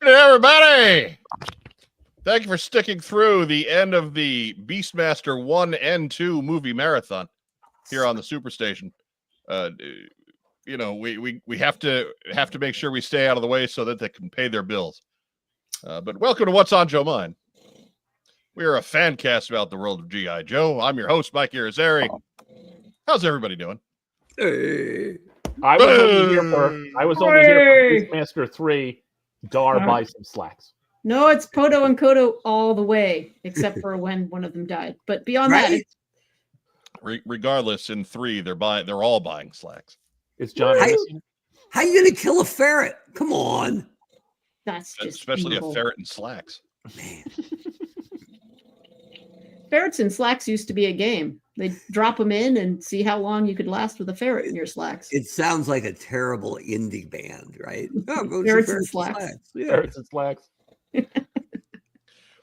Everybody, thank you for sticking through the end of the Beastmaster 1 and 2 movie marathon here on the Superstation. You know, we have to make sure we stay out of the way so that they can pay their bills. But welcome to What's on Joe Mind. We are a fan cast about the world of G.I. Joe. I'm your host, Mike Irizarry. How's everybody doing? Hey. I was only here for Beastmaster 3. Dar buy some slacks. No, it's Poto and Kodo all the way, except for when one of them died. But beyond that, it's... regardless, in 3, they're all buying slacks. It's John. How you gonna kill a ferret? Come on. That's just especially evil. a ferret in slacks. Man. Ferrets in slacks used to be a game. They'd drop them in and see how long you could last with a ferret in your slacks. It sounds like a terrible indie band, right? Oh, Ferrets in slacks. Yeah. Ferrets and slacks.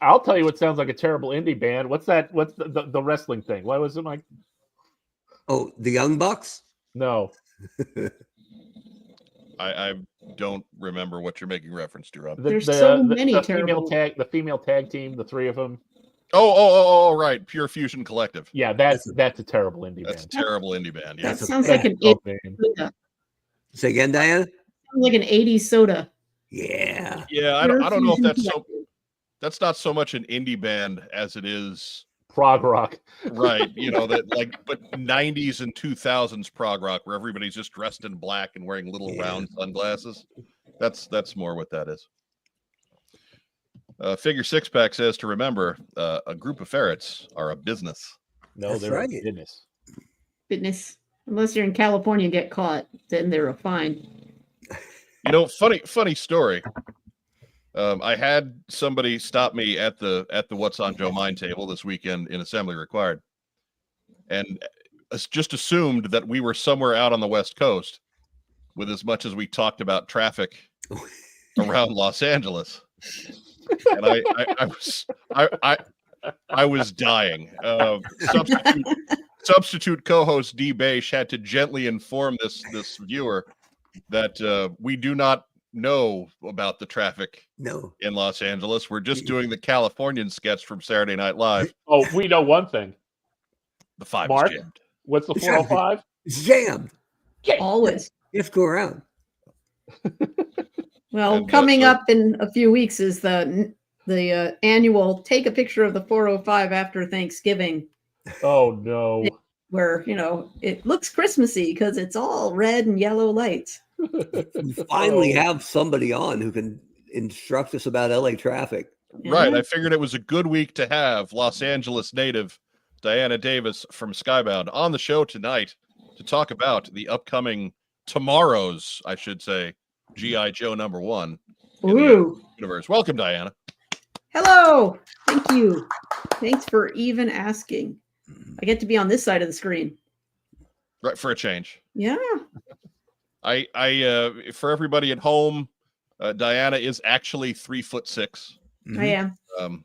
I'll tell you what sounds like a terrible indie band. What's that? What's the wrestling thing? What was it, Mike? Oh, the Young Bucks? No. I don't remember what you're making reference to, Rob. There's so many terrible... the female tag team, the 3 of them. Oh, right. Pure Fusion Collective. Yeah, that's a terrible indie band. That's a terrible indie band. Yeah. That sounds like an 80s soda. Say again, Diana? Sounds like an 80s soda. Yeah. Yeah, I don't know if that's so. That's not so much an indie band as it is prog rock. Right. You know, that but 90s and 2000s prog rock where everybody's just dressed in black and wearing little round sunglasses. That's more what that is. Figure Six Pack says to remember, a group of ferrets are a business. No, they're right. A business. Business. Unless you're in California and get caught, then they're a fine. You know, funny story. I had somebody stop me at the What's on Joe Mind table this weekend in Assembly Required, and just assumed that we were somewhere out on the West Coast, with as much as we talked about traffic around Los Angeles. And I was dying. Substitute co-host D. Bache had to gently inform this viewer that we do not know about the traffic in Los Angeles. We're just doing the Californian sketch from Saturday Night Live. Oh, we know one thing. The 5 Mark, is jammed. What's the 405? It's jammed. Always. You have to go around. Well, And, coming up in a few weeks is the annual take a picture of the 405 after Thanksgiving. Oh no! Where it looks Christmassy because it's all red and yellow lights. We finally have somebody on who can instruct us about LA traffic. Right. I figured it was a good week to have Los Angeles native Diana Davis from Skybound on the show tonight to talk about the upcoming tomorrow's, I should say, G.I. Joe #1 in the universe. Welcome, Diana. Hello. Thank you. Thanks for even asking. I get to be on this side of the screen. Right, for a change. Yeah. I for everybody at home, Diana is actually 3'6". I am.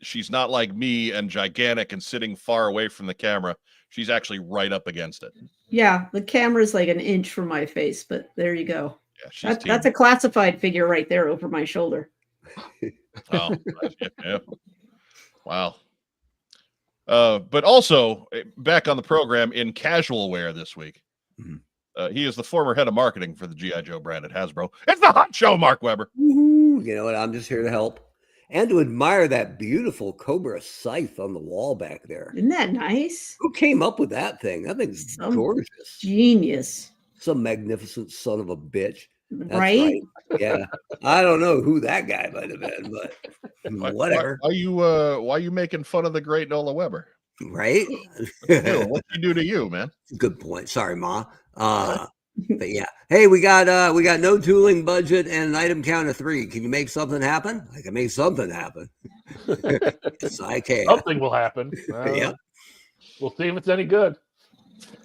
She's not like me and gigantic and sitting far away from the camera. She's actually right up against it. Yeah, the camera's like an inch from my face, but there you go. Yeah, that's a classified figure right there over my shoulder. Oh, yeah. Wow. But also back on the program in casual wear this week. He is the former head of marketing for the G.I. Joe brand at Hasbro. It's the Honcho, Mark Weber. You know what? I'm just here to help and to admire that beautiful Cobra scythe on the wall back there. Isn't that nice? Who came up with that thing? That thing's gorgeous. Genius. Some magnificent son of a bitch. That's right? Yeah. I don't know who that guy might have been, but whatever. Why are you making fun of the great Nola Weber? Right? What'd he do to you, man? Good point. Sorry, Ma. But yeah. Hey, we got no tooling budget and an item count of 3. Can you make something happen? I can make something happen. Yes, I can. Something will happen. Yeah. We'll see if it's any good.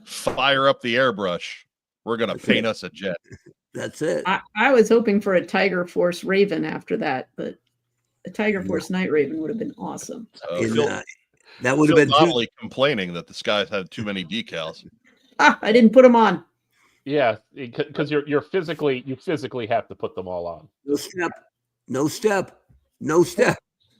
Fire up the airbrush. We're gonna paint us a jet. That's it. I was hoping for a Tiger Force Raven after that, but a Tiger Force Night Raven would have been awesome. That would have been Donnelly complaining that this guy's had too many decals. I didn't put them on. Yeah, because you physically have to put them all on. No step. No step.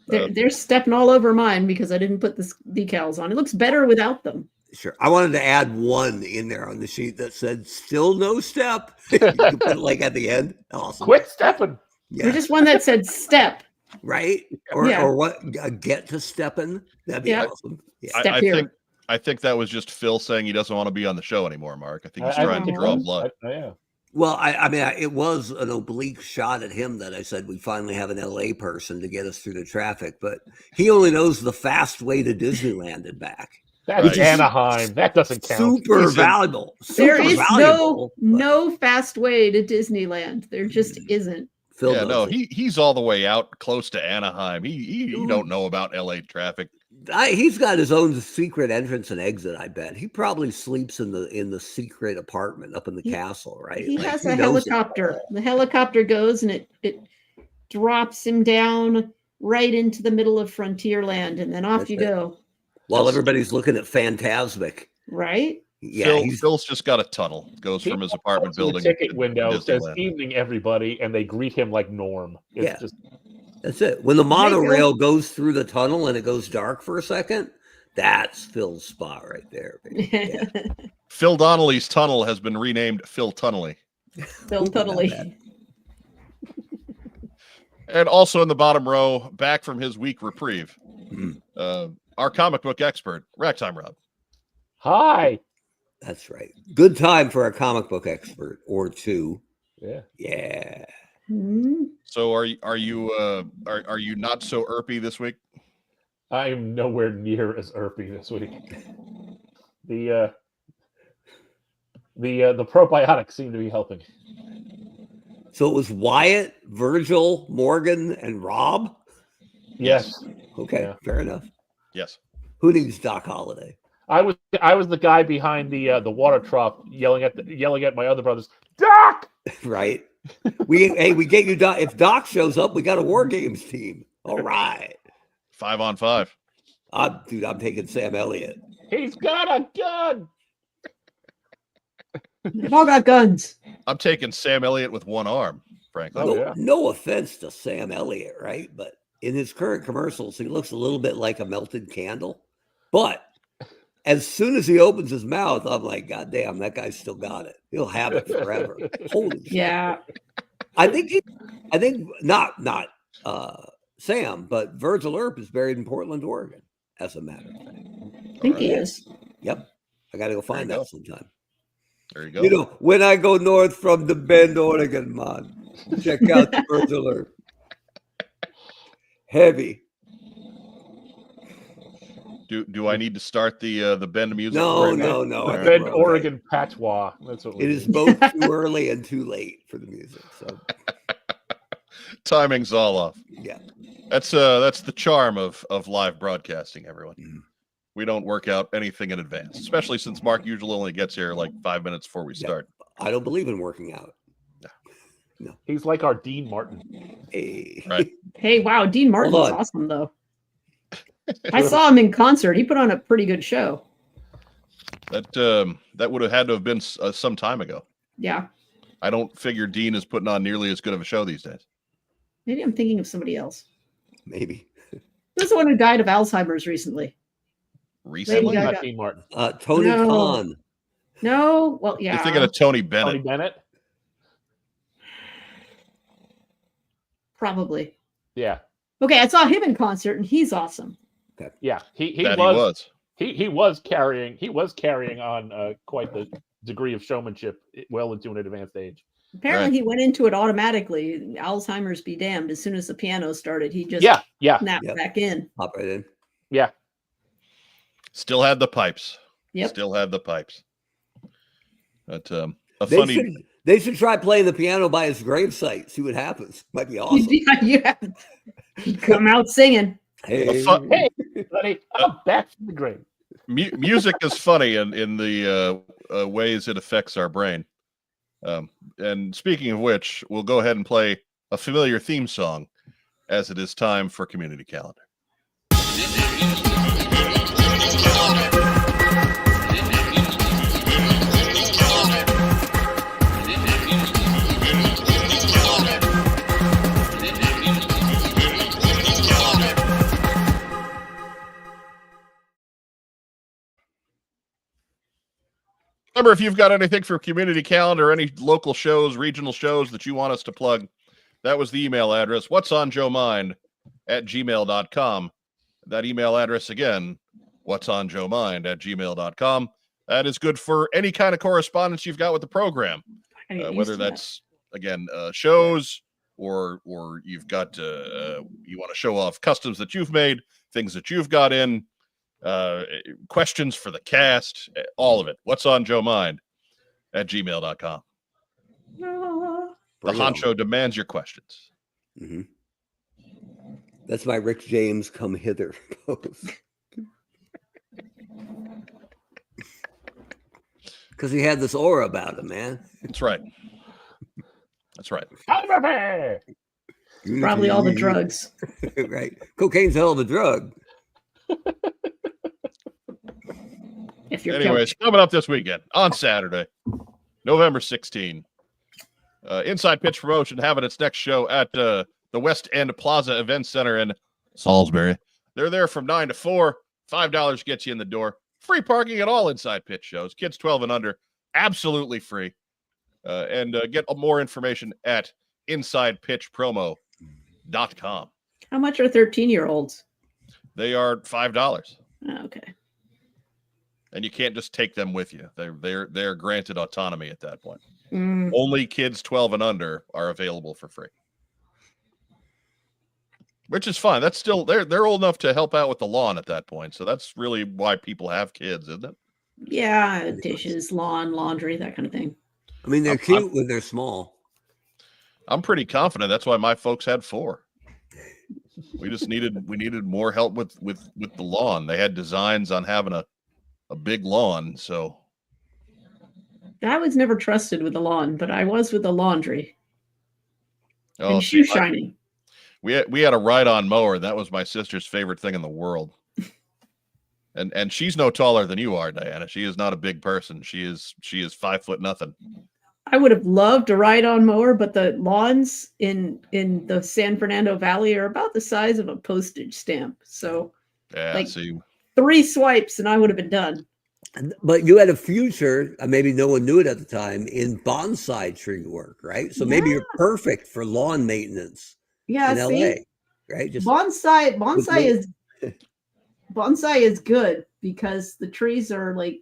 They're stepping all over mine because I didn't put the decals on. It looks better without them. Sure. I wanted to add one in there on the sheet that said still no step. You can put it like at the end. Awesome. Quit stepping. Yeah. Or just one that said step. Right? Or Yeah. or what? Get to stepping. That'd be Yeah. awesome. Yeah. I, Step I here. think I think that was just Phil saying he doesn't want to be on the show anymore, Mark. I think he's I trying to think draw it was. blood. Yeah. Well, I mean, it was an oblique shot at him that I said we finally have an LA person to get us through the traffic, but he only knows the fast way to Disneyland and back. That's Right. Anaheim. That doesn't count. Super He's in- valuable. There Super is valuable, but no fast way to Disneyland. There just isn't. Phil Yeah, knows no, it. he's all the way out close to Anaheim. He don't know about LA traffic. He's got his own secret entrance and exit. I bet he probably sleeps in the secret apartment up in the castle, right? He Like, has he a knows it. helicopter. The helicopter goes and it drops him down right into the middle of Frontierland, and then off That's you it. go. While everybody's looking at Phantasmic. Right? Yeah, Phil's just got a tunnel. Goes from his apartment To the building ticket to window says Disneyland. "Evening, everybody," and they greet him like Norm. It's Yeah. just that's it. When the monorail goes through the tunnel and it goes dark for a second, that's Phil's spot right there. baby. Yeah. Phil Donnelly's tunnel has been renamed Phil Tunnelly. They'll Not totally. bad. And also in the bottom row, back from his week reprieve, Hmm. our comic book expert, Ragtime Rob. hi. That's right. Good time for a comic book expert or two. Yeah. Yeah. Hmm. So are you not so irpy this week? I am nowhere near as irpy this week. The probiotics seem to be helping. So it was Wyatt, Virgil, Morgan, and Rob. Yes. Okay, Yeah. fair enough. Yes. Who needs Doc Holliday? I was the guy behind the water trough yelling at my other brothers, Doc! Right. We get you Doc. If Doc shows up, we got a War Games team. All right. 5-on-5. Dude, I'm taking Sam Elliott. He's got a gun. They've all got guns. I'm taking Sam Elliott with one arm, frankly. Oh, No, yeah. no offense to Sam Elliott, right? But in his current commercials, he looks a little bit like a melted candle. But as soon as he opens his mouth, I'm like, God damn, that guy's still got it. He'll have it forever. Holy shit. Yeah. I think not Sam, but Virgil Earp is buried in Portland, Oregon, as a matter of fact. I think he is. Yep. I gotta go find There you that go. sometime. There you go. You know, when I go north from the Bend, Oregon, man, check out the Virgil Earp. Heavy. Do I need to start the Bend music? No, right now? no. All right. Bend, Oregon patois. That's what we It is need. both too early and too late for the music. So Timing's all off. yeah. That's the charm of live broadcasting, everyone. Mhm. We don't work out anything in advance, especially since Mark usually only gets here like 5 minutes before we Yeah. start. I don't believe in working out. He's like our Dean Martin. Hey. Right. Hey, wow, Dean Martin's on. awesome though. I saw him in concert. He put on a pretty good show. That would have had to have been some time ago. Yeah. I don't figure Dean is putting on nearly as good of a show these days. Maybe I'm thinking of somebody else. Maybe. Who's the one who died of Alzheimer's recently? Recently, Gaga. Not Dean Martin. Tony No. Khan. No. Well, yeah. you're thinking of Tony Tony Bennett. Bennett. Probably. Yeah. Okay, I saw him in concert and he's awesome. Yeah. He That was. he was. He was carrying on quite the degree of showmanship well into an advanced age. Apparently Right. he went into it automatically. Alzheimer's be damned. As soon as the piano started, he just Yeah. snapped Yep. back in. Hop right in. Yeah. Still had the pipes. Yep. Still had the pipes. But a They funny. should try playing the piano by his gravesite. See what happens. Might be awesome. Yeah. Come out singing. Hey. Hey, buddy, I'm back from the grave. Music is funny in the ways it affects our brain. And speaking of which, we'll go ahead and play a familiar theme song as it is time for Community Calendar. Remember, if you've got anything for community calendar, any local shows, regional shows that you want us to plug, that was the email address. What's on Joe Mind at gmail.com. That email address again, what's on Joe Mind at gmail.com. That is good for any kind of correspondence you've got with the program, whether that's, again, shows or you've got you want to show off customs that you've made, things that you've got in, questions for the cast, all of it. What's on Joe Mind at gmail.com. The Honcho demands your questions. Mm-hmm. That's my Rick James come hither pose. Because he had this aura about him, man. That's right. That's right. Probably all the drugs. Right. Cocaine's a hell of a drug. If you're Anyways, coming up this weekend on Saturday, November 16, Inside Pitch Promotion having its next show at the West End Plaza Event Center in Salisbury. They're there from 9 to 4. $5 gets you in the door. Free parking at all Inside Pitch shows. Kids 12 and under, absolutely free. And get more information at InsidePitchPromo.com. How much are 13-year-olds? They are $5. Oh, okay. And you can't just take them with you. They're granted autonomy at that point. Mm. Only kids 12 and under are available for free. Which is fine. That's still they're old enough to help out with the lawn at that point. So that's really why people have kids, isn't it? Yeah, dishes, lawn, laundry, that kind of thing. I mean, they're cute when they're small. I'm pretty confident that's why my folks had 4. We needed more help with the lawn. They had designs on having a big lawn, so I was never trusted with the lawn, but I was with the laundry see, and shoe shining. We had a ride-on mower. That was my sister's favorite thing in the world. And she's no taller than you are, Diana. She is not a big person. She is 5 foot nothing. I would have loved a ride-on mower, but the lawns in the San Fernando Valley are about the size of a postage stamp. So, Yeah, 3 swipes and I would have been done. But you had a future, maybe no one knew it at the time, in bonsai tree work, right? So maybe you're perfect for lawn maintenance in LA, right? Just bonsai is good because the trees are like,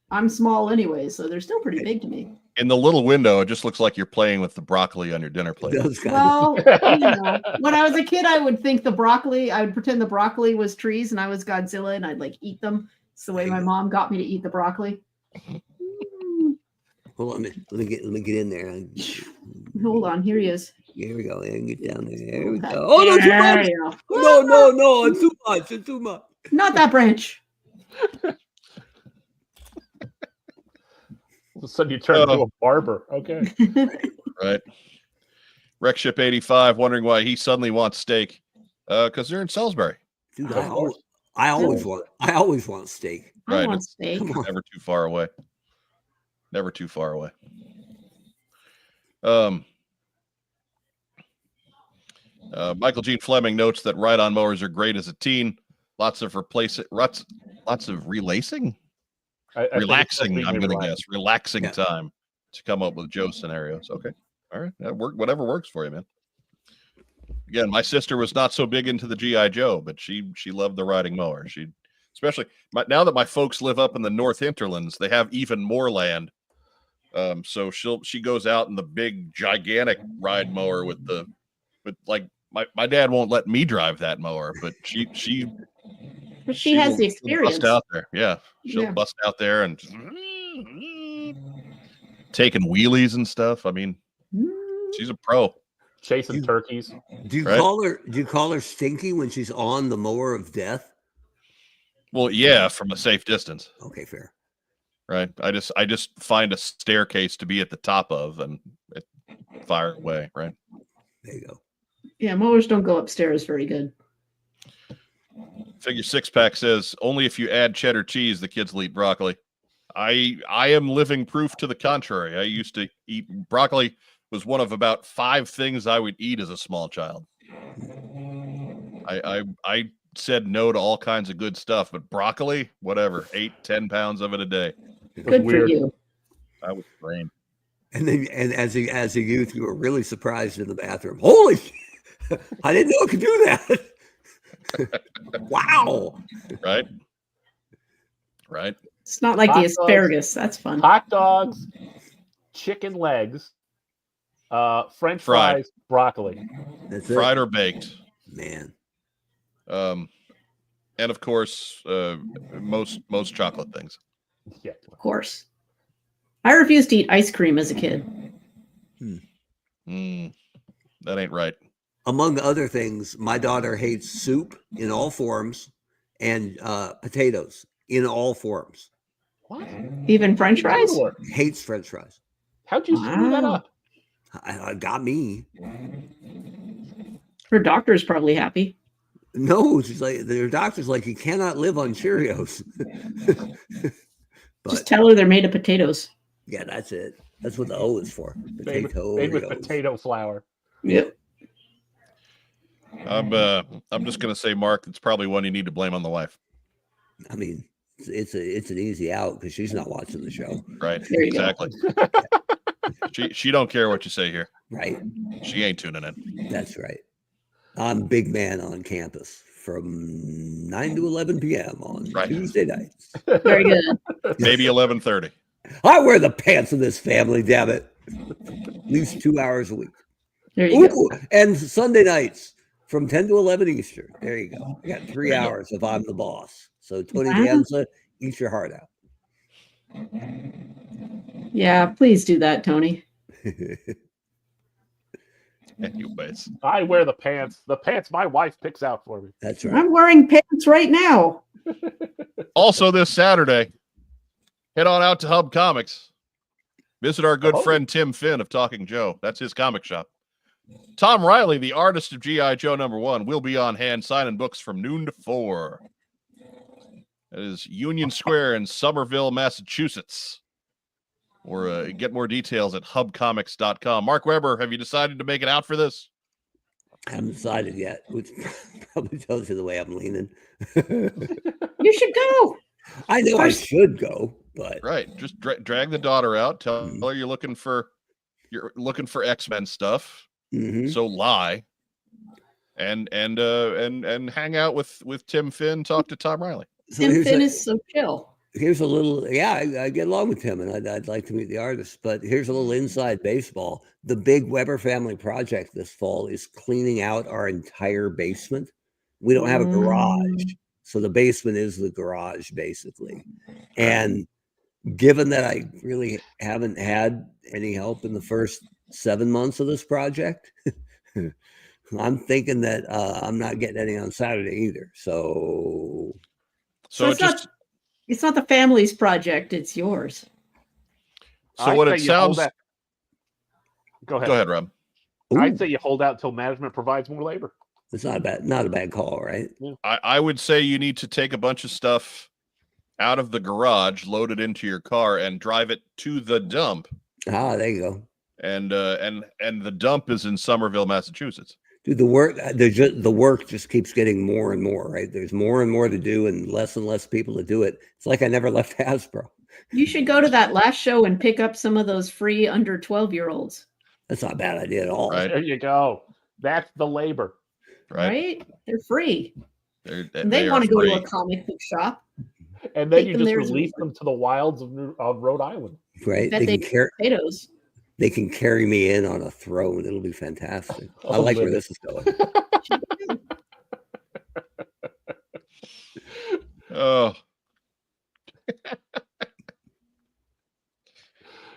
I'm small anyway, so they're still pretty big to me. in the little window, it just looks like you're playing with the broccoli on your dinner plate. Well, when I was a kid, I would think I would pretend the broccoli was trees and I was Godzilla and I'd like eat them. It's the way my mom got me to eat the broccoli. Hold on, let me get in there. Hold on, here he is. Here we go. Get down there. There we Okay. go. Oh no, too much. No, it's too much. It's too much. Not that branch. All of a sudden you turn into a barber. Okay. Right. Wreckship 85 wondering why he suddenly wants steak. Because they're in Salisbury. Dude, I always want steak. Right. I want steak. Never too far away. Never too far away. Michael Gene Fleming notes that ride-on mowers are great as a teen. Lots of relacing? Relaxing, I'm going to guess. Relaxing time to come up with Joe scenarios. Okay. All right. Whatever works for you, man. Again, my sister was not so big into the G.I. Joe, but she loved the riding mower. Especially now that my folks live up in the North Hinterlands, they have even more land. So she goes out in the big, gigantic ride mower with my dad won't let me drive that mower, but she has the experience. Bust out there. Yeah. She'll bust out there and taking wheelies and stuff. I mean, she's a pro. Chasing turkeys. Do you call her Stinky when she's on the mower of death? Well, yeah, from a safe distance. Okay, fair. Right. I just find a staircase to be at the top of and fire away. Right. There you go. Yeah, mowers don't go upstairs very good. Figure 6-pack says only if you add cheddar cheese the kids will eat broccoli. I am living proof to the contrary. I used to eat broccoli. Was one of about 5 things I would eat as a small child. I said no to all kinds of good stuff, but broccoli, whatever, 8-10 pounds of it a day. Good for you. I was trained. And then, and as a youth, you were really surprised in the bathroom. Holy shit, I didn't know it could do that. Wow. Right. Right. It's not like Hot the asparagus. That's fun. Hot dogs, chicken legs, French Fried. fries, broccoli. That's Fried it. or baked. Man. And of course, most chocolate things. Yeah. Of course. I refused to eat ice cream as a kid. That ain't right. Among other things, my daughter hates soup in all forms and potatoes in all forms. What? Even French fries? Hates French fries. How'd you screw that Wow. up? Got me. Her doctor's probably happy. No, she's like, their doctor's like, you cannot live on Cheerios. But Just tell her they're made of potatoes. yeah, that's it. That's what the O is for. Made Potato. with Oreos. potato flour. Yep. I'm just gonna say, Mark, it's probably one you need to blame on the wife. I mean, it's an easy out because she's not watching the show. Right. There you go. Exactly. She don't care what you say here. Right. She ain't tuning in. That's right. I'm big man on campus from 9 to 11 p.m. on Right. Tuesday nights. Very good. Maybe 11:30. I wear the pants of this family, damn it. At least 2 hours a week. There you go. Ooh, and Sunday nights from 10 to 11 Eastern. There you go. I got 3 There you go. hours if I'm the boss. So Tony Wow. Danza, eat your heart out. Yeah, please do that, Tony. Anyways, I wear the pants. The pants my wife picks out for me. That's right. I'm wearing pants right now. also this Saturday, head on out to Hub Comics. Visit our good Oh. friend Tim Finn of Talking Joe. That's his comic shop. Tom Riley, the artist of G.I. Joe #1, will be on hand signing books from noon to 4. That is Union Square in Somerville, Massachusetts. Or get more details at hubcomics.com. Mark Weber, have you decided to make it out for this? I haven't decided yet, which probably tells you the way I'm leaning. You should go. I know I should go, but Right. Just drag the daughter out. Tell her you're looking for X-Men stuff. Mhm. So lie. And hang out with Tim Finn, talk to Tom Riley. So Tim here's Finn a- is so chill. Here's a little, I get along with him, and I'd like to meet the artist. But here's a little inside baseball. The big Weber family project this fall is cleaning out our entire basement. We don't have a garage, so the basement is the garage basically. And given that I really haven't had any help in the first 7 months of this project, I'm thinking that I'm not getting any on Saturday either. So So It's not the family's project, it's yours. what I'd it say you hold sounds. that- Go ahead. Go ahead, Rob. I'd say you hold out till management provides more labor. it's not a bad call, right? I would say you need to take a bunch of stuff out of the garage, load it into your car, and drive it to the dump. Ah, there you go. And the dump is in Somerville, Massachusetts. Dude, the work just keeps getting more and more, right? There's more and more to do and less people to do it. It's like I never left Hasbro. You should go to that last show and pick up some of those free under 12-year-olds. That's not a bad idea at all. Right. There you go. That's the labor. Right. They're free. They And they want to are go to free. a comic book shop. And then Take you them just there as release well. them to the wilds of Rhode Island. Right? Bet they potatoes. They can carry me in on a throne. It'll be fantastic. I Oh, like where Libby. this is going. Oh.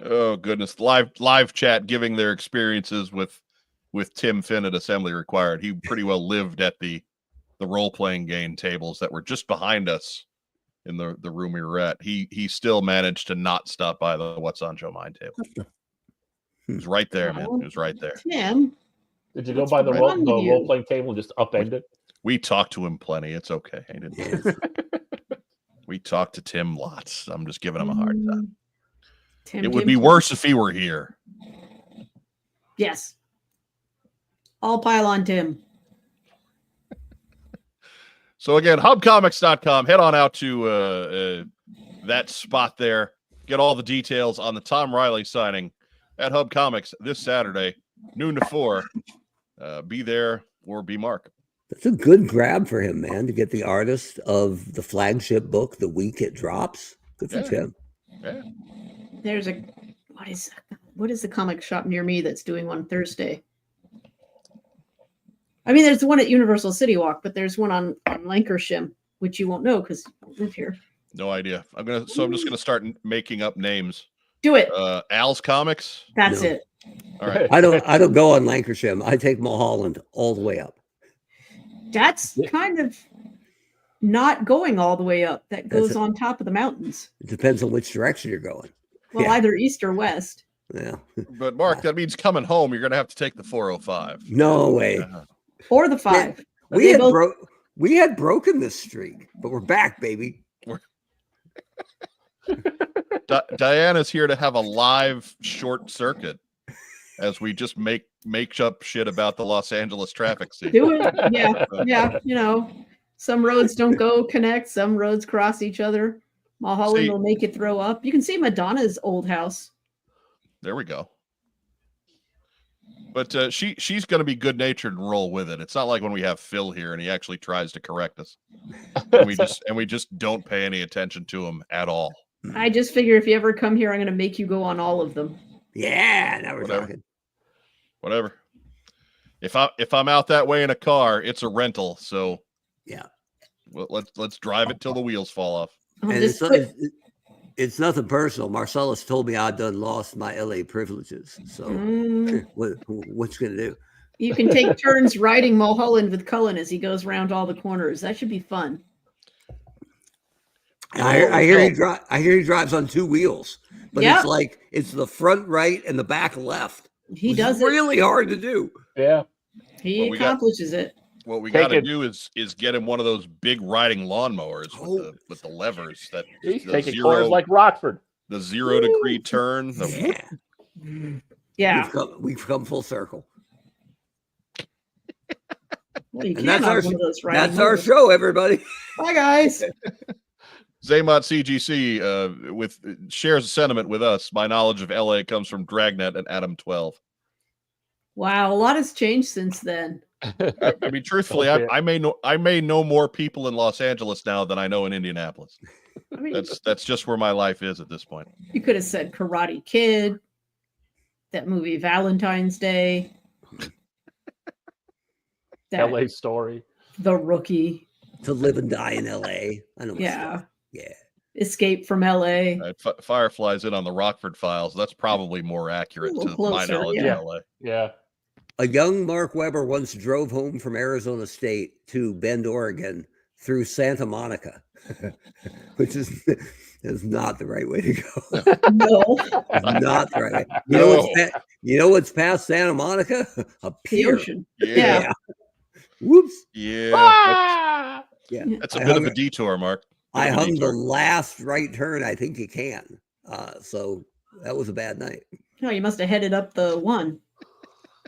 Oh goodness. Live chat giving their experiences with Tim Finn at Assembly Required. He pretty well lived at the role-playing game tables that were just behind us in the room we were at. He still managed to not stop by the What's on Joe Mind table. He was right there, man. He was right there. Tim, Did you go What's by the wrong with you? role-playing table and just upend it? We talked to him plenty. It's okay. He didn't. We talked to Tim lots. I'm just giving him a hard time. Tim, It would Tim, be Tim. worse if he were here. Yes. All pile on Tim. So again, hubcomics.com. Head on out to that spot there. Get all the details on the Tom Riley signing at Hub Comics this Saturday, noon to 4. Be there or be Mark. That's a good grab for him, man, to get the artist of the flagship book the week it drops. Good for Tim. Yeah. There's what is the comic shop near me that's doing one Thursday? I mean, there's one at Universal City Walk, but there's one on Lancashire, which you won't know because you don't live here. No idea. I'm just gonna start making up names. Do it. Al's Comics. That's No. it. All right. I don't go on Lancashire. I take Mulholland all the way up. That's kind of not going all the way up. That goes That's on top of the mountains. It depends on which direction you're going. Well, Yeah. either east or west. Yeah. But Mark, that means coming home. You're gonna have to take the 405. No way. Or the 5. We They both- we had broken this streak, but we're back, baby. Diana's here to have a live short circuit as we just make up shit about the Los Angeles traffic scene. Do it. Yeah. Yeah. You know, some roads don't connect. Some roads cross each other. Mulholland See- will make you throw up. You can see Madonna's old house. There we go. But she's going to be good natured and roll with it. It's not like when we have Phil here and he actually tries to correct us, and we just don't pay any attention to him at all. I just figure if you ever come here, I'm going to make you go on all of them. Yeah, now we're Whatever. talking. Whatever. If I'm out that way in a car, it's a rental. So Yeah. well, let's drive it till the wheels fall off. I'll And just it's nothing personal. Marcellus told me I'd done lost my LA privileges. So what you gonna do? You can take turns riding Mulholland with Cullen as he goes around all the corners. That should be fun. I hear he drives on 2 wheels, but Yep. it's like it's the front right and the back left. He which does is it. really hard to do. Yeah. He Well, we got- accomplishes it. What we Take got to it. do is get him one of those big riding lawnmowers with the levers that He's the taking corners like Rockford. the 0 degree turn. Yeah, Yeah. we've come full circle. Well, you And can't that's have our one of those riding that's our motors. show, everybody. Bye, guys. Zaymot CGC shares a sentiment with us. My knowledge of LA comes from Dragnet and Adam 12. Wow, a lot has changed since then. I mean, truthfully, Okay. I may know more people in Los Angeles now than I know in Indianapolis. I mean, That's just where my life is at this point. you could have said Karate Kid, that movie Valentine's Day, that, LA story. The Rookie, To live and die in LA. I know. yeah, Yeah. Escape from LA. Firefly's in on the Rockford Files. That's probably more accurate A to little my closer, knowledge yeah. of LA. Yeah. A young Mark Webber once drove home from Arizona State to Bend, Oregon through Santa Monica, which is not the right way to go. No, Not the right way. No. You know what's past Santa Monica? A the pier. ocean. Yeah, Whoops. yeah. Ah! Yeah. That's a I bit hung- of a detour, Mark. Bit I of a hung the detour. last right turn I think you can. So that was a bad night. No, you must have headed up the one.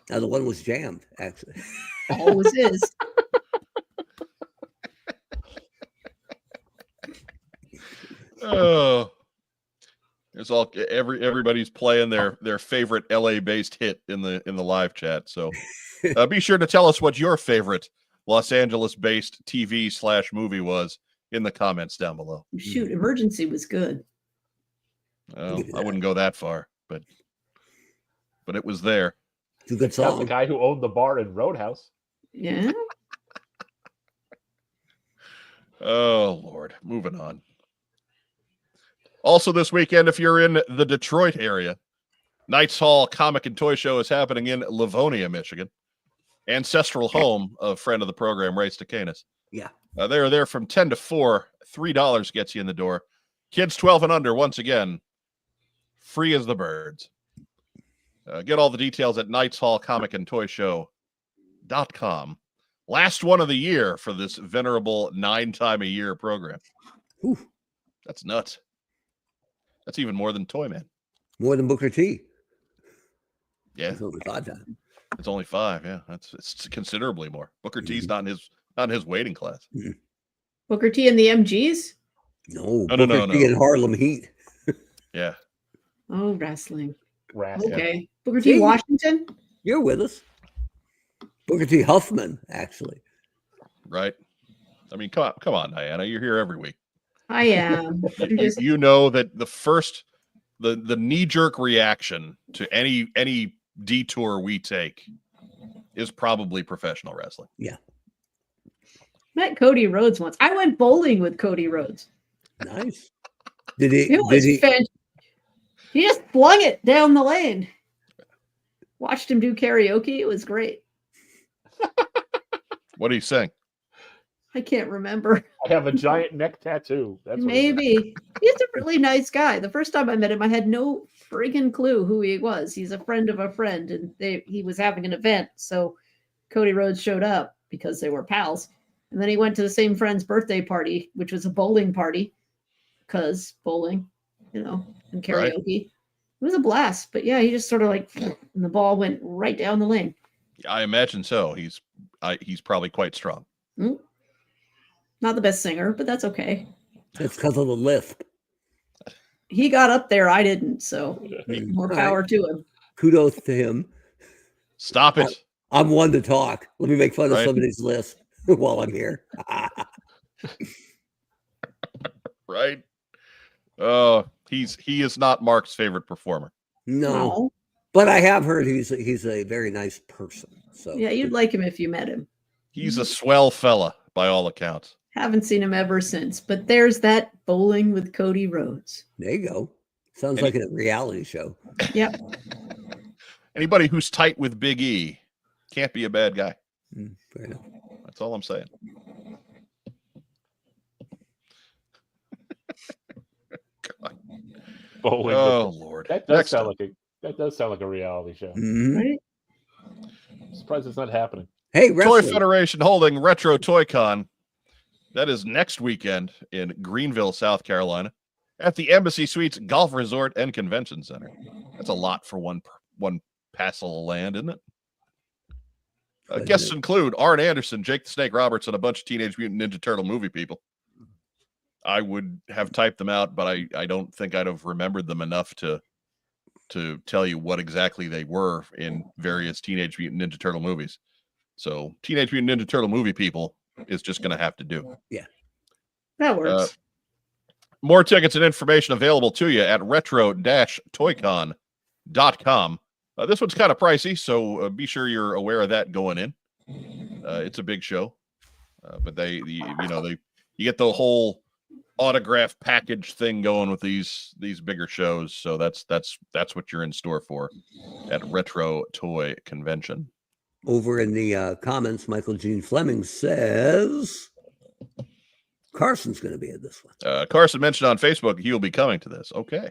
Now the one was jammed, actually. Always is. Oh, there's everybody's playing their favorite LA-based hit in the live chat. So be sure to tell us what your favorite Los Angeles-based TV/movie was in the comments down below. Shoot, Emergency was good. Well, I wouldn't go that far, but it was there. It's a good That's the song. guy who owned the bar in Roadhouse. Yeah. Oh Lord, moving on. Also this weekend, if you're in the Detroit area, Knights Hall Comic and Toy Show is happening in Livonia, Michigan. Ancestral home of friend of the program, Ray Stacanis. Yeah. They are there from 10 to 4. $3 gets you in the door. Kids 12 and under, once again, free as the birds. Get all the details at Knights Hall Comic and Toy Show.com. Last one of the year for this venerable 9-time-a-year program. Ooh, That's nuts. That's even more than Toyman. more than Booker T. Yeah, It's only 5 times. it's only 5. Yeah, it's considerably more. Booker T's not in his waiting class. Booker T and the MGs? No, No, Booker no, T no. and Harlem Heat. Yeah. Oh, wrestling. Wrestling. Okay. Booker T. See? Washington. You're with us. Booker T. Huffman, actually. Right. I mean, come on, Diana. You're here every week. I am. You know that the knee-jerk reaction to any detour we take is probably professional wrestling. Yeah. Met Cody Rhodes once. I went bowling with Cody Rhodes. Nice. Did he? It was fantastic. He just flung it down the lane. Watched him do karaoke. It was great. What do you sing? I can't remember. I have a giant neck tattoo. That's what Maybe. He's a really nice guy. The first time I met him, I had no friggin' clue who he was. He's a friend of a friend, and he was having an event. So Cody Rhodes showed up because they were pals. And then he went to the same friend's birthday party, which was a bowling party, because bowling, and karaoke. Right. It was a blast. But yeah, he just sort of and the ball went right down the lane. I imagine so. He's probably quite strong. Mm-hmm. Not the best singer, but that's okay. It's because of the lift. He got up there. I didn't. So more power to him. Kudos to him. Stop it. I'm one to talk. Let me make fun of somebody's list while I'm here. Right. He is not Mark's favorite performer. No. But I have heard he's a very nice person. So yeah, you'd like him if you met him. He's a swell fella by all accounts. Haven't seen him ever since. But there's that bowling with Cody Rhodes. There you go. Sounds like a reality show. Yep. Anybody who's tight with Big E can't be a bad guy. Fair enough. That's all I'm saying. Bowling. Oh Lord. That does sound like a reality show. Mm-hmm. Right? I'm surprised it's not happening. Hey, Toy Federation holding Retro Toy Con. That is next weekend in Greenville, South Carolina, at the Embassy Suites Golf Resort and Convention Center. That's a lot for one parcel of land, isn't it? Guests include Arn Anderson, Jake the Snake Roberts, and a bunch of Teenage Mutant Ninja Turtle movie people. I would have typed them out, but I don't think I'd have remembered them enough to tell you what exactly they were in various Teenage Mutant Ninja Turtle movies. So Teenage Mutant Ninja Turtle movie people is just going to have to do. Yeah. That works. More tickets and information available to you at retro-toycon.com. This one's kind of pricey, so be sure you're aware of that going in. It's a big show, but you get the whole autograph package thing going with these bigger shows. So that's what you're in store for at Retro Toy Convention. Over in the comments, Michael Gene Fleming says Carson's going to be at this one. Carson mentioned on Facebook he will be coming to this. Okay.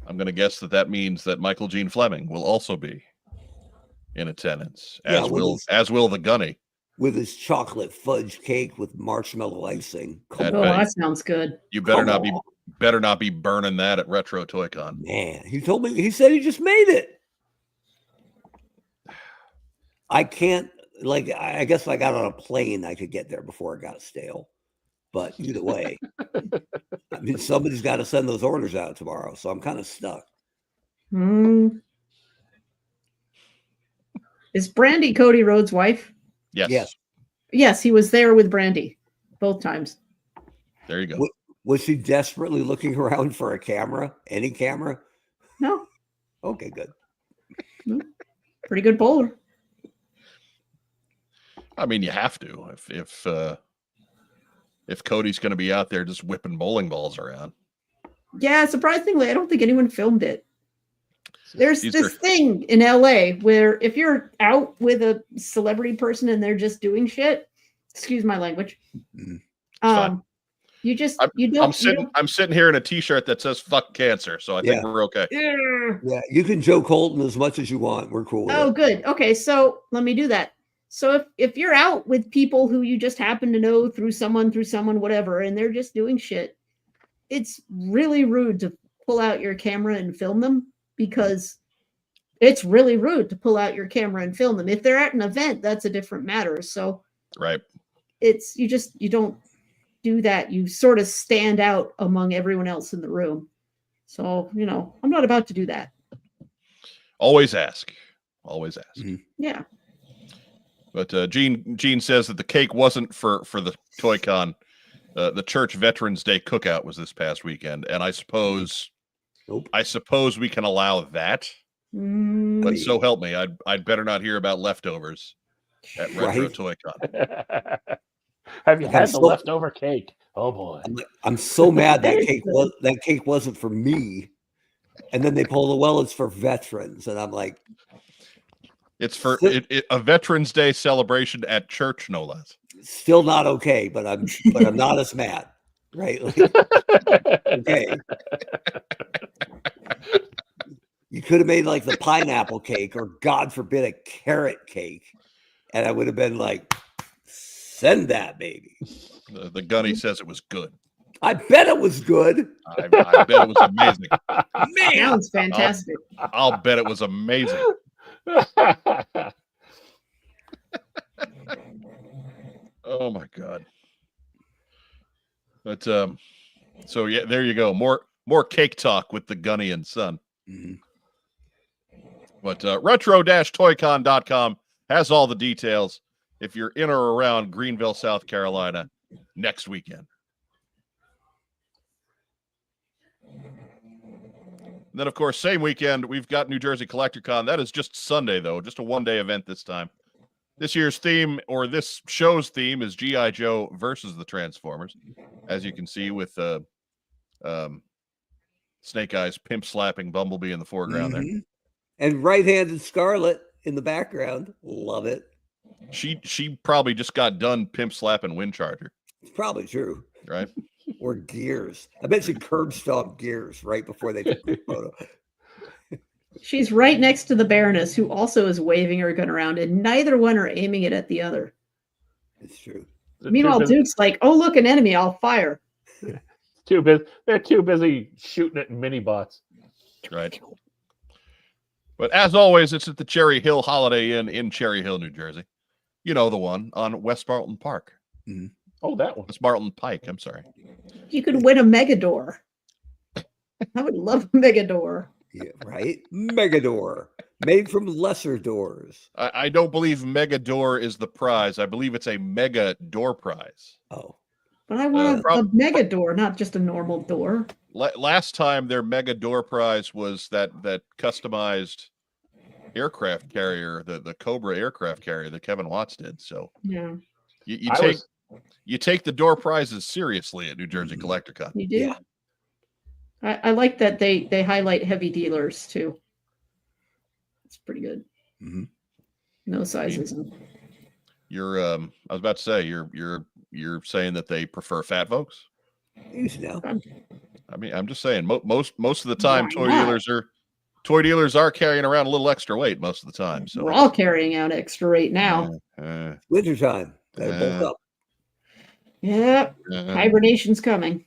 I'm going to guess that means that Michael Gene Fleming will also be in attendance, as will the Gunny. With his chocolate fudge cake with marshmallow icing. That sounds good. You better not be burning that at Retro Toy Con. Man, he said he just made it. I can't, I guess if I got on a plane, I could get there before it got stale. But either way, I mean, somebody's got to send those orders out tomorrow, so I'm kind of stuck. Is Brandy Cody Rhodes' wife? Yes. Yes, he was there with Brandy both times. There you go. Was she desperately looking around for a camera? Any camera? No. Okay, good. Pretty good bowler. I mean, you have to if Cody's going to be out there just whipping bowling balls around. Yeah, surprisingly, I don't think anyone filmed it. There's this thing in LA where if you're out with a celebrity person and they're just doing shit, excuse my language. You don't. I'm sitting here in a t-shirt that says "fuck cancer," so I think we're okay. Yeah, you can Joe Colton as much as you want. We're cool with it. Good. Okay, so let me do that. So if you're out with people who you just happen to know through someone, whatever, and they're just doing shit, it's really rude to pull out your camera and film them, because it's really rude to pull out your camera and film them. If they're at an event, that's a different matter. So right. You don't do that. You sort of stand out among everyone else in the room. So, I'm not about to do that. Always ask. Always ask. Mhm. Yeah. But Gene says that the cake wasn't for the Toy Con. The church Veterans Day cookout was this past weekend, and I suppose Nope. we can allow that. But so help me, I'd better not hear about leftovers at Retro Right. Toy Con. Have you I'm had the so- leftover cake? Oh boy. I'm so mad That that is cake good. wasn't for me. And then they pull it's for veterans, and I'm like, It's for Still- a Veterans Day celebration at church, no less. still not okay, but I'm not as mad, right? Like, okay. You could have made like the pineapple cake, or God forbid, a carrot cake, and I would have been like, send that, baby. The Gunny says it was good. I bet it was good. I bet it was amazing. Man, Sounds fantastic. I'll bet it was amazing. Oh my God. But so yeah, there you go. More cake talk with the Gunny and Son. Mhm. But retro-toycon.com has all the details if you're in or around Greenville, South Carolina next weekend. And then, of course, same weekend, we've got New Jersey CollectorCon. That is just Sunday, though, just a one-day event this time. This year's theme, or this show's theme, is G.I. Joe versus the Transformers, as you can see with Snake Eyes pimp-slapping Bumblebee in the foreground there. Mhm. And right-handed Scarlet in the background. Love it. She probably just got done pimp-slapping Windcharger, It's probably true. right? Or Gears. I bet she curb stomped Gears right before they took the photo. She's right next to the Baroness, who also is waving her gun around, and neither one are aiming it at the other. It's true. Meanwhile, Duke's like, "Oh, look, an enemy! I'll fire." Too busy. They're too busy shooting at mini bots. Right. But as always, it's at the Cherry Hill Holiday Inn in Cherry Hill, New Jersey. You know, the one on West Marlton Park. Mhm. Oh, that one. West Marlton Pike, I'm sorry. You could win a Megador. I would love a Megador. Yeah, right? Megador. Made from lesser doors. I don't believe Mega Door is the prize. I believe it's a Mega Door prize. Oh. But I want prob- a Megador, not just a normal door. Last time their Mega Door prize was that customized aircraft carrier, the Cobra aircraft carrier that Kevin Watts did. So Yeah, you take the door prizes seriously at New Jersey CollectorCon. you do. Yeah. I like that they highlight heavy dealers too. It's pretty good. Mhm. No sizism. You're I was about to say you're saying that they prefer fat folks. Easy now. I mean, I'm just saying most of the time Why not? toy dealers are carrying around a little extra weight most of the time. So We're all carrying out extra rate now. Wintertime. Gotta bulk up. Yep, hibernation's coming.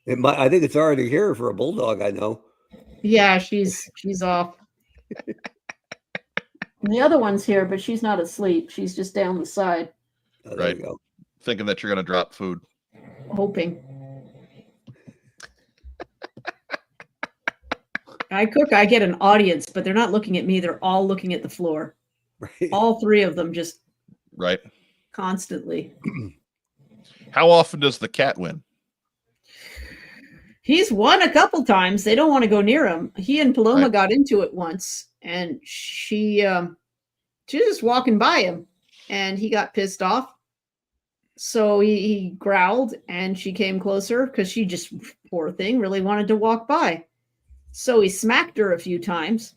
I think it's already here for a bulldog, I know. Yeah, she's off. And the other one's here, but she's not asleep. She's just down the side, Oh, there Right. you go. Thinking that you're going to drop food. hoping. I cook, I get an audience, but they're not looking at me. They're all looking at the floor. Right. All three of them just Right. constantly. How often does the cat win? He's won a couple times. They don't want to go near him. He and Paloma Right. got into it once, and she was just walking by him, and he got pissed off. So he growled, and she came closer because she just, poor thing, really wanted to walk by. So he smacked her a few times,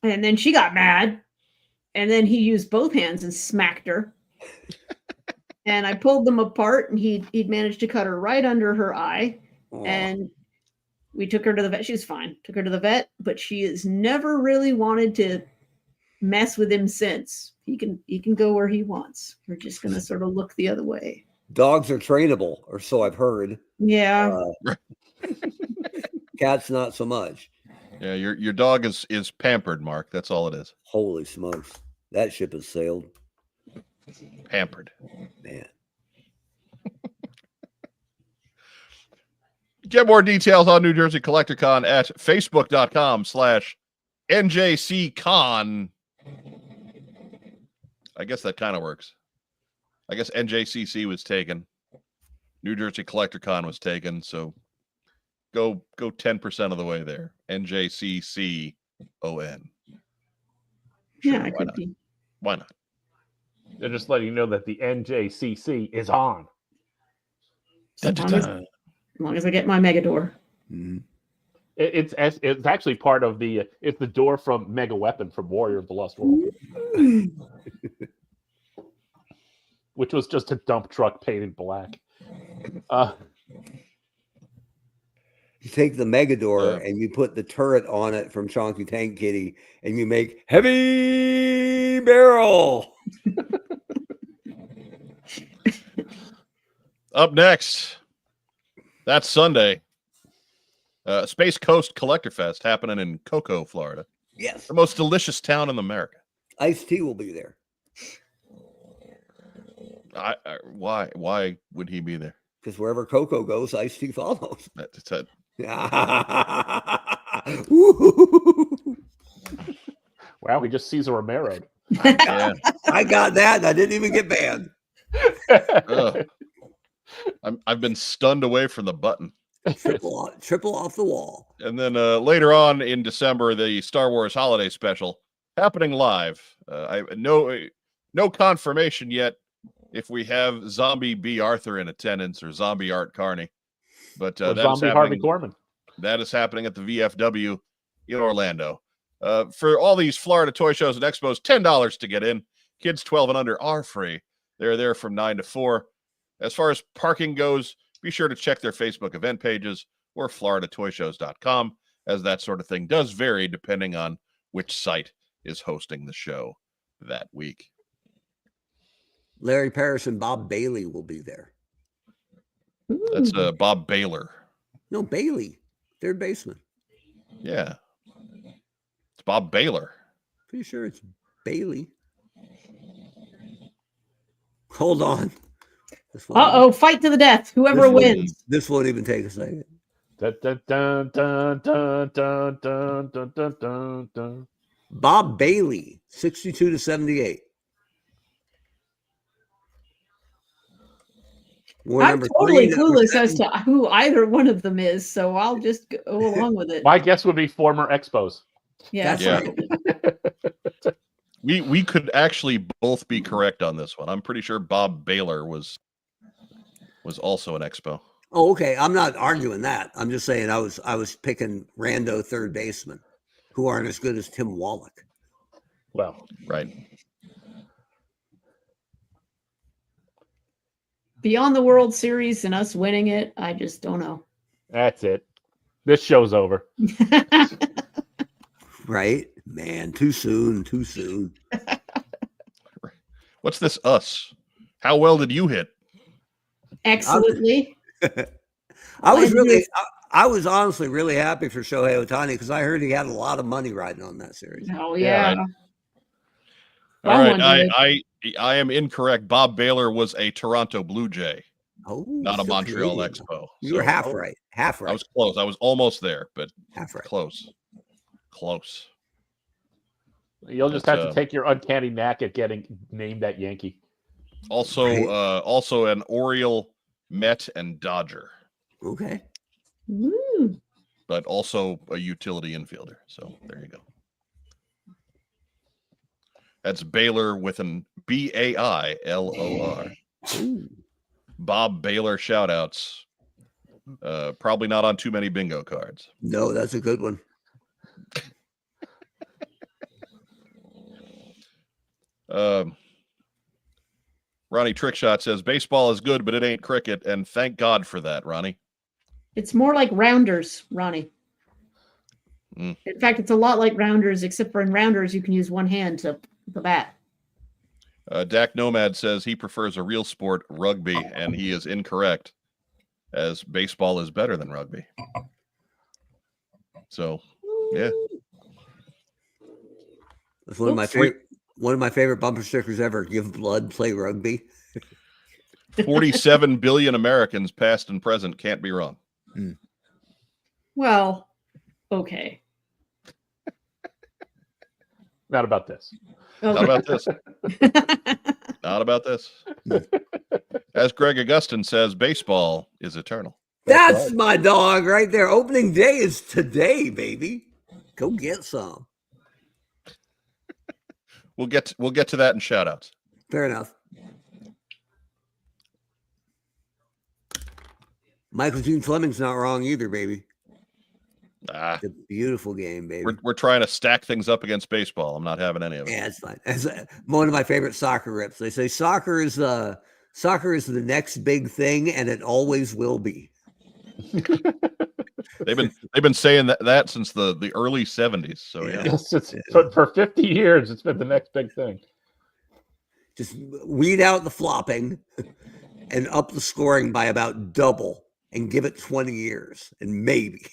and then she got mad, and then he used both hands and smacked her. And I pulled them apart, and he'd managed to cut her right under her eye. Aw. And we took her to the vet. She was fine. Took her to the vet, but she has never really wanted to mess with him since. He can go where he wants. We're just gonna sort of look the other way. Dogs are trainable, or so I've heard. Yeah. Cats not so much. Yeah, your dog is pampered, Mark. That's all it is. Holy smokes. That ship has sailed. Pampered. Man. Get more details on New Jersey CollectorCon at facebook.com/NJCCon. I guess that kind of works. I guess NJCC was taken. New Jersey CollectorCon was taken, so go 10% of the way there. NJCCON. Sure, Yeah, it could be. Why not? They're just letting you know that the NJCC is on. As long as I get my Megador. Mm-hmm. It's actually part of the it's the door from Mega Weapon from Warrior of the Lost World, which was just a dump truck painted black. You take the Megador and you put the turret on it from Chonky Tank Kitty, and you make heavy barrel. Up next, that's Sunday. Space Coast Collector Fest happening in Cocoa, Florida. Yes. The most delicious town in America. Ice-T will be there. Why would he be there? Because wherever Coco goes, Ice-T follows. That's it. Wow, he just Cesar Romero. Yeah. I got that, and I didn't even get banned. I've been stunned away from the button. Triple off the wall. And then later on in December, the Star Wars Holiday Special happening live. I no confirmation yet if we have Zombie B. Arthur in attendance or Zombie Art Carney, but Zombie Harvey Korman. That is happening at the VFW in Orlando. For all these Florida toy shows and expos, $10 to get in. Kids 12 and under are free. They're there from 9 to 4. As far as parking goes, be sure to check their Facebook event pages or floridatoyshows.com, as that sort of thing does vary depending on which site is hosting the show that week. Larry Parrish and Bob Bailey will be there. That's Bob Baylor. No, Bailey, third baseman. Yeah. It's Bob Baylor. Pretty sure it's Bailey. Hold on. Uh-oh, fight to the death. Whoever wins. This won't even take a second. Dun, dun, dun, dun, dun, dun, dun, dun, dun, dun, dun. Bob Bailey, 62 to 78. I'm totally clueless as to who either one of them is, so I'll just go along with it. My guess would be former Expos. Yeah. Right. We could actually both be correct on this one. I'm pretty sure Bob Baylor was also an Expo. Oh, okay. I'm not arguing that. I'm just saying I was picking rando third basemen who aren't as good as Tim Wallach. Well, right. Beyond the World Series and us winning it, I just don't know. That's it. This show's over. Right? Man, too soon. What's this us? How well did you hit? Excellently. I was honestly really happy for Shohei Ohtani because I heard he had a lot of money riding on that series. Oh yeah. All right, I am incorrect. Bob Baylor was a Toronto Blue Jay, not a Montreal Expo. You were half right. I was close. I was almost there, but half right. Close. You'll just have to take your uncanny knack at getting named that Yankee. Also, also an Oriole, Met, and Dodger. Okay. Woo. But also a utility infielder. So there you go. That's Baylor with an Bailor. Bob Baylor shoutouts. Probably not on too many bingo cards. No, that's a good one. Ronnie Trickshot says baseball is good, but it ain't cricket, and thank God for that, Ronnie. It's more like rounders, Ronnie. In fact, it's a lot like rounders, except for in rounders you can use one hand to the bat. Dak Nomad says he prefers a real sport, rugby, and he is incorrect, as baseball is better than rugby. So, yeah. It's one of my favorite bumper stickers ever. Give blood, play rugby. 47 billion Americans, past and present, can't be wrong. Well, okay. Not about this. Not Okay. about this. Not about this. As Greg Augustin says, baseball is eternal. That's right. my dog right there. Opening day is today, baby. Go get some. We'll get to that in shout outs. Fair enough. Michael Gene Fleming's not wrong either, baby. It's a beautiful game, baby. We're trying to stack things up against baseball. I'm not having any of it. Yeah, it's fine. It's one of my favorite soccer rips. They say soccer is the next big thing, and it always will be. They've been saying that since the early 70s. So yeah. Yes, for 50 years, it's been the next big thing. Just weed out the flopping and up the scoring by about double and give it 20 years. And maybe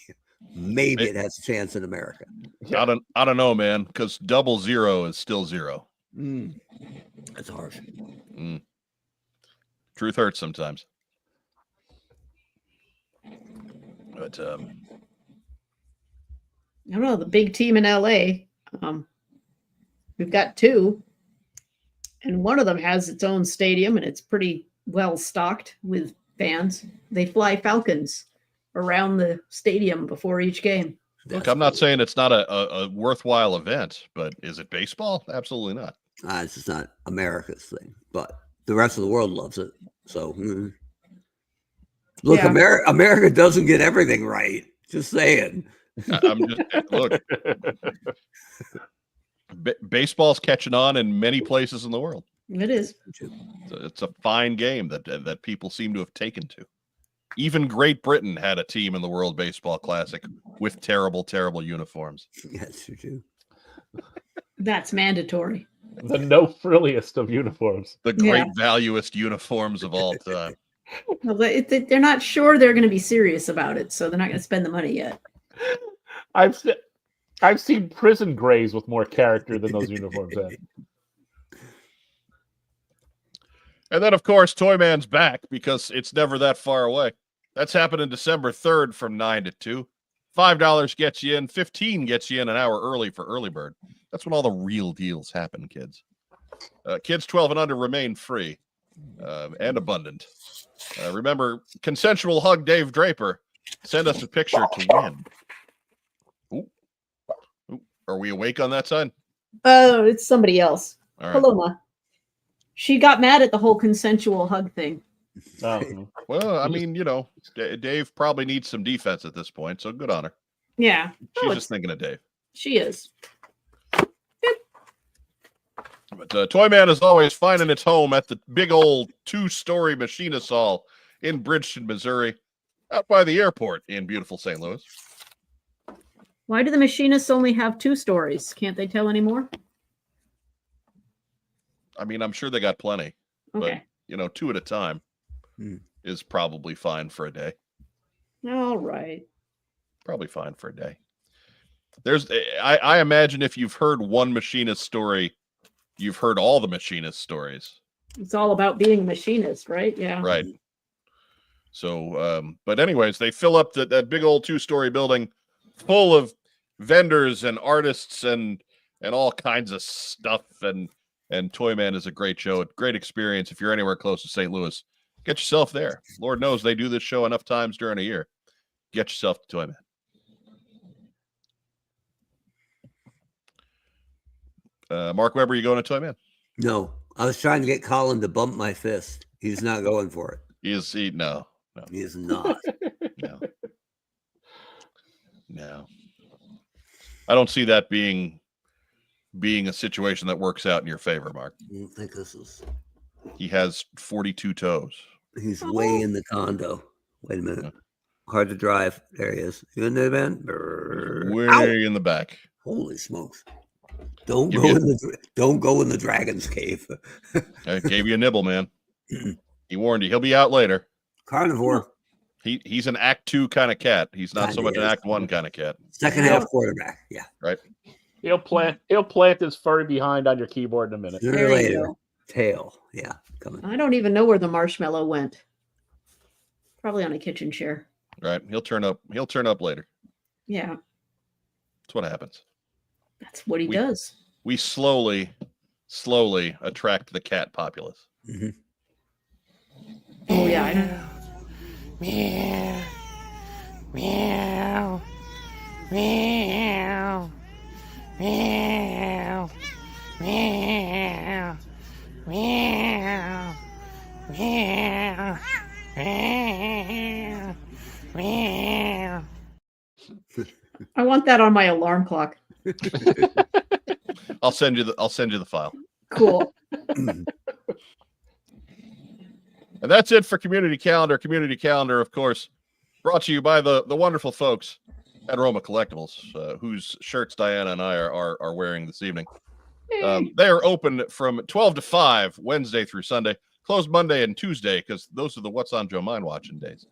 it has a chance in America. Yeah. I don't know, man, because 00 is still 0. That's harsh. Truth hurts sometimes. But I don't know, the big team in LA. We've got 2, and one of them has its own stadium, and it's pretty well stocked with fans. They fly Falcons around the stadium before each game. look, I'm not saying it's not a worthwhile event, but is it baseball? Absolutely not. It's just not America's thing, but the rest of the world loves it. So, look, Yeah. America doesn't get everything right. Just saying. I'm just look. Baseball's catching on in many places in the world. It is. It's a fine game that people seem to have taken to. Even Great Britain had a team in the World Baseball Classic with terrible, terrible uniforms. Yes, true. That's mandatory. The no frilliest of uniforms. The great valuest uniforms of all time. Well, they're not sure they're going to be serious about it, so they're not going to spend the money yet. I've seen prison grays with more character than those uniforms have. And then, of course, Toyman's back because it's never that far away. That's happening December 3rd from 9 to 2. $5 gets you in. 15 gets you in an hour early for early bird. That's when all the real deals happen, kids. Kids 12 and under remain free and abundant. Remember, consensual hug Dave Draper. Send us a picture to win. Ooh. Are we awake on that side? Oh, it's somebody else. All right. Paloma. She got mad at the whole consensual hug thing. Well, I mean, Dave probably needs some defense at this point, so good on her. Yeah. She's just thinking of Dave. She is. But Toyman is always finding its home at the big old 2-story machinist hall in Bridgeton, Missouri, out by the airport in beautiful St. Louis. Why do the machinists only have 2 stories? Can't they tell anymore? I mean, I'm sure they got plenty, Okay. but 2 at a time is probably fine for a day. All right. Probably fine for a day. I imagine if you've heard one machinist story, you've heard all the machinist stories. It's all about being a machinist, right? Yeah. Right. So, but anyways, they fill up that big old 2-story building full of vendors and artists and all kinds of stuff. And Toyman is a great show, a great experience. If you're anywhere close to St. Louis, get yourself there. Lord knows they do this show enough times during a year. Get yourself to Toyman. Mark Webber, you going to Toyman? No, I was trying to get Colin to bump my fist. He's not going for it. No. He is not. No. I don't see that being a situation that works out in your favor, Mark. I don't think this is. He has 42 toes. He's way in the condo. Wait a minute. Hard to drive. There he is. You in there, man? Way Ow! in the back. Holy smokes! Don't go in the dragon's cave. I gave you a nibble, man. He warned you. He'll be out later. Carnivore. He's an Act 2 kind of cat. He's not so much an Act 1 kind of cat. Second half quarterback. Yeah. Right. He'll plant his furry behind on your keyboard in a minute. Sooner or later. Tail. Yeah. Coming. I don't even know where the marshmallow went. Probably on a kitchen chair. Right. He'll turn up later. Yeah, That's what happens. that's what he does. We slowly attract the cat populace. Mhm. Oh yeah, I know. Meow. Meow. Meow. Meow. Meow. Meow. Meow. Meow. Meow. I want that on my alarm clock. I'll send you the file. Cool. And that's it for Community Calendar. Community Calendar, of course, brought to you by the wonderful folks at Roma Collectibles, whose shirts Diana and I are wearing this evening. They are open from 12 to 5 Wednesday through Sunday, closed Monday and Tuesday because those are the What's on Joe Mind watching days.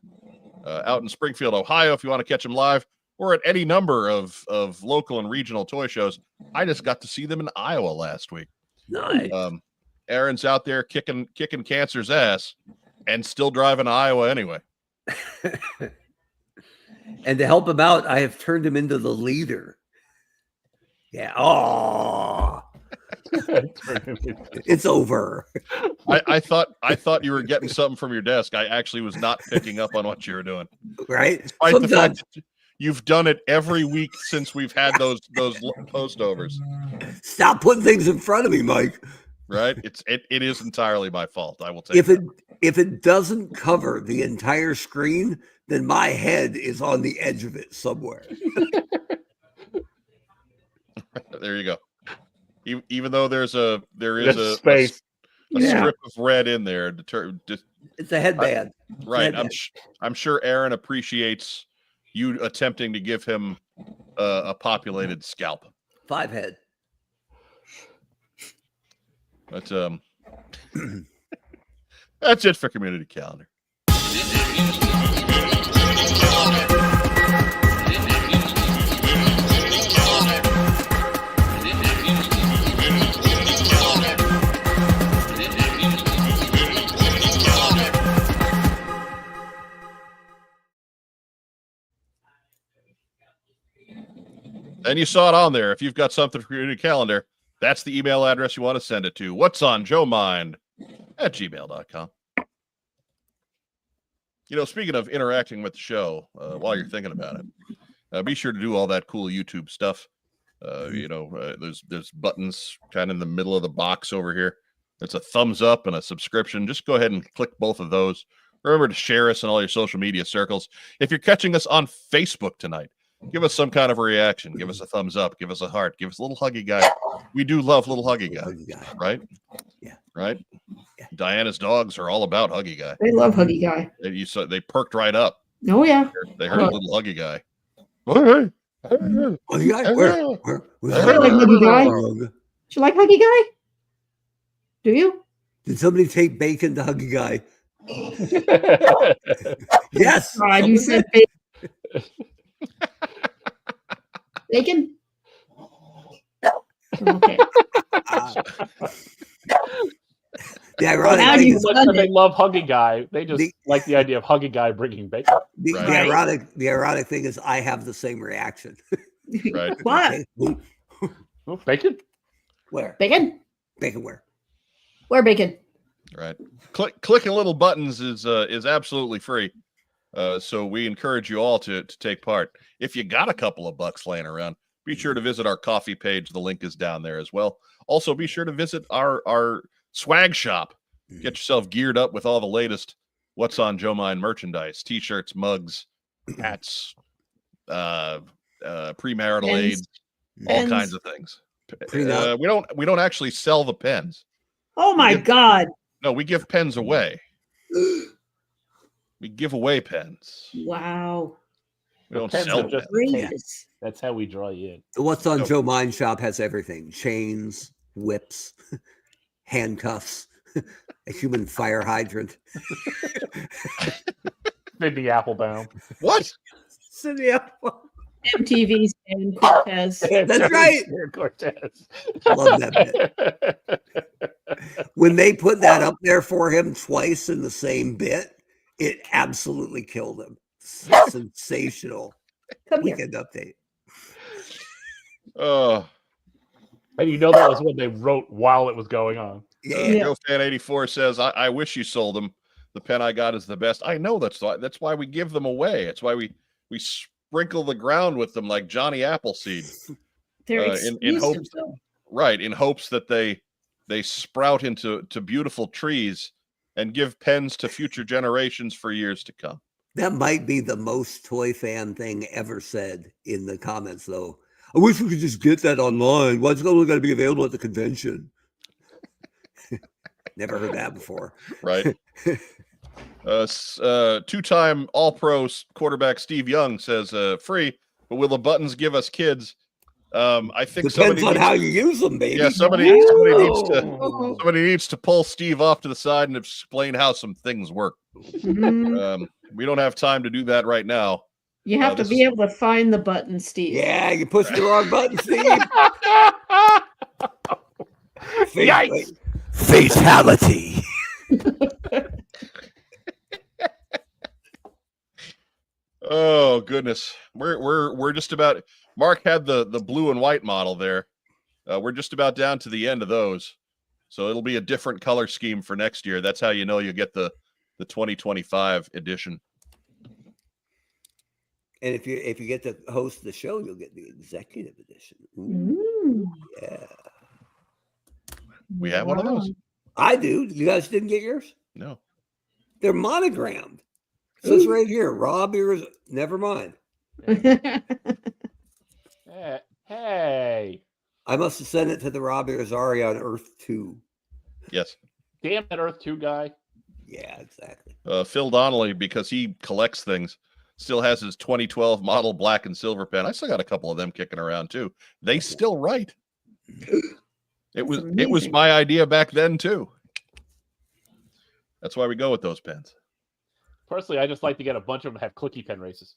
Out in Springfield, Ohio, if you want to catch them live, or at any number of local and regional toy shows. I just got to see them in Iowa last week. Nice. Aaron's out there kicking cancer's ass and still driving to Iowa anyway. And to help him out, I have turned him into the leader. Yeah. Oh, it's over. I thought you were getting something from your desk. I actually was not picking up on what you were doing. Right? Despite the fact that you've done it every week since we've had those post overs. Stop putting things in front of me, Mike. Right? It is entirely my fault. I will take if it doesn't cover the entire screen, then my head is on the edge of it somewhere. There you go. Even though there is a space. a strip of red in there. It's a headband. Right. I'm sure Aaron appreciates you attempting to give him a populated scalp. 5 head. But that's it for Community Calendar. And you saw it on there. If you've got something for Community Calendar, that's the email address you want to send it to. What's on Joe Mind at gmail.com. You know, speaking of interacting with the show, while you're thinking about it, be sure to do all that cool YouTube stuff. There's buttons kind of in the middle of the box over here. It's a thumbs up and a subscription. Just go ahead and click both of those. Remember to share us in all your social media circles. If you're catching us on Facebook tonight, give us some kind of a reaction. Give us a thumbs up. Give us a heart. Give us a little huggy guy. We do love little huggy guy, right? Yeah. Right? Yeah. Diana's dogs are all about huggy guy. They love Huggy Guy. They perked right up. Oh yeah. They heard little huggy guy. Huggy guy? Where? I like Huggy Guy. Do you like Huggy Guy? Do you? Did somebody take bacon to Huggy Guy? Yes. God, you said bacon. Bacon? Okay. The ironic Now thing you- is, They love Huggy Guy. They just like the idea of Huggy Guy bringing bacon. Right. the ironic thing is, I have the same reaction. Right. What? Okay. Oh, bacon? Where? Bacon? Bacon where? Where bacon? Right. Clicking little buttons is absolutely free. So we encourage you all to take part. If you got a couple of bucks laying around, be sure to visit our coffee page. The link is down there as well. Also, be sure to visit our swag shop. Get yourself geared up with all the latest What's on Joe Mind merchandise: t-shirts, mugs, hats, premarital Pens. aids, all Pens. kinds of things. Prenup. We don't actually sell the pens. Oh my Yeah. God. No, we give pens away. We give away pens. Wow. We don't Pens sell are them. just Greatness. That's how we draw you in. The What's on No. Joe Mind shop has everything: chains, whips, handcuffs, a human fire hydrant. Sydney Applebaum. What? MTV's and Cortez. That's right. Cortez. Love that bit. When they put that up there for him twice in the same bit, it absolutely killed him. Sensational. Come here. Weekend update. Oh, And you know that was what they wrote while it was going on. Yeah. Joe Fan 84 says, I wish you sold them. The pen I got is the best. I know that's why we give them away. It's why we sprinkle the ground with them like Johnny Appleseed. They're in exclusive, hopes, though. right? In hopes that they sprout into beautiful trees and give pens to future generations for years to come. That might be the most toy fan thing ever said in the comments, though. I wish we could just get that online. Why is it only going to be available at the convention? Never heard that before. Right. Two-time All-Pro quarterback Steve Young says, free, but will the buttons give us kids? I think Depends on how you use them, baby. Yeah, somebody needs to pull Steve off to the side and explain how some things work. Mhm. We don't have time to do that right now. You have to be able to find the button, Steve. Yeah, you pushed the wrong button, Steve. Yikes. Fatality. Oh goodness, we're just about. Mark had the blue and white model there. We're just about down to the end of those, so it'll be a different color scheme for next year. That's how you know you get the 2025 edition. And if you get to host the show, you'll get the executive edition. Ooh. Yeah, We have one of those. I do. You guys didn't get yours? No. They're monogrammed. It says right here, Rob Ears. Never mind. Hey. I must have sent it to the Rob Irizarry on Earth 2. Yes. Damn that Earth 2 guy. Yeah, exactly. Phil Donnelly, because he collects things, still has his 2012 model black and silver pen. I still got a couple of them kicking around too. They still write. It was my idea back then too. That's why we go with those pens. Personally, I just like to get a bunch of them that have clicky pen races.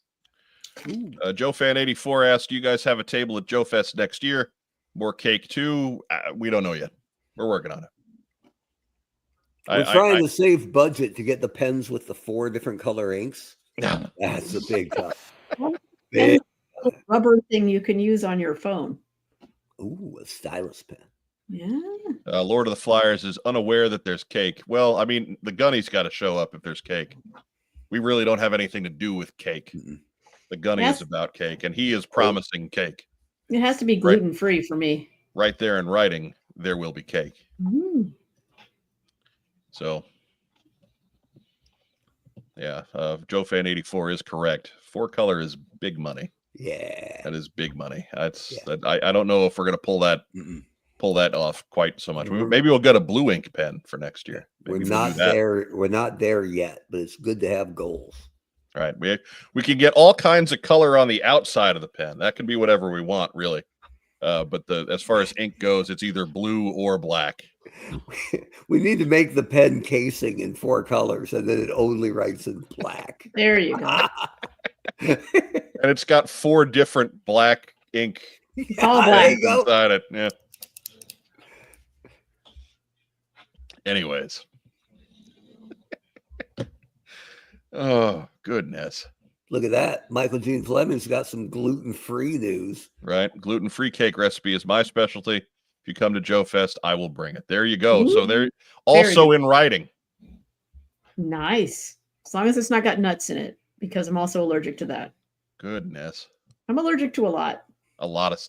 Joe Fan 84 asked, "Do you guys have a table at Joe Fest next year? More cake too? We don't know yet. We're working on it. We're trying to save budget to get the pens with the 4 different color inks. That's a big tough. And a rubber thing you can use on your phone. Ooh, a stylus pen. Yeah. Lord of the Flyers is unaware that there's cake. Well, I mean, the gunny's got to show up if there's cake. We really don't have anything to do with cake. Mm-mm. The gunny is about cake, and he is promising cake. It has to be gluten-free for me. Right there in writing, there will be cake. Mm. So, yeah, Joe Fan 84 is correct. 4-color is big money. Yeah, that is big money. I don't know if we're gonna pull that off quite so much. Maybe we'll get a blue ink pen for next year. Maybe we're not there. We're not there yet, but it's good to have goals. All right, we can get all kinds of color on the outside of the pen. That can be whatever we want, really. But as far as ink goes, it's either blue or black. We need to make the pen casing in 4 colors, and then it only writes in black. There you go. And it's got 4 different black ink all black inside it. Yeah. Anyways. Oh, goodness. Look at that. Michael Gene Fleming's got some gluten-free news. Right. Gluten-free cake recipe is my specialty. If you come to Joe Fest, I will bring it. There you go. Ooh, so they're also in writing. Nice. As long as it's not got nuts in it, because I'm also allergic to that. Goodness. I'm allergic to a lot.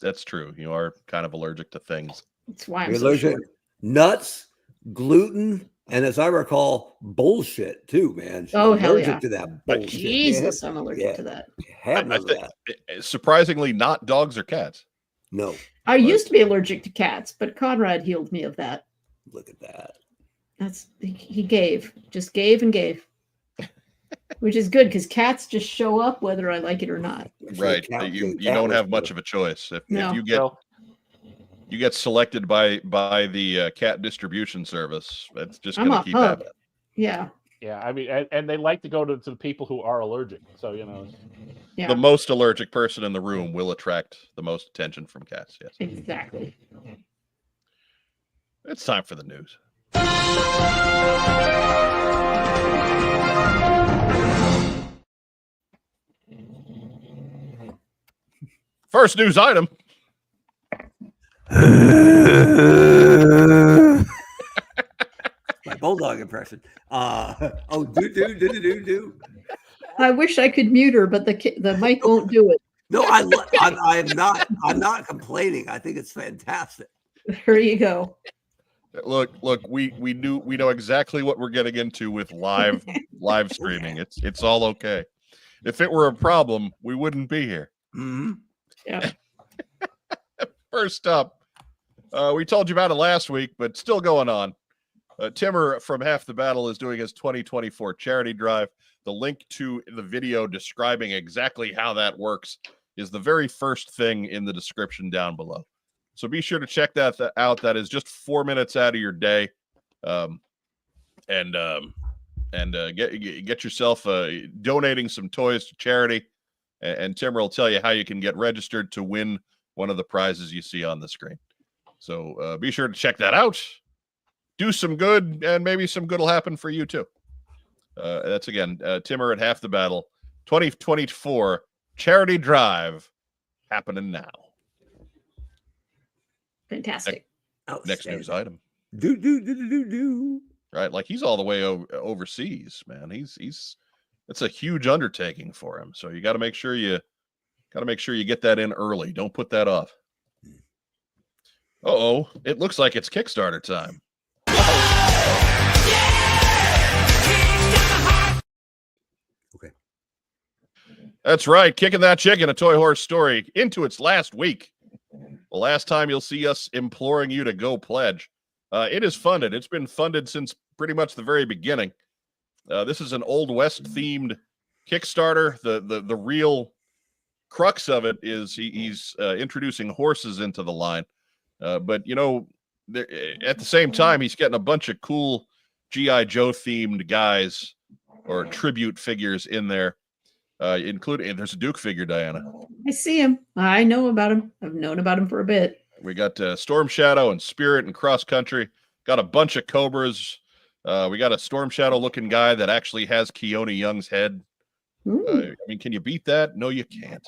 That's true. You are kind of allergic to things. That's why I'm You're so allergic short. Nuts, gluten, and as I recall, bullshit too, man. She's allergic to that bullshit. Jesus, I'm allergic to that. Surprisingly, not dogs or cats. No. I used to be allergic to cats, but Conrad healed me of that. Look at that. He gave and gave. Which is good because cats just show up whether I like it or not. Right. You don't have much of a choice. If you get selected by the cat distribution service, that's just going to keep happening. Yeah. Yeah. I mean, and they like to go to the people who are allergic. So, Yeah. The most allergic person in the room will attract the most attention from cats. Yes. Exactly. It's time for the news. First news item. My bulldog impression. Do. I wish I could mute her, but the mic won't do it. No, I'm not complaining. I think it's fantastic. There you go. Look, we know exactly what we're getting into with live streaming. It's all okay. If it were a problem, we wouldn't be here. Mm-hmm. Yeah. First up, we told you about it last week, but still going on. Timmer from Half the Battle is doing his 2024 charity drive. The link to the video describing exactly how that works is the very first thing in the description down below. So be sure to check that out. That is just 4 minutes out of your day, and get yourself donating some toys to charity. And Timmer will tell you how you can get registered to win one of the prizes you see on the screen. So be sure to check that out. Do some good, and maybe some good will happen for you too. That's again, Timmer at Half the Battle, 2024 charity drive happening now. Fantastic. Next news item. Do. Right, like he's all the way overseas, man. He's it's a huge undertaking for him. So you got to make sure you get that in early. Don't put that off. Uh-oh, it looks like it's Kickstarter time. Okay. That's right. Kicking That Chicken, a Toy Horse story, into its last week. The last time you'll see us imploring you to go pledge. It is funded. It's been funded since pretty much the very beginning. This is an Old West themed Kickstarter. The real crux of it is he's introducing horses into the line. But, you know, at the same time, he's getting a bunch of cool G.I. Joe themed guys or tribute figures in there, including, there's a Duke figure, Diana. I see him. I know about him. I've known about him for a bit. We got Storm Shadow and Spirit and Cross Country. Got a bunch of Cobras. We got a Storm Shadow looking guy that actually has Keone Young's head. I mean, can you beat that? No, you can't.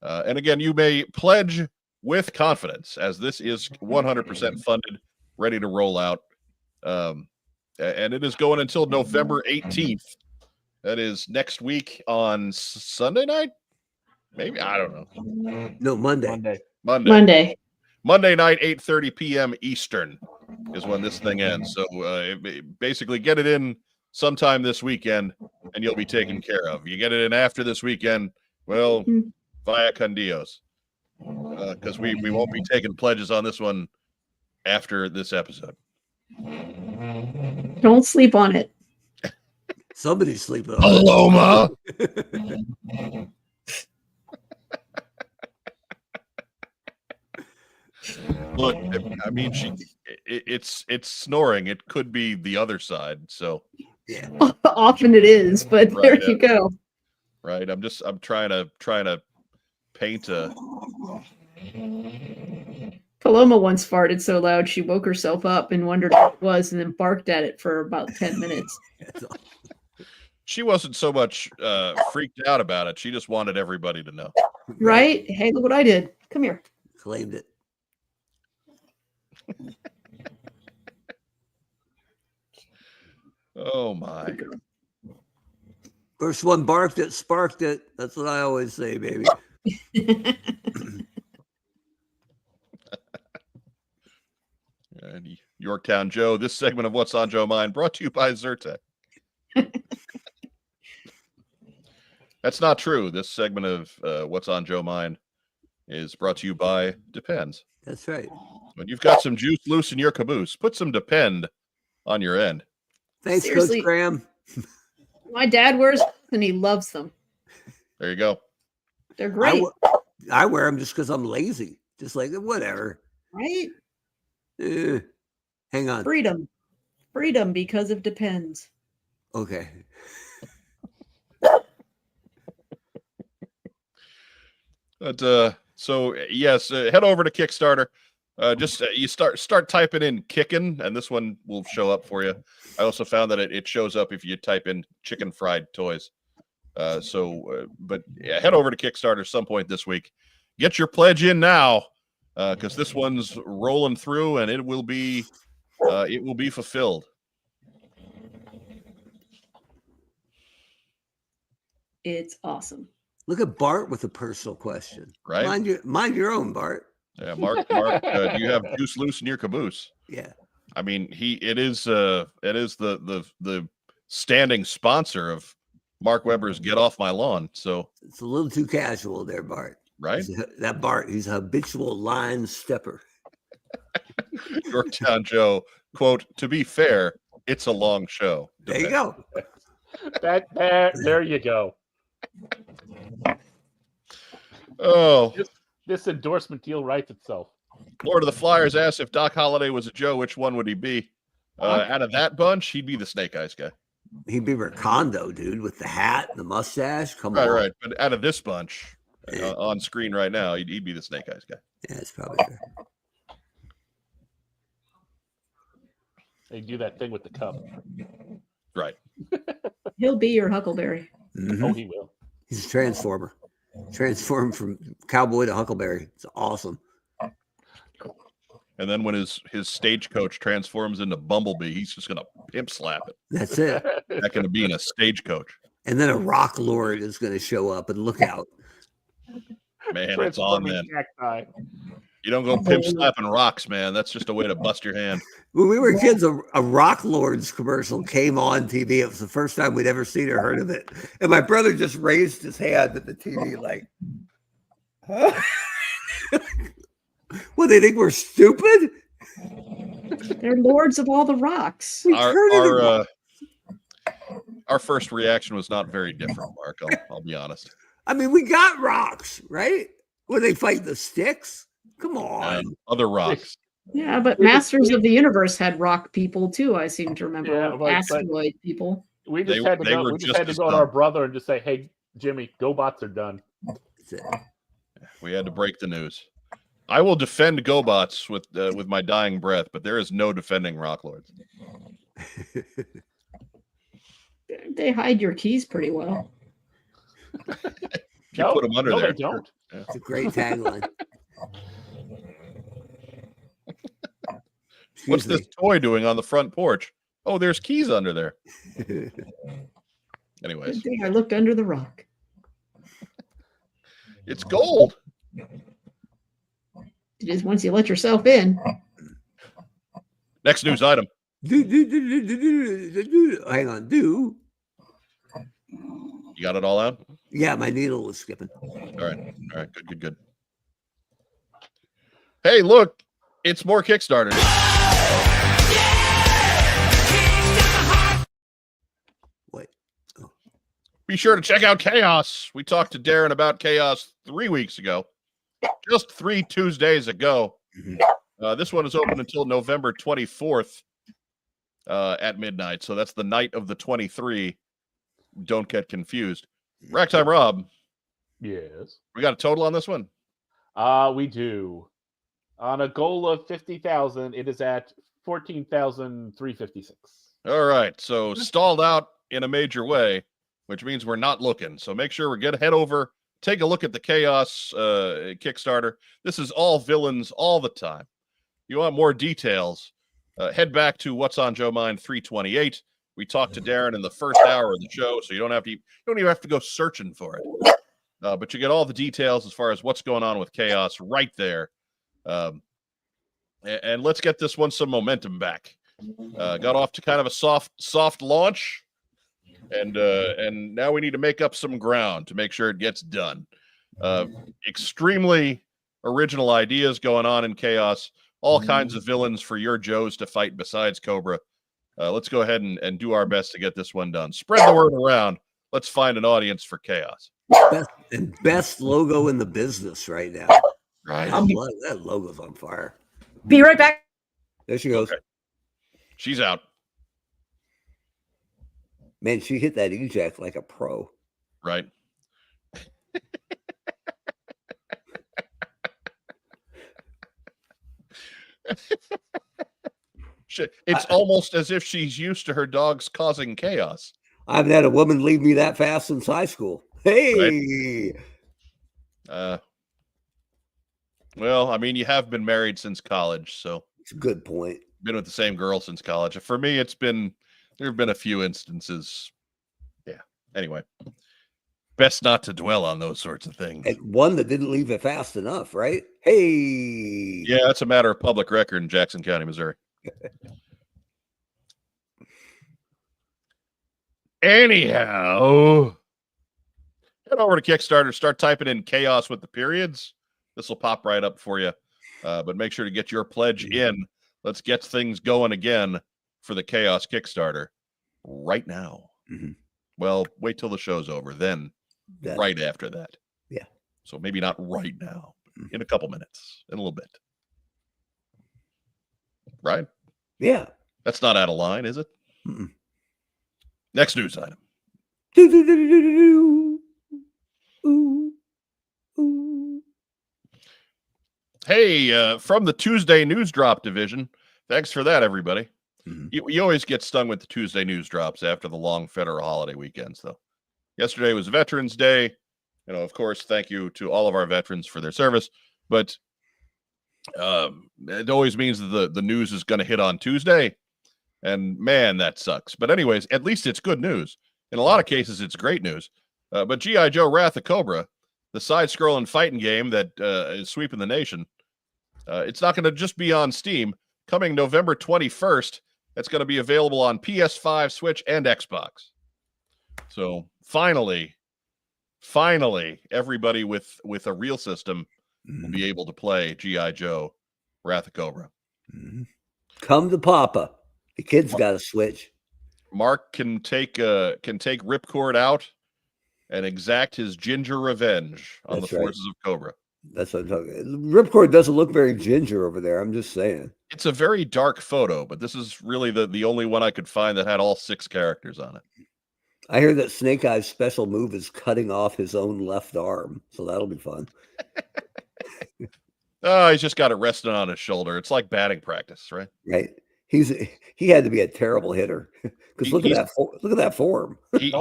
And again, you may pledge with confidence, as this is 100% funded, ready to roll out. And it is going until November 18th. That is next week on Sunday night? Maybe, I don't know. No, Monday. Monday night, 8:30 p.m. Eastern is when this thing ends. So basically get it in sometime this weekend and you'll be taken care of. You get it in after this weekend, well, via con Dios. Because we won't be taking pledges on this one after this episode. Don't sleep on it. Somebody's sleeping on Paloma! Look, I mean, it's snoring. It could be the other side. So yeah, often it is, but right, there you go. Right. I'm trying to paint a. Paloma once farted so loud she woke herself up and wondered what it was, and then barked at it for about 10 minutes. She wasn't so much freaked out about it. She just wanted everybody to know. Right? Hey, look what I did. Come here. Claimed it. Oh my. First one barked it, sparked it. That's what I always say, baby. And Yorktown Joe, this segment of What's on Joe Mind brought to you by Zyrtec. That's not true. This segment of What's on Joe Mind is brought to you by Depends. That's right. When you've got some juice loose in your caboose, put some Depend on your end. Thanks, Seriously. Coach Graham. My dad wears them and he loves them. There you go. They're great. I wear them just because I'm lazy. Just like, whatever. Right? Hang on. Freedom because of Depends. Okay. But so yes, head over to Kickstarter. You start typing in kickin', and this one will show up for you. I also found that it shows up if you type in chicken fried toys. But yeah, head over to Kickstarter some point this week. get your pledge in now, because this one's rolling through, and it will be fulfilled. It's awesome. Look at Bart with a personal question. Right? Mind your own, Bart. Yeah, Mark, do you have juice loose in your caboose? Yeah. I mean, it is the standing sponsor of Mark Weber's Get Off My Lawn. So It's a little too casual there, Bart. right, That Bart, he's a habitual line stepper. Yorktown Joe, quote, to be fair, it's a long show. There you go. There you go. Oh, This endorsement deal writes itself. Lord of the Flyers asked if Doc Holliday was a Joe, which one would he be? Out of that bunch, he'd be the Snake Eyes guy. He'd be Recondo, dude, with the hat and the mustache. Come Right, on. right. But out of this bunch, on screen right now, he'd be the Snake Eyes guy. Yeah, it's probably fair. They do that thing with the cup. Right. He'll be your Huckleberry. Mhm. Oh, he will. He's a transformer. Transformed from cowboy to Huckleberry. It's awesome. And then when his stagecoach transforms into Bumblebee, he's just gonna pimp slap it. That's it. Not gonna be in a stagecoach. And then a rock lord is going to show up and look out. Man, it's on then. Cacti. You don't go pimp slapping rocks, man. That's just a way to bust your hand. When we were kids, a Rock Lords commercial came on TV. It was the first time we'd ever seen or heard of it. And my brother just raised his hand at the TV like, huh? What, they think we're stupid? They're lords of all the rocks. We heard of it. Our first reaction was not very different, Mark. I'll be honest. I mean, we got rocks, right? When they fight the sticks? Come on. Other rocks. Yeah, but Masters of the Universe had rock people too. I seem to remember. Yeah, but- asteroid people. We just They had to go. were We just just had to as go to dumb. our brother and just say, "Hey, Jimmy, GoBots are done." That's it. We had to break the news. I will defend GoBots with my dying breath, but there is no defending Rock Lords. They hide your keys pretty well. If you put them under no, there. they don't. It's a great tagline. What's Excuse this toy doing on the front porch? Oh, there's keys under there. me. Anyways, Good thing I looked under the rock. it's gold. It is once you let yourself in. Next news item. Hang on. You got it all out? Yeah, my needle was skipping. All right. Good. Hey, look, it's more Kickstarter. What? Oh. Be sure to check out Chaos. We talked to Darren about Chaos 3 weeks ago, just 3 Tuesdays ago. Mhm. This one is open until November 24th at midnight. So that's the night of the 23. Don't get confused. Ragtime Rob, Yes. we got a total on this one? We do. On a goal of 50,000, it is at 14,356. All right. So stalled out in a major way, which means we're not looking. So make sure head over, take a look at the Chaos Kickstarter. This is all villains all the time. You want more details? Head back to What's on Joe Mind 328. We talked to Darren in the first hour of the show, so you don't even have to go searching for it. But you get all the details as far as what's going on with Chaos right there. And let's get this one some momentum back. Got off to kind of a soft launch, and now we need to make up some ground to make sure it gets done. Extremely original ideas going on in Chaos. All kinds of villains for your Joes to fight besides Cobra. Let's go ahead and do our best to get this one done. Spread the word around. Let's find an audience for Chaos. Best logo in the business right now. Right. That logo's on fire. Be right back. There she goes. Okay. She's out. Man, she hit that eject like a pro. Right. It's almost as if she's used to her dogs causing chaos. I haven't had a woman leave me that fast since high school. Hey, Well, I mean, you have been married since college, so It's a good point. been with the same girl since college. For me, there have been a few instances. Yeah. Anyway, best not to dwell on those sorts of things. And one that didn't leave it fast enough, right? Hey. Yeah, it's a matter of public record in Jackson County, Missouri. Anyhow, head over to Kickstarter, start typing in chaos with the periods. This will pop right up for you. But make sure to get your pledge in. Let's get things going again for the Chaos Kickstarter right now. Mhm. Well, wait till the show's over. Then That- right after that. Yeah. So maybe not right now, in a couple minutes, in a little bit. Right? Yeah. That's not out of line, is it? Mm-mm. Next news item. Ooh, ooh. Hey, from the Tuesday News Drop division. Thanks for that, everybody. Mhm. You always get stung with the Tuesday news drops after the long federal holiday weekends, though. Yesterday was Veterans Day. Of course, thank you to all of our veterans for their service. But it always means that the news is going to hit on Tuesday. And man, that sucks. But anyways, at least it's good news. In a lot of cases, it's great news. But G.I. Joe Wrath of Cobra, the side-scrolling fighting game that is sweeping the nation, it's not going to just be on Steam. Coming November 21st, it's going to be available on PS5, Switch, and Xbox. So finally, everybody with a real system will be able to play G.I. Joe Wrath of Cobra. Mhm. Come to Papa. The kid's got a Switch. Mark can take Ripcord out and exact his ginger revenge on That's the right. forces of Cobra. That's what I'm talking. Ripcord doesn't look very ginger over there. I'm just saying. It's a very dark photo, but this is really the only one I could find that had all 6 characters on it. I hear that Snake Eye's special move is cutting off his own left arm, so that'll be fun. Oh, he's just got it resting on his shoulder. It's like batting practice, right? Right? He had to be a terrible hitter because look at that form. He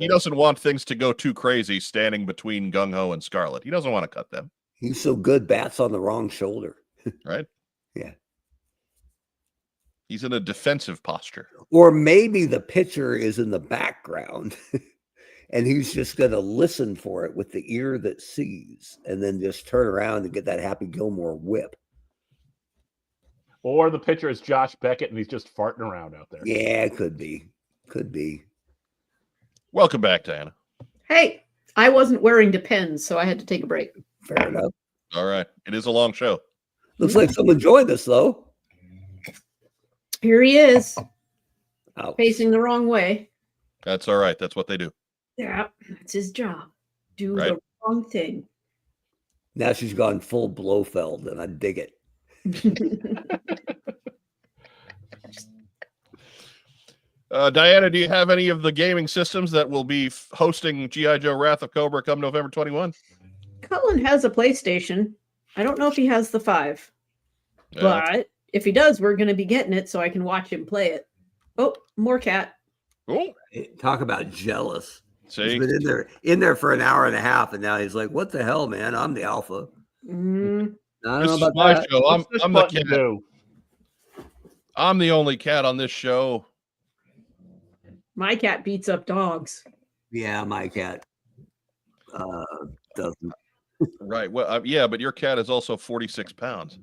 doesn't want things to go too crazy standing between Gung Ho and Scarlet. He doesn't want to cut them. He's so good. Bats on the wrong shoulder. Right? Yeah. He's in a defensive posture. Or maybe the pitcher is in the background and he's just going to listen for it with the ear that sees and then just turn around and get that Happy Gilmore whip. Or the pitcher is Josh Beckett and he's just farting around out there. Yeah, it could be. Could be. Welcome back, Diana. Hey, I wasn't wearing Depends, so I had to take a break. Fair enough. All right. It is a long show. Looks like someone joined us, though. Here he is, Ouch. facing the wrong way. That's all right. That's what they do. Yeah, that's his job. Do Right. the wrong thing. Now she's gone full Blofeld, and I dig it. Diana, do you have any of the gaming systems that will be hosting G.I. Joe Wrath of Cobra come November 21? Cullen has a PlayStation. I don't know if he has the 5, but if he does, we're going to be getting it so I can watch him play it. Oh, more cat. Cool. Talk about jealous. See? He's been in there for an hour and a half, and now he's like, "What the hell, man? I'm the alpha." Mm, I don't This know is about my that. show. What's this I'm the button cat. do? I'm the only cat on this show. my cat beats up dogs. Yeah, my cat doesn't. Right. Well, yeah, but your cat is also 46 pounds.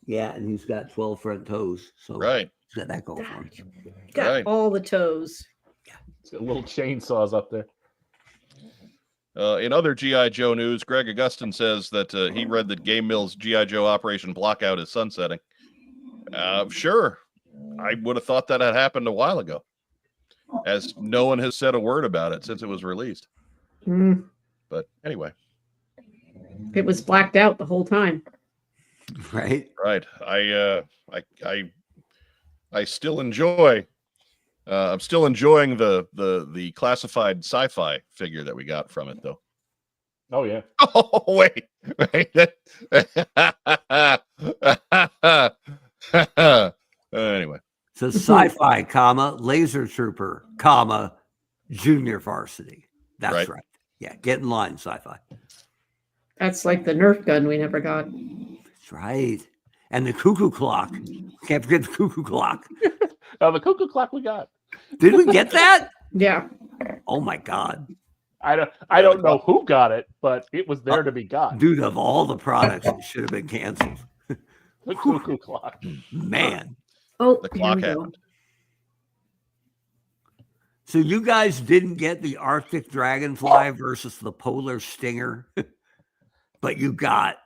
Yeah, and he's got 12 front toes, so Right. he's got that going for him. Got Right. all the toes. It's got little chainsaws up there. In other G.I. Joe news, Greg Augustin says that he read that Game Mill's G.I. Joe Operation Blockout is sunsetting. Sure. I would have thought that had happened a while ago, as no one has said a word about it since it was released. Mm, But anyway, it was blacked out the whole time. Right? right. I still enjoy. I'm still enjoying the classified sci-fi figure that we got from it, though. Oh, yeah. Oh wait. Anyway, So sci-fi, comma, laser trooper, comma, junior varsity. That's right. Yeah, get in line, sci-fi. That's like the Nerf gun we never got. That's right. And the cuckoo clock. Can't forget the cuckoo clock. The cuckoo clock we got. Did we get that? Yeah. Oh my God. I don't know who got it, but it was there to be got. Dude, of all the products, it should have been canceled. The cuckoo clock. Man. Oh, The here clock we go. happened. So you guys didn't get the Arctic Dragonfly versus the Polar Stinger, but you got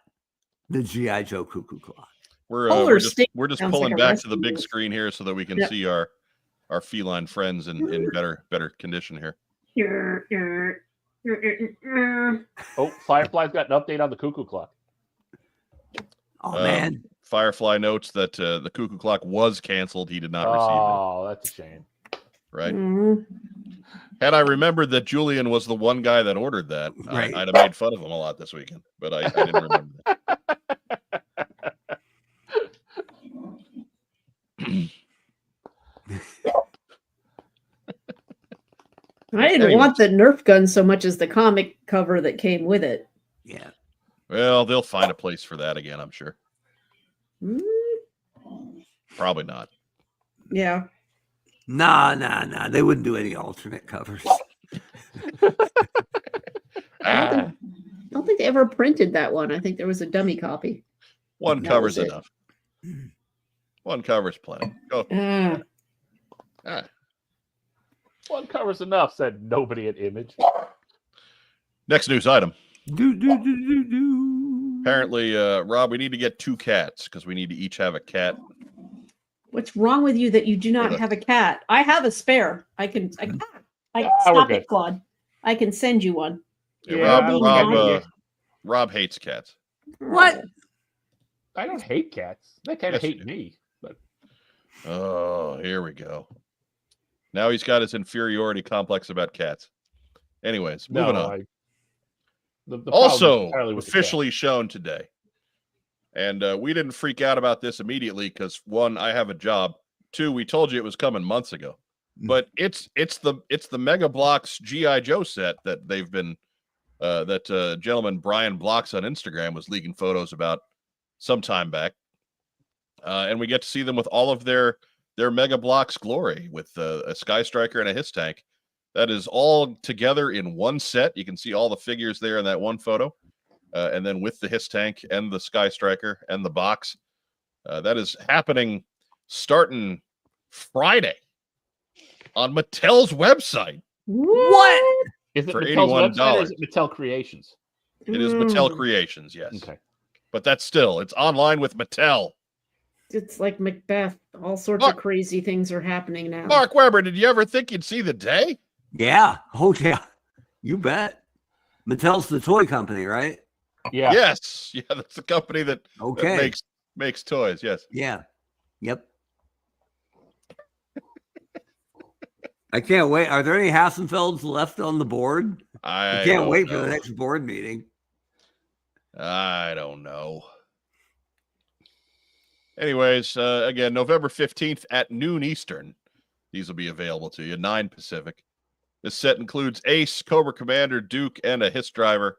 the G.I. Joe cuckoo clock. We're Polar just stick we're just sounds pulling like a back to the rescue big move. screen here so that we can Yep. see our feline friends in better condition here. Oh, Firefly's got an update on the cuckoo clock. Oh man. Firefly notes that the cuckoo clock was canceled. He did not receive it. Oh, that's a shame. Right. Mhm. Had I remembered that Julian was the one guy that ordered that, Right. I'd have made fun of him a lot this weekend. But I didn't remember that. I didn't Anyways. want the Nerf gun so much as the comic cover that came with it. Yeah. Well, they'll find a place for that again, I'm sure. Mm, Probably not. yeah. Nah. They wouldn't do any alternate covers. Ah, I don't think they ever printed that one. I think there was a dummy copy. one That cover's was it. enough. One cover's plenty. Go. Ah. One cover's enough, said nobody at Image. Next news item. Do. Apparently, Rob, we need to get 2 cats because we need to each have a cat. What's wrong with you that you do not Hold on. have a cat? I have a spare. I we're stop good. it, Claude. I can send you one. Yeah, I don't think I need Rob hates cats. What? I don't hate cats. They kind of Yes, you hate do. me. But Oh, here we go. Now he's got his inferiority complex about cats. Anyways, moving no, on. The problem is Also, entirely with the cat. officially shown today. And we didn't freak out about this immediately because 1, I have a job. 2, we told you it was coming months ago. But it's the Mega Blocks GI Joe set that they've been that gentleman Brian Blocks on Instagram was leaking photos about some time back. And we get to see them with all of their Mega Blocks glory with a Sky Striker and a Hiss Tank. That is all together in one set. You can see all the figures there in that one photo. And then with the Hiss Tank and the Sky Striker and the box. That is happening starting Friday on Mattel's website. What? Is it for Mattel's website or is $81. it Mattel Creations? It is Mattel Creations, yes. Okay. But that's still, it's online with Mattel. It's like Macbeth. All sorts Mark- of crazy things are happening now. Mark Weber, did you ever think you'd see the day? Yeah. Oh yeah. You bet. Mattel's the toy company, right? Yeah. Yes. Yeah, that's the company that Okay. makes toys. Yes. Yeah. Yep. I can't wait. Are there any Hassenfelds left on the board? I can't don't wait for know. the next board meeting. I don't know. Anyways, again, November 15th at noon Eastern. These will be available to you, 9 Pacific. This set includes Ace, Cobra Commander, Duke, and a Hiss Driver.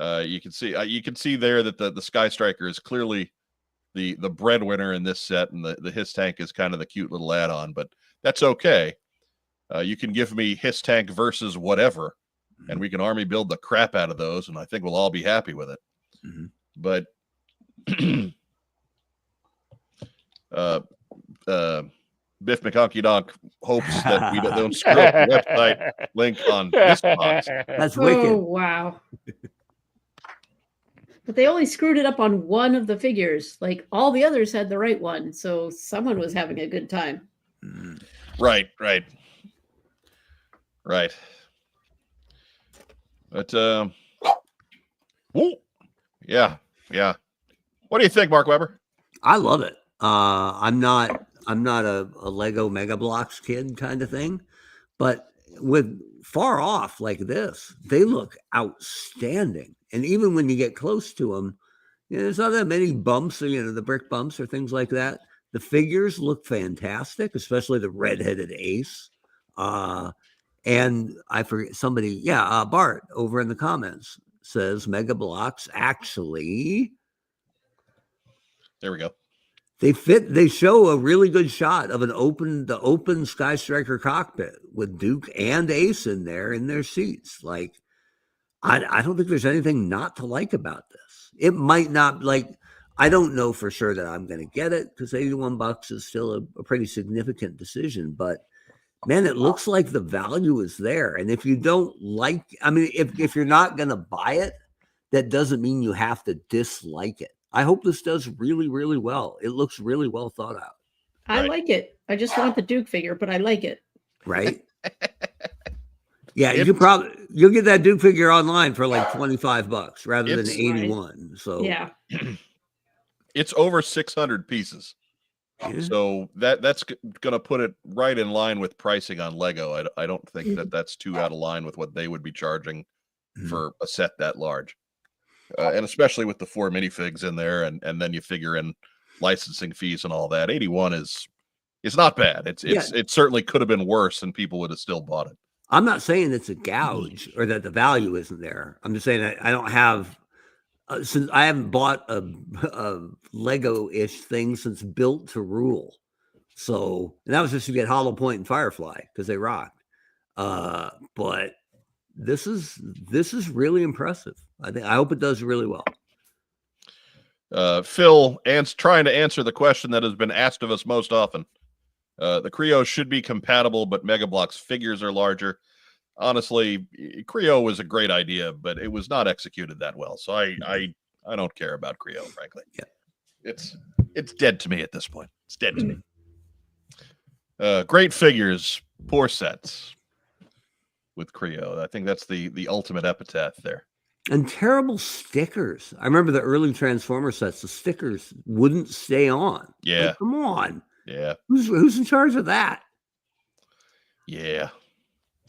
You can see there that the Sky Striker is clearly the breadwinner in this set, and the Hiss Tank is kind of the cute little add-on, but that's okay. You can give me Hiss Tank versus whatever, and we can army build the crap out of those, and I think we'll all be happy with it. Mhm. But Biff McConkie Donk hopes that we don't screw up the website link on this box. That's Oh, wicked. wow. But they only screwed it up on one of the figures. Like all the others had the right one. So someone was having a good time. Mm. Right. But woo, yeah. What do you think, Mark Weber? I love it. I'm not a Lego Mega Blocks kid kind of thing, but with far off like this, they look outstanding. And even when you get close to them, there's not that many bumps, the brick bumps or things like that. The figures look fantastic, especially the red-headed Ace. And I forget somebody, Bart over in the comments says Mega Blocks actually There we go. They show a really good shot of the open Sky Striker cockpit with Duke and Ace in there in their seats. Like, I don't think there's anything not to like about this. It might not, like, I don't know for sure that I'm going to get it because $81 is still a pretty significant decision. But man, it looks like the value is there. And if you don't like, I mean, if you're not going to buy it, that doesn't mean you have to dislike it. I hope this does really, really well. It looks really well thought out. I Right. like it. I just want the Duke figure, but I like it. Right? Yeah, you'll get that Duke figure online for like $25 rather than It's- 81. So Yeah. It's over 600 pieces. yeah. So that's going to put it right in line with pricing on Lego. I don't think that that's too out of line with what they would be charging for a set that large. And especially with the 4 minifigs in there, and then you figure in licensing fees and all that. 81 is not bad. It certainly could have been worse, and people would have still bought it. I'm not saying it's a gouge or that the value isn't there. I'm just saying I don't have since I haven't bought a Lego-ish thing since Built to Rule. So, and that was just to get Hollow Point and Firefly because they rocked. But this is really impressive. I hope it does really well. Phil trying to answer the question that has been asked of us most often. The Creo should be compatible, but Mega Bloks figures are larger. Honestly, Creo was a great idea, but it was not executed that well. So I don't care about Creo, frankly. Yeah. It's dead to me at this point. It's dead to me. Great figures, poor sets with Creo. I think that's the ultimate epitaph there. And terrible stickers. I remember the early Transformer sets. The stickers wouldn't stay on. Yeah. Like, come on. Yeah. Who's in charge of that? Yeah.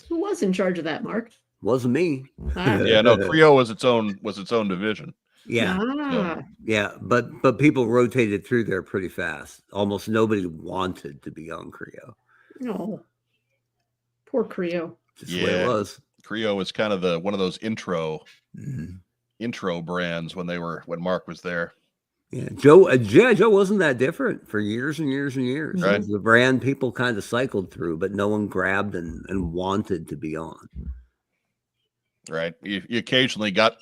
Who was in charge of that, Mark? Wasn't me. Ah. Yeah, no, Creo was its own division. Yeah. Ah. Yeah, but people rotated through there pretty fast. Almost nobody wanted to be on Creo. No. Poor Creo. Just the way it was. Creo was kind of one of those intro Mhm. brands when Mark was there. Yeah, Joe wasn't that different for years and years and years. Right. It was the brand people kind of cycled through, but no one grabbed and wanted to be on. Right. You occasionally got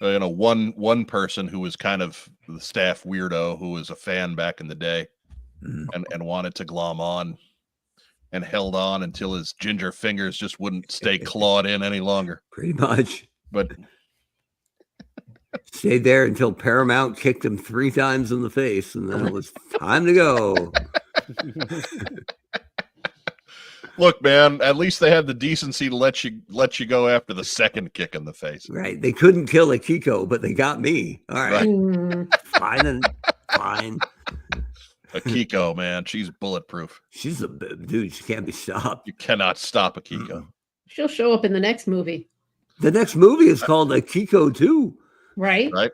one person who was kind of the staff weirdo who was a fan back in the day Mhm. and wanted to glom on and held on until his ginger fingers just wouldn't stay clawed in any longer. Pretty much. But Stayed there until Paramount kicked him 3 times in the face, and then it was time to go. look, man, at least they had the decency to let you go after the second kick in the face. Right. They couldn't kill Akiko, but they got me. All right. Mm. Fine. Akiko, man, she's bulletproof. She's a dude. She can't be stopped. You cannot stop Akiko. She'll show up in the next movie, The next movie is called Akiko 2. right? Right?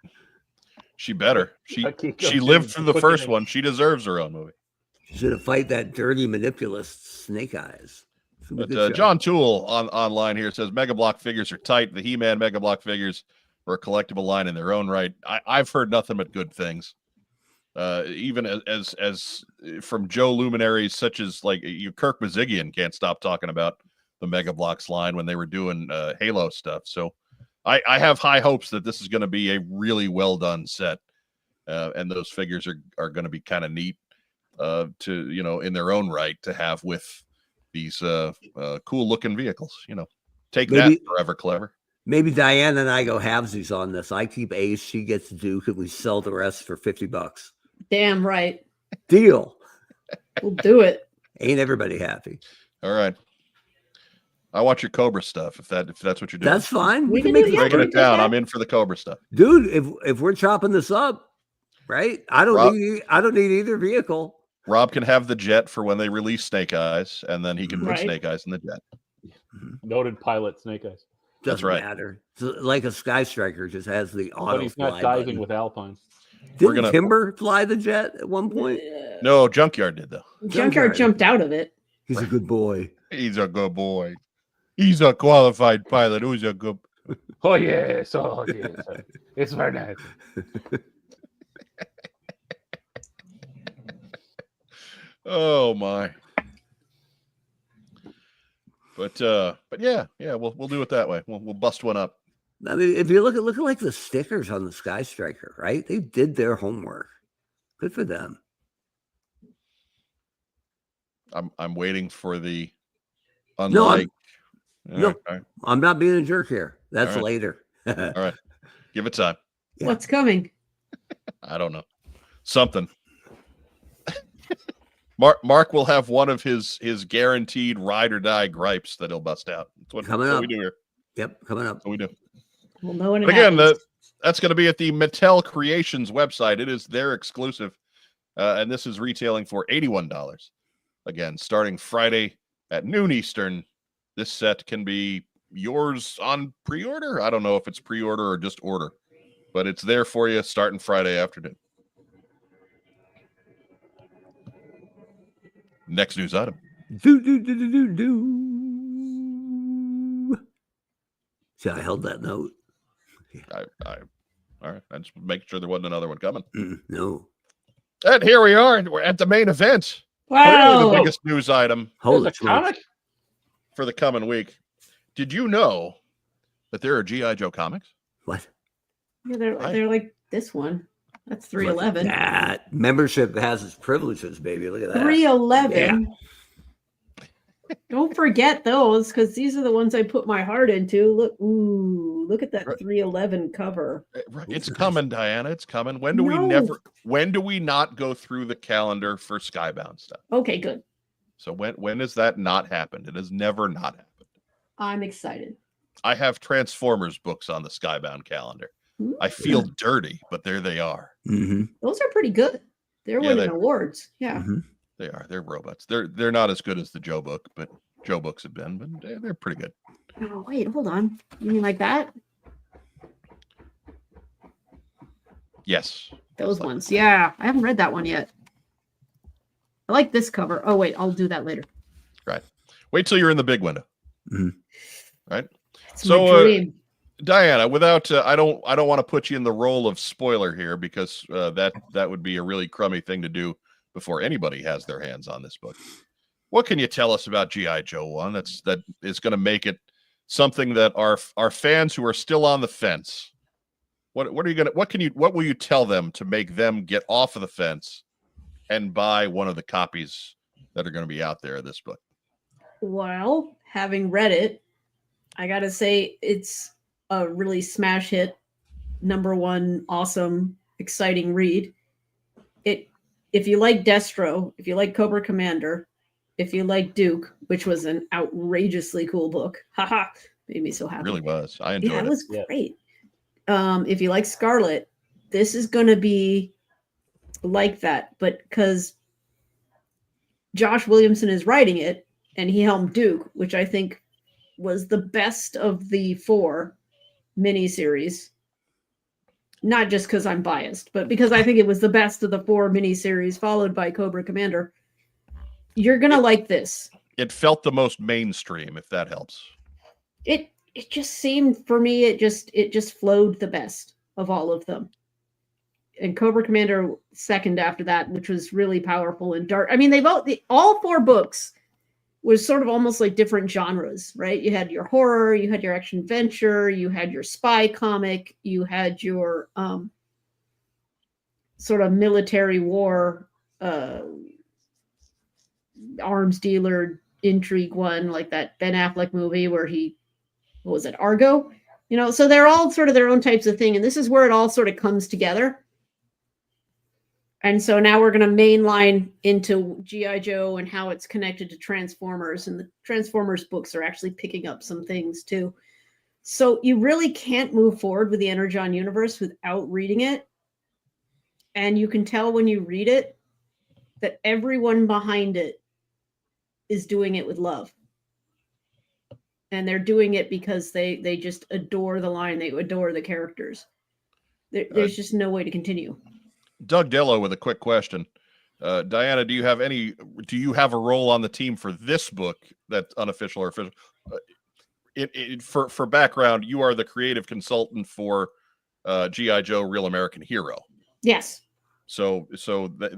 She better. She Akiko lived too. through the Put first it in. one. She deserves her own movie. She's going to fight that dirty manipulist Snake Eyes. It's gonna be a But good show. John Toole online here says Mega Block figures are tight. The He-Man Mega Block figures are a collectible line in their own right. I've heard nothing but good things. Even as from Joe luminaries such as like Kirk Bazigian can't stop talking about the Mega Blocks line when they were doing Halo stuff. So I have high hopes that this is going to be a really well done set, and those figures are going to be kind of neat to in their own right to have with these cool looking vehicles. Take Maybe- that, Forever Clever. Maybe Diana and I go halvesies on this. I keep Ace, she gets Duke, and we sell the rest for $50. Damn right. Deal. We'll do it. Ain't everybody happy? All right. I want your Cobra stuff if that's what you're doing. That's fine. We can make do it that. breaking we it did down. that. I'm in for the Cobra stuff. Dude, if we're chopping this up, right? I don't Rob- need either vehicle. Rob can have the jet for when they release Snake Eyes, and then he can put Right. Snake Eyes in the jet. Noted pilot Snake Eyes. Doesn't right. matter. It's like a Sky Striker just has the auto But he's not fly diving button. with Alpine. We're Didn't gonna- Timber fly the jet at one point? No, Junkyard did though. Junkyard jumped out of it. He's a good boy. He's a good boy. He's a qualified pilot. Who's a good? Oh yes, it's very nice. Oh my. But yeah, we'll do it that way. We'll bust one up. I mean, if you look at like the stickers on the Sky Striker, right? They did their homework. Good for them. I'm waiting for the No, All right. I'm not being a jerk here. That's All right. later. All right. Give it time. Yeah. What's coming? I don't know. Something. Mark will have one of his guaranteed ride or die gripes that he'll bust out. That's what we do here. Yep, coming up. That's what we do. Well, no one. But again, that's going to be at the Mattel Creations website. It is their exclusive, and this is retailing for $81. Again, starting Friday at noon Eastern. This set can be yours on pre-order. I don't know if it's pre-order or just order, but it's there for you starting Friday afternoon. Next news item. See, I held that note. All right. I just making sure there wasn't another one coming. No. And here we are. We're at the main event. Wow. Clearly the biggest news item There's a comic? for the coming week. Did you know that there are G.I. Joe comics? What? Yeah, they're like this one. That's 311. That membership has its privileges, baby. Look at that. 311. Don't forget those, because these are the ones I put my heart into. Look at that 311 cover. It's coming, Diana. It's coming. When do we not go through the calendar for Skybound stuff? Okay, good. So when has that not happened? It has never not happened. I'm excited. I have Transformers books on the Skybound calendar. I feel dirty, but there they are. Mm-hmm. Those are pretty good. They're winning awards. Yeah. Mm-hmm. They are. They're robots. They're not as good as the Joe book, but Joe books have been, but they're pretty good. Oh, wait, hold on. You mean like that? Yes. Those ones. Yeah. I haven't read that one yet. I like this cover. Oh, wait, I'll do that later. Right. Wait till you're in the big window. Mm-hmm. Right. It's my dream. Diana, without I don't want to put you in the role of spoiler here, because that would be a really crummy thing to do before anybody has their hands on this book. What can you tell us about G.I. Joe 1 that is going to make it something that our fans who are still on the fence, what will you tell them to make them get off of the fence and buy one of the copies that are going to be out there of this book? Well, having read it, I got to say it's a really smash hit, #1, awesome, exciting read. If you like Destro, if you like Cobra Commander, if you like Duke, which was an outrageously cool book, haha, made me so happy. It really was. I enjoyed it. It was great. If you like Scarlet, this is going to be like that, but because Josh Williamson is writing it, and he helmed Duke, which I think was the best of the 4 miniseries. Not just because I'm biased, but because I think it was the best of the 4 miniseries, followed by Cobra Commander. You're gonna like this. It felt the most mainstream, if that helps. It just seemed, for me, it just flowed the best of all of them. And Cobra Commander second after that, which was really powerful and dark. I mean, all 4 books was sort of almost like different genres, right? You had your horror, you had your action adventure, you had your spy comic, you had your sort of military war, arms dealer intrigue one, like that Ben Affleck movie where what was it, Argo? So they're all sort of their own types of thing. And this is where it all sort of comes together. And so now we're going to mainline into G.I. Joe and how it's connected to Transformers. And the Transformers books are actually picking up some things too. So you really can't move forward with the Energon Universe without reading it. And you can tell when you read it that everyone behind it is doing it with love. And they're doing it because they just adore the line. They adore the characters. There's just no way to continue. Doug Dello with a quick question. Diana, do you have a role on the team for this book that's unofficial or official? For background, you are the creative consultant for G.I. Joe Real American Hero. Yes. So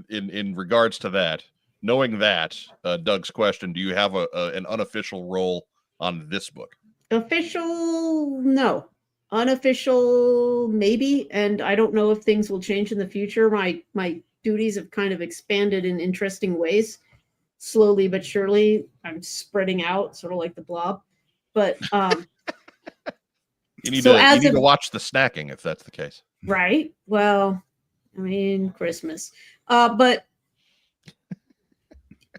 in regards to that, knowing that, Doug's question: do you have an unofficial role on this book? Official, no. Unofficial, maybe. And I don't know if things will change in the future. My duties have kind of expanded in interesting ways, slowly but surely. I'm spreading out, sort of like the Blob. But You need So to as you need of- to watch the snacking if that's the case. right, well, I mean, Christmas. But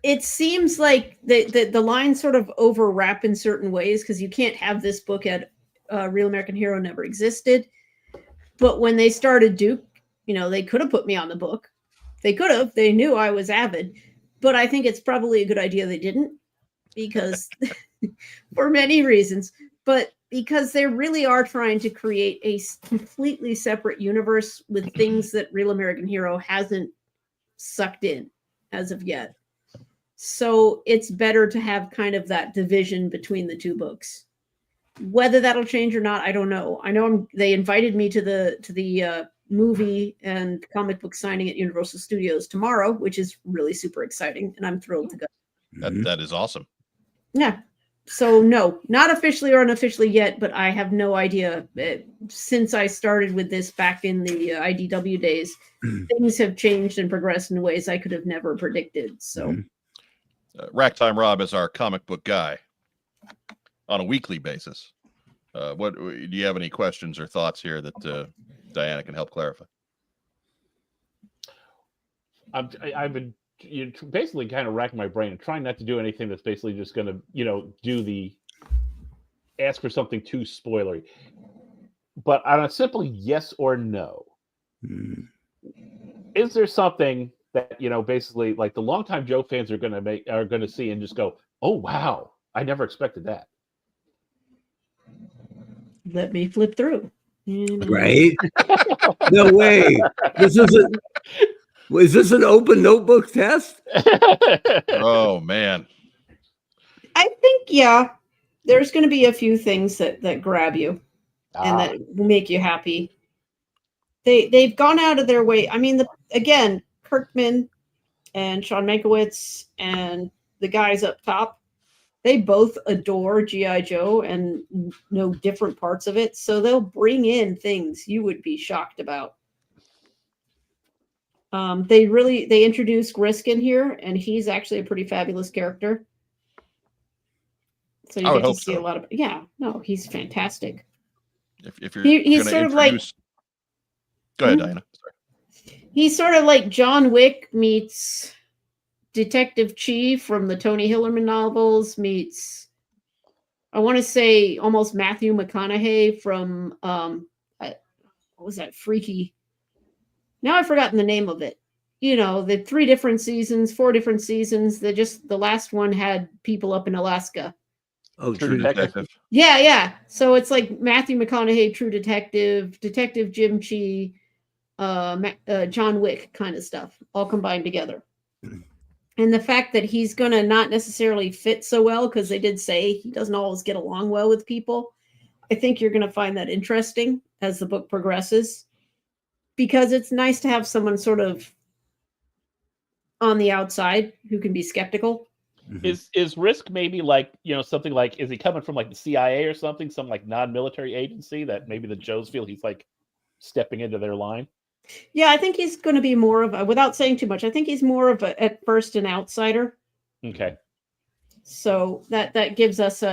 it seems like the lines sort of overlap in certain ways because you can't have this book at Real American Hero never existed. But when they started Duke, they could have put me on the book. They could have. They knew I was avid. But I think it's probably a good idea they didn't because for many reasons. But because they really are trying to create a completely separate universe with things that Real American Hero hasn't sucked in as of yet. So it's better to have kind of that division between the two books. Whether that'll change or not, I don't know. I know they invited me to the movie and comic book signing at Universal Studios tomorrow, which is really super exciting, and I'm thrilled to go. That is awesome. Yeah. So no, not officially or unofficially yet, but I have no idea. Since I started with this back in the IDW days, things have changed and progressed in ways I could have never predicted. So, Racktime Rob is our comic book guy on a weekly basis. What do you have any questions or thoughts here that Diana can help clarify? I've been basically kind of racking my brain and trying not to do anything that's basically just going to, do the ask for something too spoilery. But on a simple yes or no, is there something that, basically like the longtime Joe fans are going to see and just go, oh, wow, I never expected that. let me flip through. Right? No way. Is this an open notebook test? Oh man. I think, yeah, there's going to be a few things that grab you and that will make you happy. They've gone out of their way. I mean, again, Kirkman and Sean Mankiewicz and the guys up top, they both adore G.I. Joe and know different parts of it. So they'll bring in things you would be shocked about. They introduced Risk in here, and he's actually a pretty fabulous character. So you I would get to hope see so. a lot of he's fantastic. If you're He's gonna sort of like introduce... Go ahead, Diana. Sorry. he's sort of like John Wick meets Detective Chi from the Tony Hillerman novels meets, I want to say, almost Matthew McConaughey from what was that Freaky? Now I've forgotten the name of it. The 4 different seasons. The last one had people up in Alaska. Oh, True Detective. Yeah. So it's like Matthew McConaughey, True Detective, Detective Jim Chi, John Wick kind of stuff, all combined together. And the fact that he's going to not necessarily fit so well, because they did say he doesn't always get along well with people. I think you're going to find that interesting as the book progresses, because it's nice to have someone sort of on the outside who can be skeptical. Is Risk maybe like, something like, is he coming from like the CIA or something, some like non-military agency that maybe the Joes feel he's like stepping into their line? Yeah, I think he's going to be more of a, without saying too much, I think he's more of a, at first, an outsider. Okay. So that gives us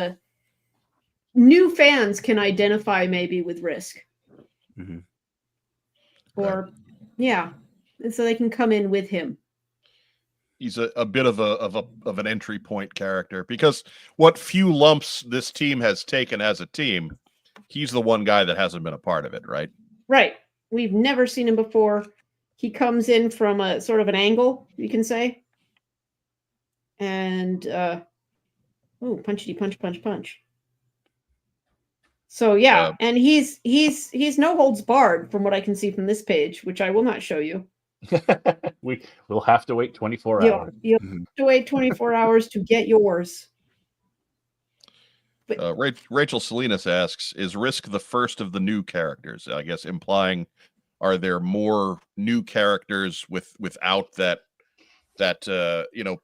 new fans can identify maybe with Risk. Or, yeah. And so they can come in with him. He's a bit of an entry point character, because what few lumps this team has taken as a team, he's the one guy that hasn't been a part of it, right? Right. We've never seen him before. He comes in from a sort of an angle, you can say. And punchity punch punch punch. So yeah, and he's no holds barred from what I can see from this page, which I will not show you. We'll have to wait 24 hours. You'll have to wait 24 hours to get yours. But, Rachel Salinas asks, is Risk the first of the new characters? I guess implying, are there more new characters without that that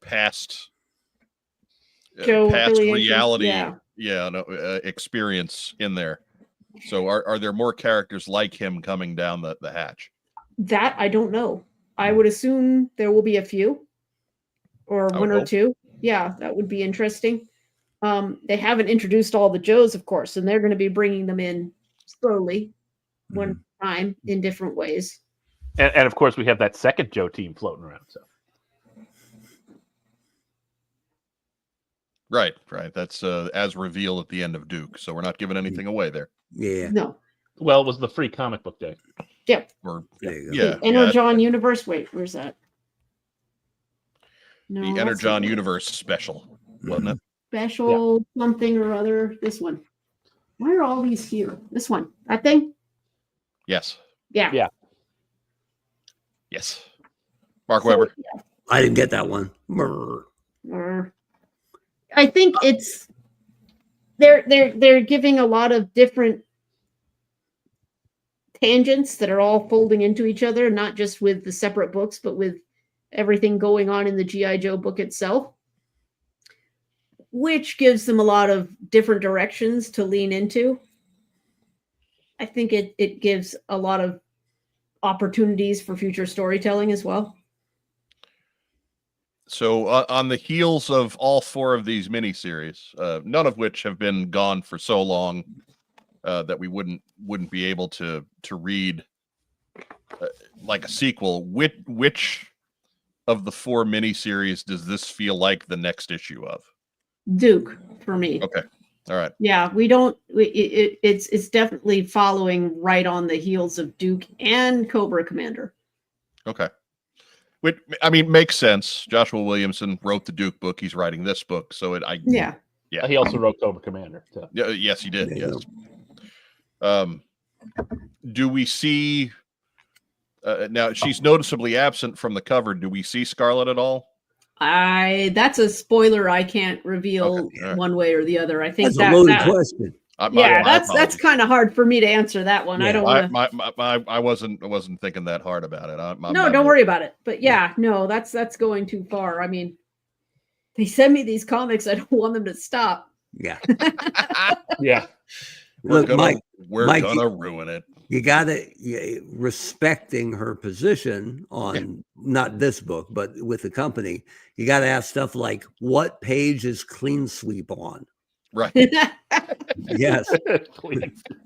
past Joe past affiliation, reality, yeah. experience in there. So are there more characters like him coming down the hatch? That I don't know. I would assume there will be a few, or I one would or hope. two. Yeah, that would be interesting. They haven't introduced all the Joes, of course, and they're going to be bringing them in slowly, one time in different ways. And of course, we have that second Joe team floating around. So Right. That's as revealed at the end of Duke. So we're not giving anything away there. Yeah. No. well, it was the free comic book day. Yep. Or There you go. yeah, Energon Universe. Wait, where's that? No, the that's Energon not it. Universe special, wasn't it? Special something or other. This one. Why are all these here? This one. That thing? Yes. Yeah. Yeah. Yes. Mark So, Weber. I didn't get that one. Brr. I think it's they're giving a lot of different tangents that are all folding into each other, not just with the separate books, but with everything going on in the G.I. Joe book itself, which gives them a lot of different directions to lean into. I think it gives a lot of opportunities for future storytelling as well. So on the heels of all four of these miniseries, none of which have been gone for so long that we wouldn't be able to read like a sequel. Which of the four miniseries does this feel like the next issue of? Duke for me. Okay, all right. Yeah, it's definitely following right on the heels of Duke and Cobra Commander. Okay. Which, I mean, makes sense. Joshua Williamson wrote the Duke book. He's writing this book. So Yeah. Yeah. He also wrote Cobra Commander. So. Yeah, yes, he did. There you Yes. Do we see now she's noticeably absent from the cover. Do we see Scarlet at all? That's a spoiler I can't reveal Okay, all right. one way or the other. I think That's a loaded that question. that's apologies. kind of hard for me to answer that one. Yeah. I don't want to. I wasn't thinking that hard about it. No, don't worry about it. But no, that's going too far. I mean, they send me these comics. I don't want them to stop. Yeah. Yeah. Look, Mike, we're Mike, gonna ruin it. you gotta respecting her position on not this book, but with the company. You gotta ask stuff like, "What page is Clean Sweep on?" Right. Yes,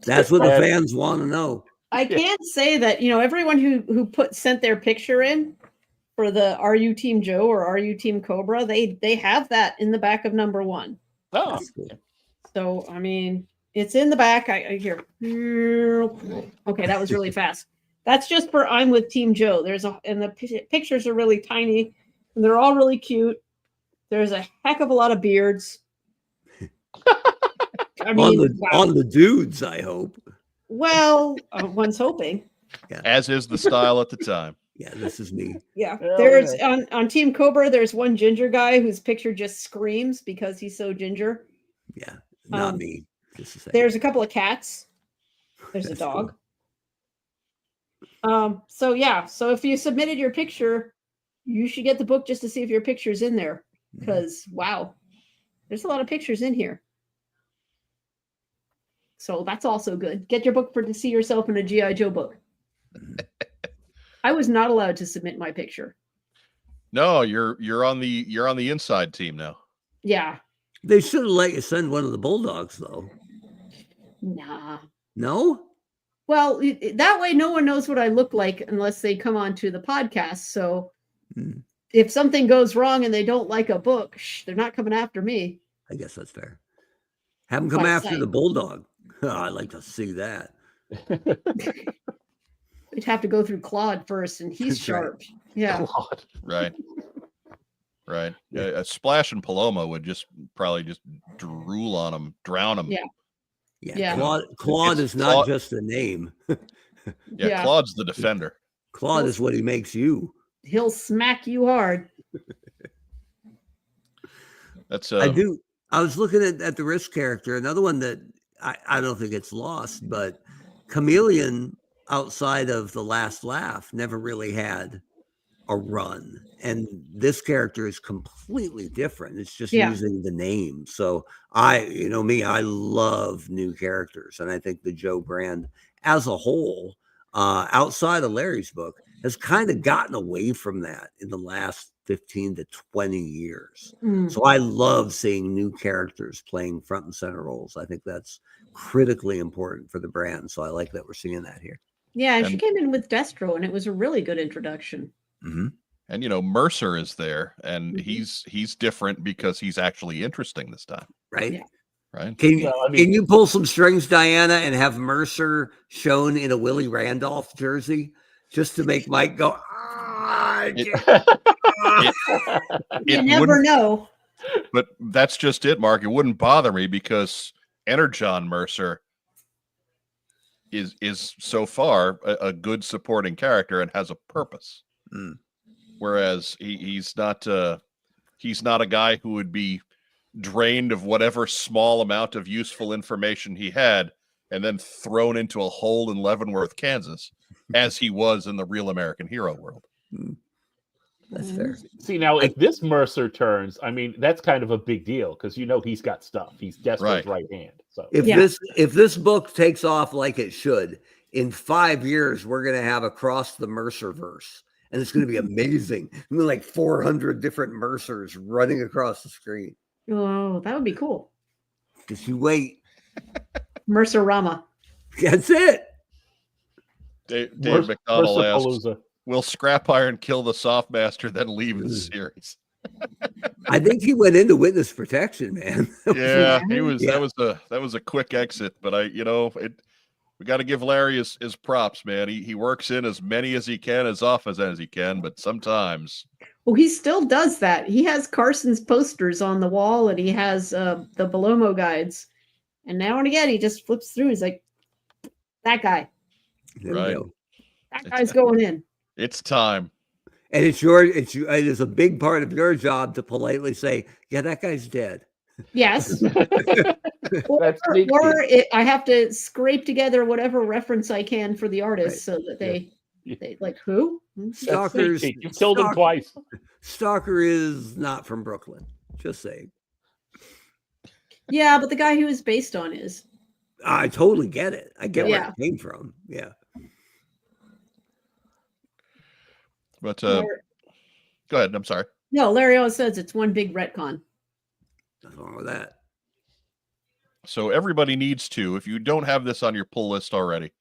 that's what the fans want to know. I can't say that, everyone who sent their picture in for the Are You Team Joe or Are You Team Cobra, they have that in the back of number 1. Oh, That's cool. So, I mean, it's in the back. I hear. Okay, that was really fast. That's just for I'm with Team Joe. And the pictures are really tiny, and they're all really cute. There's a heck of a lot of beards. I mean, on the dudes, I hope. Well, one's hoping. As is the style at the time. Yeah, this is me. Yeah, Oh, there's on Team Cobra. There's one ginger guy whose picture just screams because he's so ginger. Yeah, not me. Just a second. There's a couple of cats. There's a That's dog. So if you submitted your picture, you should get the book just to see if your picture's in there. Because wow, there's a lot of pictures in here. So that's also good. Get your book to see yourself in a G.I. Joe book. I was not allowed to submit my picture. No, you're on the inside team now. Yeah. They should have let you send one of the Bulldogs, though. Nah. No? Well, that way no one knows what I look like unless they come onto the podcast. So if something goes wrong and they don't like a book, they're not coming after me. I guess that's fair. Have them come after the Bulldog. Oh, I'd like to see that. We'd have to go through Claude first, and he's That's sharp. right. Yeah. Right. Right. A Splash and Paloma would probably just drool on him, drown him. Yeah. Yeah. Claude is not just a name. Yeah, Claude's the defender. Claude is what he makes you. He'll smack you hard. That's I was looking at the Risk character, another one that I don't think it's lost, but Chameleon outside of the Last Laugh never really had a run. And this character is completely different. It's just Yeah. using the name. So I love new characters. And I think the Joe brand as a whole, outside of Larry's book, has kind of gotten away from that in the last 15 to 20 years. Mm. So I love seeing new characters playing front and center roles. I think that's critically important for the brand. So I like that we're seeing that here. Yeah, and she And- came in with Destro, and it was a really good introduction. Mm-hmm. And Mercer is there, and Mhm. he's different because he's actually interesting this time, Right? Yeah. right? Can Well, I mean- can you pull some strings, Diana, and have Mercer shown in a Willie Randolph jersey just to make Mike go, "Ah, I It- can't." You It never wouldn't- know. But that's just it, Mark. It wouldn't bother me because Energon Mercer is so far a good supporting character and has a purpose. Mm. Whereas he's not a guy who would be drained of whatever small amount of useful information he had and then thrown into a hole in Leavenworth, Kansas, as he was in the Real American Hero world. That's fair. See, now if this Mercer turns, I mean, that's kind of a big deal because he's got stuff. He's Desperat's right hand. So If Yeah. if this book takes off like it should, in 5 years we're going to have Across the Mercerverse, and it's going to be amazing. I mean, like 400 different Mercers running across the screen. Oh, that would be cool. Just you wait. Mercer Rama. That's it. Dave Mercer McDonald asks, Palooza. will Scrap Iron kill the Softmaster, then leave the series? I think he went into witness protection, man. Yeah, he was. Yeah. That was a quick exit, but we got to give Larry his props, man. He works in as many as he can, as often as he can, but sometimes. Well, he still does that. He has Carson's posters on the wall, and he has the Belomo guides. And now and again, he just flips through. He's like, that guy. There we Right. go. That guy's going in. It's time. And it is a big part of your job to politely say, yeah, that guy's dead. Yes. Or, That's sneaky. I have to scrape together whatever reference I can for the artist so that they like, who? That's Stalker's- sneaky. You've killed him Stalker- twice. Stalker is not from Brooklyn. Just saying. Yeah, but the guy who is based on is. I totally get it. I get where Yeah. it came from. Yeah. But Larry- go ahead. I'm sorry. No, Larry always says it's one big retcon. Nothing wrong with that. So everybody needs to, if you don't have this on your pull list already,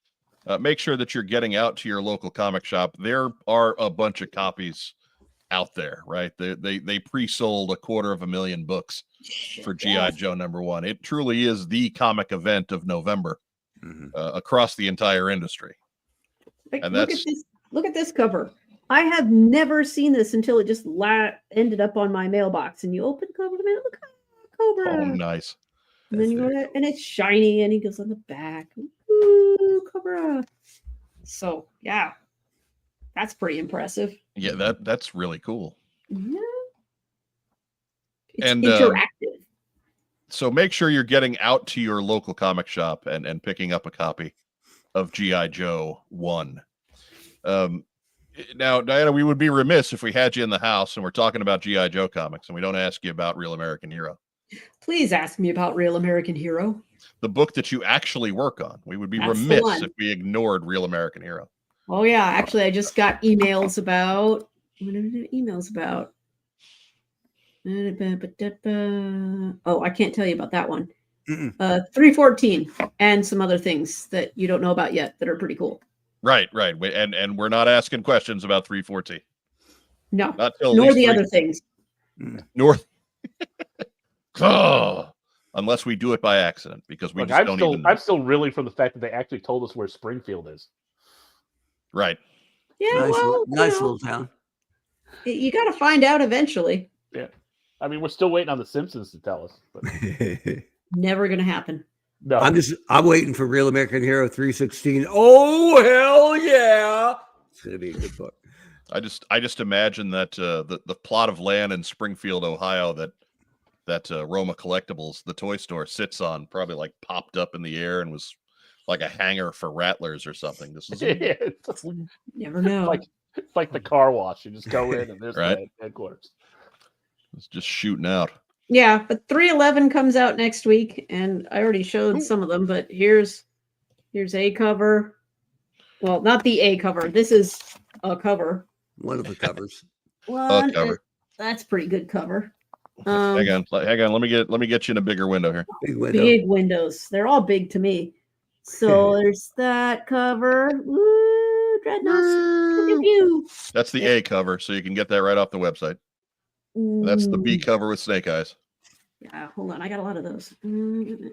make sure that you're getting out to your local comic shop. There are a bunch of copies out there, right? They pre-sold 250,000 books for GI Joe #1. It truly is the comic event of November Mhm. across the entire industry. Like, And look at that's- this. Look at this cover. I have never seen this until it just ended up on my mailbox. And you open the cover, and look, Cobra. Oh, nice. And then That's you go very to, and it's shiny, and he goes on the back. Ooh, Cobra. So yeah, that's pretty impressive. Yeah, that's really cool. Yeah. It's And, interactive. So make sure you're getting out to your local comic shop and picking up a copy of GI Joe 1. Now, Diana, we would be remiss if we had you in the house and we're talking about GI Joe comics and we don't ask you about Real American Hero, Please ask me about Real American Hero. the book that you actually work on. We would be That's the remiss one. if we ignored Real American Hero. Oh yeah, actually, I just got emails about. What are the emails about? Oh, I can't tell you about that one. Mm-mm. 314 and some other things that you don't know about yet that are pretty cool. Right. And we're not asking questions about 314. No, Not till nor at least the three- other things. North. Oh, unless we do it by accident because we Look, just don't even. I'm still reeling from the fact that they actually told us where Springfield is. Right. Yeah, Nice, well, nice you know, little town. you got to find out eventually. I mean, we're still waiting on the Simpsons to tell us. But Never gonna happen. no, I'm waiting for Real American Hero 316. Oh hell yeah! It's gonna be a good book. I just imagine that the plot of land in Springfield, Ohio that Roma Collectibles, the toy store, sits on, probably like popped up in the air and was like a hangar for rattlers or something. This is it's Never know. like It's like the car wash. You just go in and there's Right. the headquarters. It's just shooting out. Yeah, but 311 comes out next week, and I already showed some of them, but here's a cover. Well, not the A cover. This is a cover. One of the covers. One, cover. that's pretty good cover. Hang on. Let me get you in a bigger window here. Big window. Big windows. They're all big to me. So there's that cover. Woo, Dreadnoughts. That's the A cover, so you can get that right off the website. That's the B cover with snake eyes. Yeah, hold on. I got a lot of those. And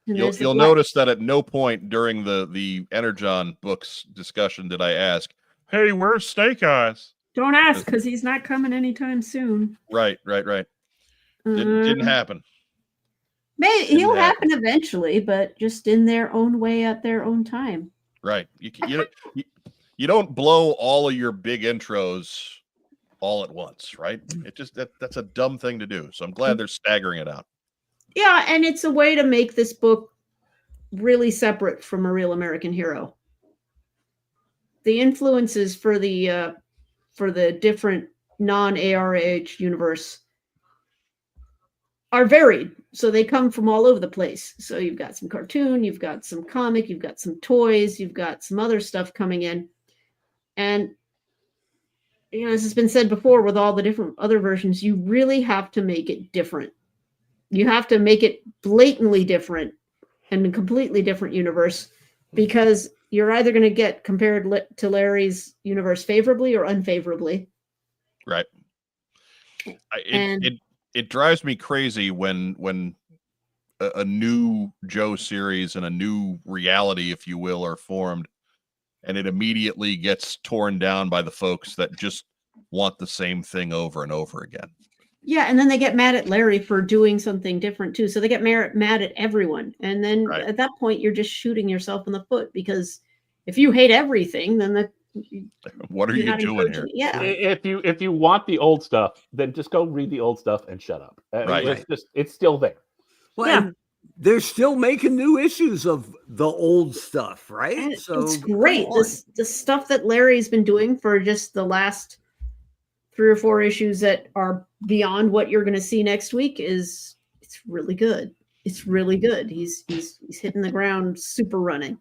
You'll there's the black- notice that at no point during the Energon books discussion did I ask, "Hey, where's Snake Eyes?" Don't ask because he's not coming anytime soon. Right. Didn't happen. Maybe Didn't he'll happen. happen eventually, but just in their own way at their own time. Right. You don't blow all of your big intros all at once, right? It just that's a dumb thing to do. So I'm glad they're staggering it out. Yeah, and it's a way to make this book really separate from A Real American Hero. The influences for the different non-ARAH universe are varied. So they come from all over the place. So you've got some cartoon, you've got some comic, you've got some toys, you've got some other stuff coming in. And you know, this has been said before with all the different other versions, you really have to make it different. You have to make it blatantly different and a completely different universe, because you're either going to get compared to Larry's universe favorably or unfavorably. Right. It drives me crazy when a new Joe series and a new reality, if you will, are formed, and it immediately gets torn down by the folks that just want the same thing over and over again. Yeah, and then they get mad at Larry for doing something different too. So they get mad at everyone. And then at that point, you're just shooting yourself in the foot, because if you hate everything, then what are you doing here? Yeah. If you want the old stuff, then just go read the old stuff and shut up. Right. It's still there. Well, Yeah. and they're still making new issues of the old stuff, right? And So it's great. The stuff that Larry's been doing for just the last 3 or 4 issues that are beyond what you're going to see next week it's really good. It's really good. He's hitting the ground super running.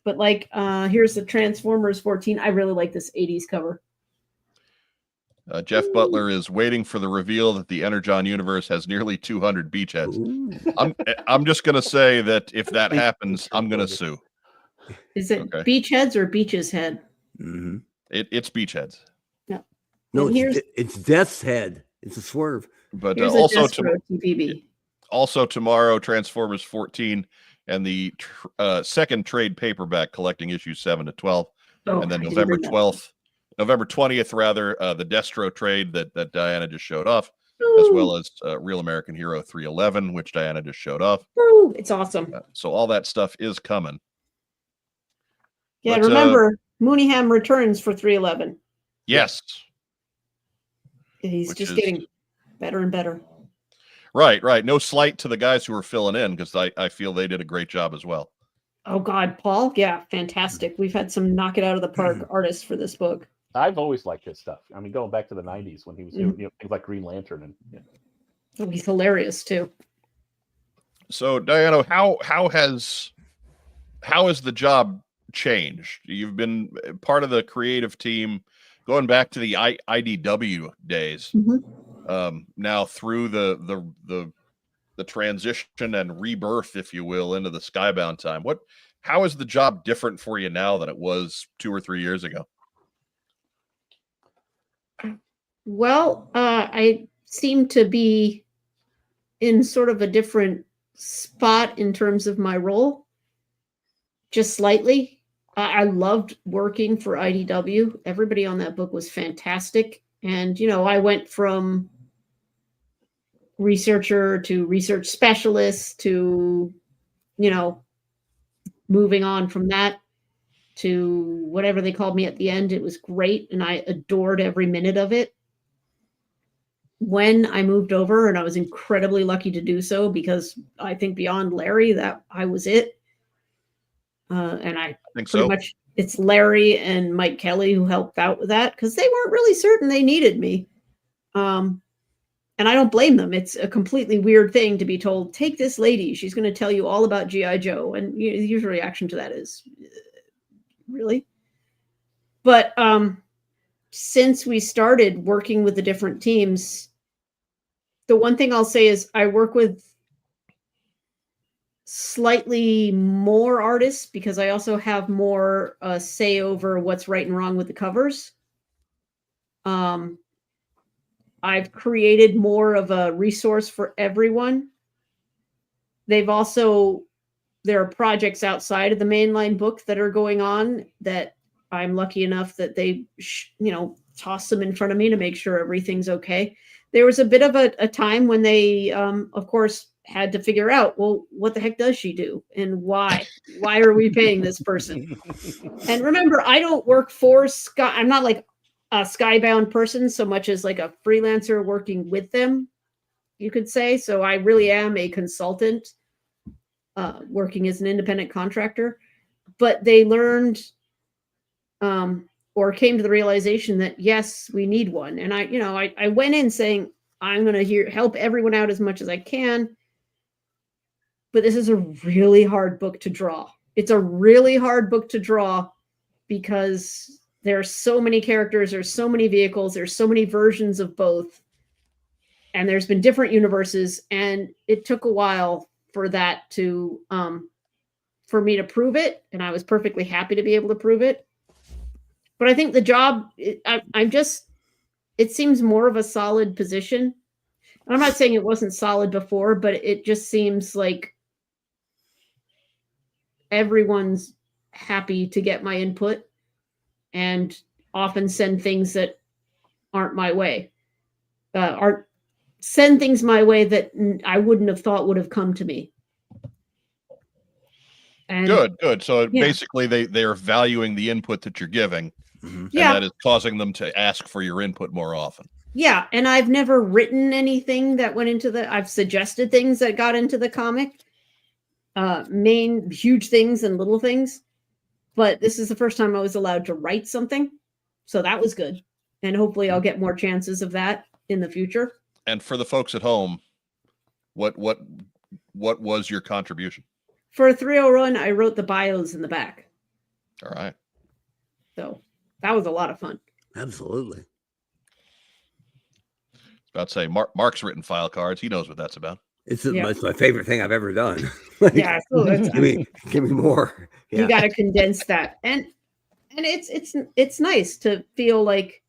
But like here's the Transformers 14. I really like this 80s cover. Jeff Butler is waiting for the reveal that the Energon Universe has nearly 200 beachheads. I'm just going to say that if that happens, I'm going to sue. Is it Okay. Beachheads or Beach's Head? Mm-hmm. It's beachheads. No, And it's Death's Head. It's a swerve. But Here's also a Destro TPB. Also tomorrow, Transformers 14 and the second trade paperback collecting issues 7 to 12. Oh, And then I didn't November bring that. 20th, rather, the Destro trade that Diana just showed off, as well as Real American Hero 311, which Diana just showed off. Woo, it's awesome. So all that stuff is coming. Yeah, But, remember, Mooneyham returns for 311. Yes. He's Which just is- getting better and better. Right. No slight to the guys who are filling in, because I feel they did a great job as well. Oh God, Paul, yeah, fantastic. We've had some knock it out of the park artists for this book. I've always liked his stuff. I mean, going back to the 90s when he was doing things like Green Lantern and Oh, he's hilarious too. So Diana, how has the job changed? You've been part of the creative team going back to the IDW days. Now through the transition and rebirth, if you will, into the Skybound time. How is the job different for you now than it was 2 or 3 years ago? Well, I seem to be in sort of a different spot in terms of my role, just slightly. I loved working for IDW. Everybody on that book was fantastic. And, you know, I went from researcher to research specialist to, you know, moving on from that to whatever they called me at the end. It was great. And I adored every minute of it. When I moved over, and I was incredibly lucky to do so, because I think beyond Larry, that I was it. And I think pretty so. much it's Larry and Mike Kelly who helped out with that because they weren't really certain they needed me. And I don't blame them. It's a completely weird thing to be told, take this lady. She's going to tell you all about G.I. Joe. And the usual reaction to that is, really? But since we started working with the different teams, the one thing I'll say is I work with slightly more artists because I also have more say over what's right and wrong with the covers. I've created more of a resource for everyone. There are projects outside of the mainline book that are going on that I'm lucky enough that they, toss them in front of me to make sure everything's okay. There was a bit of a time when they, of course, had to figure out, well, what the heck does she do? And why? Why are we paying this person? And remember, I don't work for Sky. I'm not like a Skybound person so much as like a freelancer working with them, you could say. So I really am a consultant working as an independent contractor. But they learned or came to the realization that, yes, we need one. And I went in saying, I'm going to help everyone out as much as I can. But this is a really hard book to draw. It's a really hard book to draw because there are so many characters, there's so many vehicles, there's so many versions of both. And there's been different universes. And it took a while for that to, for me to prove it. And I was perfectly happy to be able to prove it. But I think the job, it seems more of a solid position. And I'm not saying it wasn't solid before, but it just seems like everyone's happy to get my input and often send things that aren't my way, send things my way that I wouldn't have thought would have come to me. And good. So basically they are valuing the input that you're giving. Mhm. And that is causing them to ask for your input more often. Yeah. And I've never written anything that went into I've suggested things that got into the comic, main huge things and little things. But this is the first time I was allowed to write something. So that was good. And hopefully I'll get more chances of that in the future. And for the folks at home, what was your contribution? For a 3.0 run, I wrote the bios in the back. All right. So that was a lot of fun. Absolutely. About to say Mark's written file cards. He knows what that's about. It's my favorite thing I've ever done. Yeah, so give me more. Yeah. You got to condense that, and it's nice to feel like,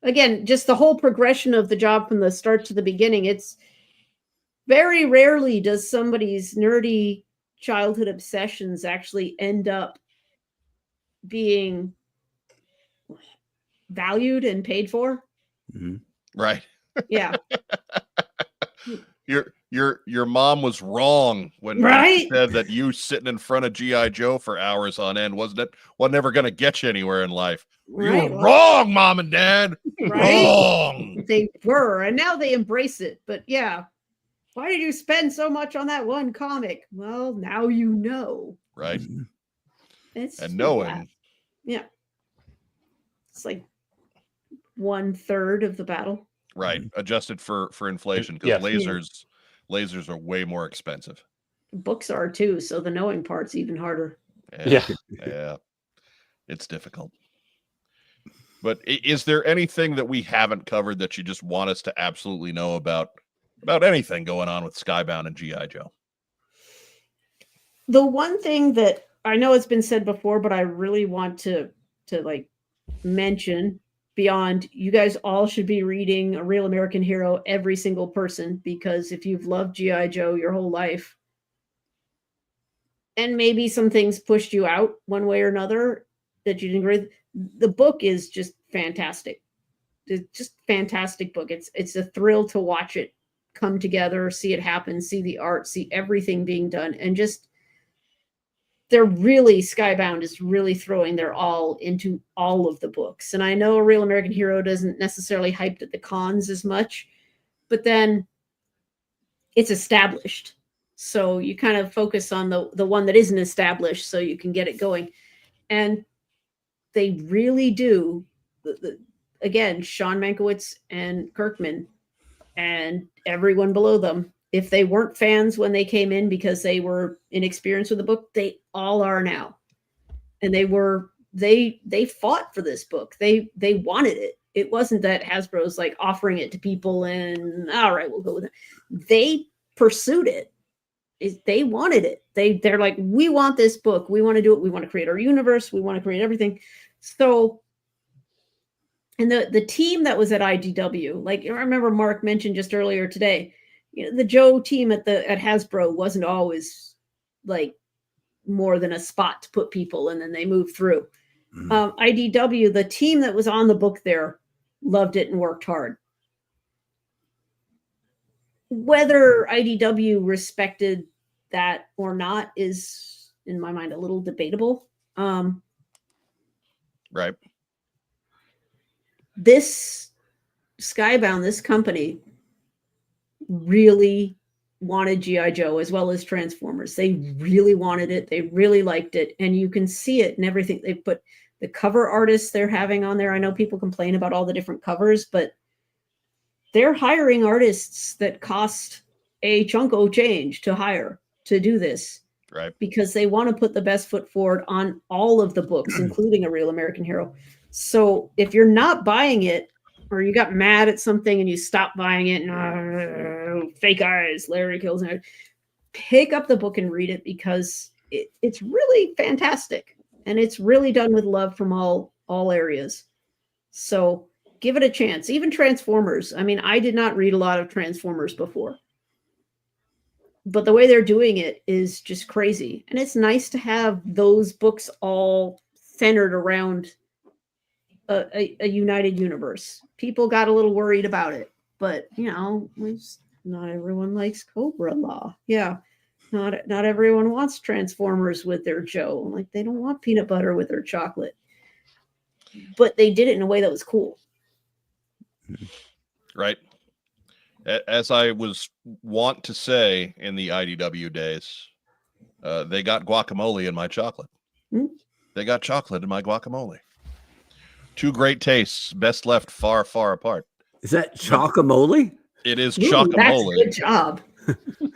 again, just the whole progression of the job from the start to the beginning. It's very rarely does somebody's nerdy childhood obsessions actually end up being valued and paid for. Mm-hmm. Right. Yeah. Your mom was wrong when she said that you sitting in front of G.I. Joe for hours on end wasn't ever going to get you anywhere in life. Right. You were wrong, Mom and Dad. Right? Wrong. They were, and now they embrace it. But yeah, why did you spend so much on that one comic? Well, now you know. Right. It's And knowing. that. Yeah. It's like 1/3 of the battle. Right. Adjusted for inflation, because Yes. lasers are way more expensive. Books are too, so the knowing part's even harder. Yeah. Yeah. It's difficult. But is there anything that we haven't covered that you just want us to absolutely know about anything going on with Skybound and G.I. Joe? The one thing that I know it's been said before, but I really want to like mention beyond, you guys all should be reading A Real American Hero, every single person, because if you've loved G.I. Joe your whole life, and maybe some things pushed you out one way or another that you didn't agree, the book is just fantastic. It's just fantastic book. It's a thrill to watch it come together, see it happen, see the art, see everything being done, and just Skybound is really throwing their all into all of the books. And I know A Real American Hero doesn't necessarily hyped at the cons as much, but then it's established. So you kind of focus on the one that isn't established so you can get it going. And they really do. Again, Sean Mankiewicz and Kirkman and everyone below them, if they weren't fans when they came in because they were inexperienced with the book, they all are now. And they fought for this book. They wanted it. It wasn't that Hasbro's like offering it to people and all right, we'll go with it. They pursued it. They wanted it. They're like, we want this book. We want to do it. We want to create our universe. We want to create everything. So, and the team that was at IDW, like I remember Mark mentioned just earlier today, you know, the Joe team at Hasbro wasn't always like more than a spot to put people and then they moved through. IDW, the team that was on the book there, loved it and worked hard. Whether IDW respected that or not is, in my mind, a little debatable. Right. This Skybound, this company, really wanted G.I. Joe as well as Transformers. They really wanted it. They really liked it. And you can see it in everything. They put the cover artists they're having on there. I know people complain about all the different covers, but they're hiring artists that cost a chunk of change to hire to do this. Right. Because they want to put the best foot forward on all of the books, including A Real American Hero. So if you're not buying it, or you got mad at something and you stopped buying it, and fake eyes, Larry kills, and pick up the book and read it because it's really fantastic. And it's really done with love from all areas. So give it a chance. Even Transformers. I mean, I did not read a lot of Transformers before. But the way they're doing it is just crazy. And it's nice to have those books all centered around a united universe. People got a little worried about it. But, you know, not everyone likes Cobra Law. Yeah. Not everyone wants Transformers with their Joe. Like, they don't want peanut butter with their chocolate. But they did it in a way that was cool. Right. As I was wont to say in the IDW days, they got guacamole in my chocolate. They got chocolate in my guacamole. Two great tastes, best left far, far apart. Is that chocolate? It is Ooh, chocolate. that's a good job.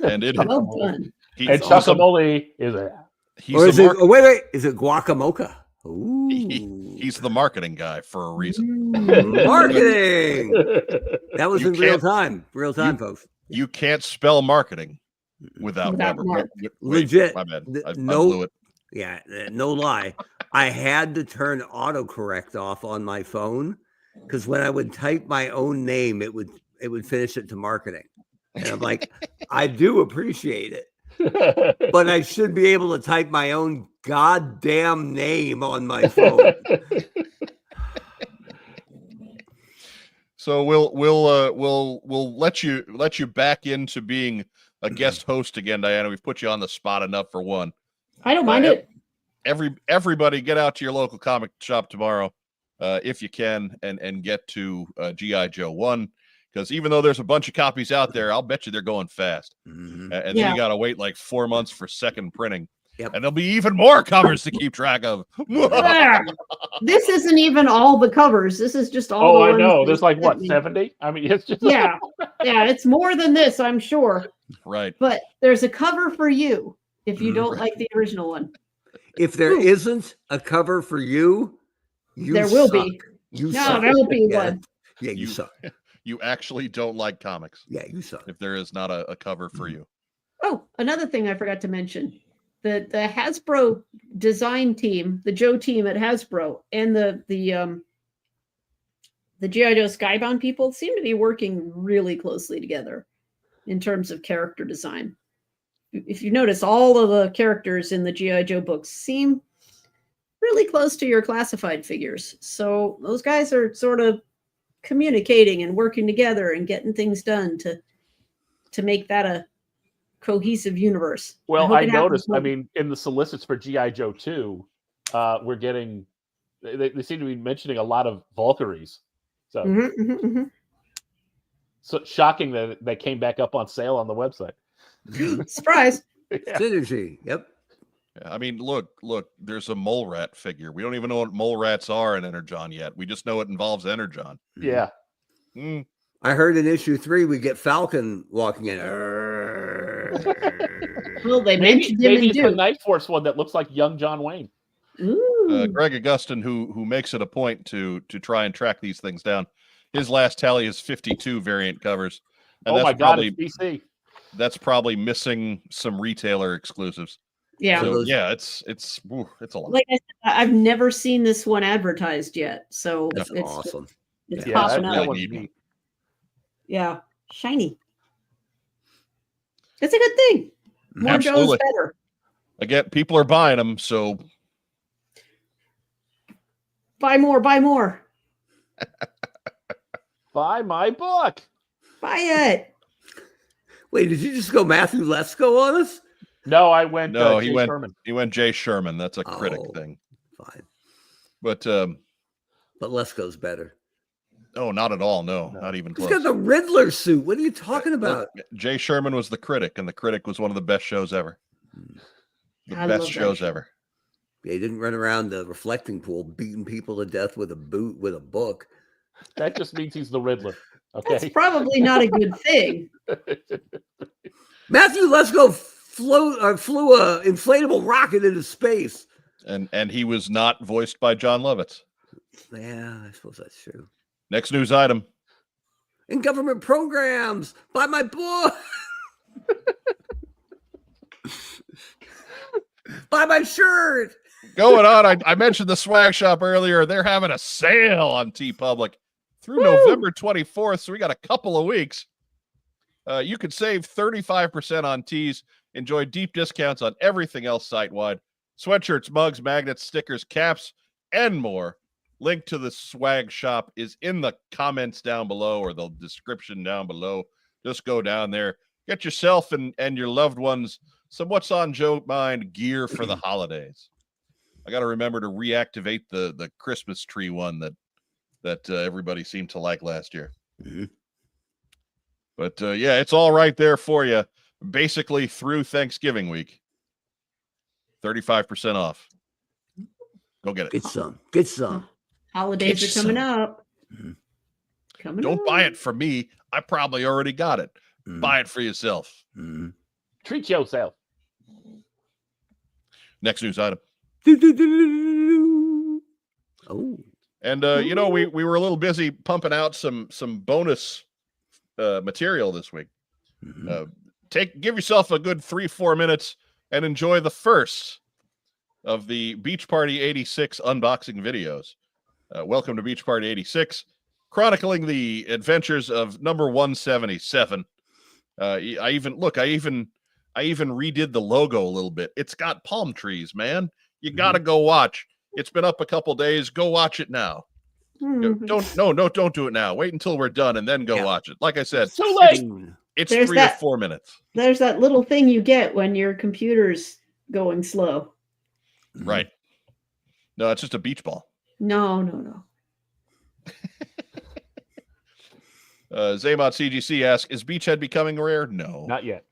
And it Well done. And chocolate is a. Or is it? Oh, wait! Is it guacamocha? Ooh. He's the marketing guy for a reason. Marketing. That was You in real time, folks. You can't spell marketing without Without Weber. Mark. Wait, Legit. my bad. I No, blew it. yeah, no lie. I had to turn autocorrect off on my phone because when I would type my own name, it would finish it to marketing, and I'm like, I do appreciate it. But I should be able to type my own goddamn name on my phone. So we'll let you back into being a guest host again, Diana. We've put you on the spot enough for one. I don't mind it. Everybody get out to your local comic shop tomorrow, if you can, and get to G.I. Joe 1. Because even though there's a bunch of copies out there, I'll bet you they're going fast. And then you got to wait like 4 months for second printing. Yep. And there'll be even more covers to keep track of. This isn't even all the covers. This is just all. Oh, the I ones know. that There's like, what, sent me. 70? I mean, it's just. Yeah. It's more than this, I'm sure. Right. But there's a cover for you if you don't like the original one. If there isn't a cover for you, There will suck. be. You No, suck. there will be Yeah. one. Yeah, you suck. You actually don't like comics. Yeah, you suck. If there is not a cover for you. Oh, another thing I forgot to mention. The Hasbro design team, the Joe team at Hasbro, and the G.I. Joe Skybound people seem to be working really closely together in terms of character design. If you notice, all of the characters in the G.I. Joe books seem really close to your classified figures. So those guys are sort of communicating and working together and getting things done to make that a cohesive universe. Well, hope I it happens noticed, more. I mean, in the solicits for G.I. Joe 2, we're getting, they seem to be mentioning a lot of Valkyries. So, so shocking that they came back up on sale on the website. Surprise. Yeah. Synergy. Yep. I mean, look, there's a mole rat figure. We don't even know what mole rats are in Energon yet. We just know it involves Energon. Yeah. Mm. I heard in issue 3 we get Falcon walking in. Well, they Maybe mentioned him in it's the Duke. Night Force one that looks like young John Wayne. Ooh. Greg Augustin, who makes it a point to try and track these things down. His last tally is 52 variant covers. And Oh that's my God, probably, it's DC. that's probably missing some retailer exclusives. Yeah. So those- yeah, it's a lot. Like I said, I've never seen this one advertised yet. So That's it's awesome. It's Yeah, popping that up. really one's neat. neat. Yeah. Shiny. It's a good thing. More Absolutely. Joe's better. Again, people are buying them, so Buy more, buy more. Buy my book. Buy it. Wait, did you just go Matthew Lesko on us? No, I went. No, Jay he went. Sherman. He went Jay Sherman. That's a critic Oh. thing. Fine. But But Lesko's better. oh, not at all. No, No. not even He's close. got the Riddler suit. What are you talking about? Look, Jay Sherman was the critic, and the critic was one of the best shows ever. The I best love that shows show. ever. He didn't run around the reflecting pool beating people to death with a boot with a book. That just means he's the Riddler. That's Okay. probably not a good thing. Matthew Lesko flew a inflatable rocket into space. And he was not voiced by John Lovitz. Yeah, I suppose that's true. Next news item. In government programs, buy my book. Buy my shirt. Going on, I mentioned the swag shop earlier. They're having a sale on TeePublic through November 24th, so we got a couple of weeks. You could save 35% on tees. Enjoy deep discounts on everything else site-wide. Sweatshirts, mugs, magnets, stickers, caps, and more. Link to the swag shop is in the comments down below or the description down below. Just go down there. Get yourself and your loved ones some What's on Joe Mind gear for the holidays. I got to remember to reactivate the Christmas tree one that everybody seemed to like last year. Mm-hmm. But yeah, it's all right there for you. Basically through Thanksgiving week. 35% off. Go get it. Get some. Get some. Holidays Get are coming some. up. Mhm. Coming Don't up. buy it for me. I probably already got it. Mhm. Buy it for yourself. Mhm. Treat yourself. Next news item. Oh. And you know, we were a little busy pumping out some bonus material this week. Mhm. Give yourself a good 3-4 minutes and enjoy the first of the Beach Party 86 unboxing videos. Welcome to Beach Party 86, chronicling the adventures of number 177. I even redid the logo a little bit. It's got palm trees, man. You gotta go watch. It's been up a couple days. Go watch it now. Mhm. Don't do it now. Wait until we're done and then go Yeah. watch it. Like I said, Too late. it's There's 3 that- or 4 minutes. There's that little thing you get when your computer's going slow. Mhm. Right. No, it's just a beach ball. No. Zaymot CGC asks, is Beachhead becoming rare? No. Not yet.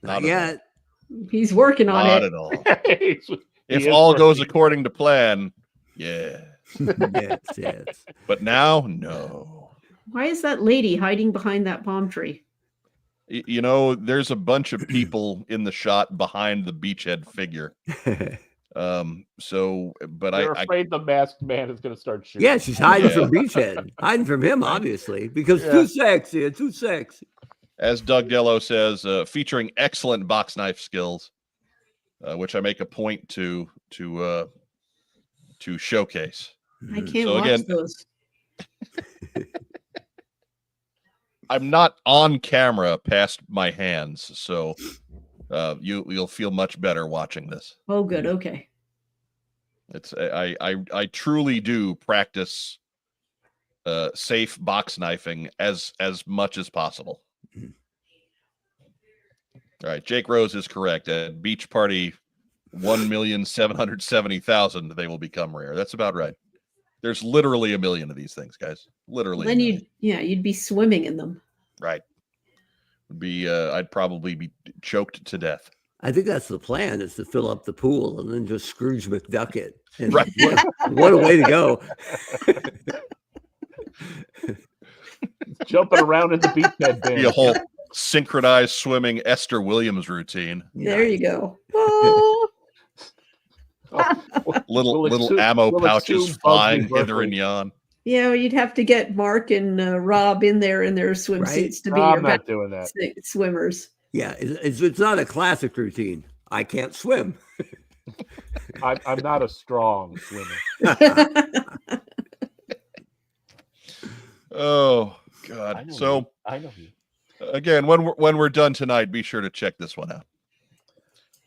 Not Not at yet. He's working on Not it. at all. He If is all goes working. according to plan, yeah. Yes. But now, no. Why is that lady hiding behind that palm tree? You know, there's a bunch of people in the shot behind the Beachhead figure. But They're I afraid the masked man is going to start shooting. Yeah, she's hiding Yeah. from Beachhead. Hiding from him, obviously, because Yeah. too sexy. Too sexy. as Doug Dello says, featuring excellent box knife skills, which I make a point to showcase. I Mhm. can't So watch again- those. I'm not on camera past my hands, so you'll feel much better watching this. Oh, good. Okay. It's I truly do practice safe box knifing as much as possible. Mhm. All right, Jake Rose is correct. At Beach Party 1,770,000, they will become rare. That's about right. There's literally a million of these things, guys. Literally. a Then million. you'd be swimming in them. Right. Would be I'd probably be choked to death. I think that's the plan, is to fill up the pool and then just Scrooge McDuck it. And Right. What a way to go. Jumping around in the beachhead band. Be a whole synchronized swimming Esther Williams routine. There you go. Oh. Little We'll assume- ammo we'll pouches assume flying Bugsy hither and Berkeley. yon. You'd have to get Mark and Rob in their swimsuits to be I'm your not doing that. swimmers. Yeah, it's not a classic routine. I can't swim. I'm not a strong swimmer. Oh I God! know So you. I know you. again, when we're done tonight, be sure to check this one out.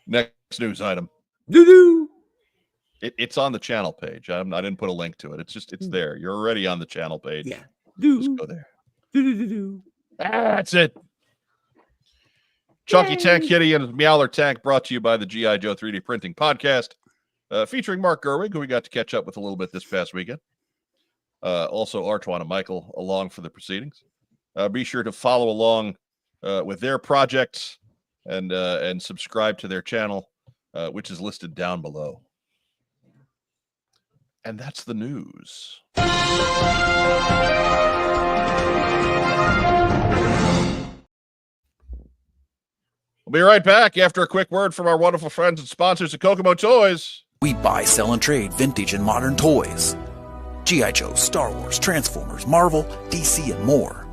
Next news item. Doo-doo. It's on the channel page. I didn't put a link to it. It's there. You're already on the channel page. Yeah. Just go there. Doo-doo-doo-doo. That's it. Chunky Tank Kitty and his Meowler Tank, brought to you by the G.I. Joe 3D Printing Podcast, featuring Mark Gerwig, who we got to catch up with a little bit this past weekend. Also, Artwan and Michael along for the proceedings. Be sure to follow along with their projects and subscribe to their channel, which is listed down below. And that's the news. We'll be right back after a quick word from our wonderful friends and sponsors at Kokomo Toys. We buy, sell, and trade vintage and modern toys. G.I. Joe, Star Wars, Transformers, Marvel, DC, and more.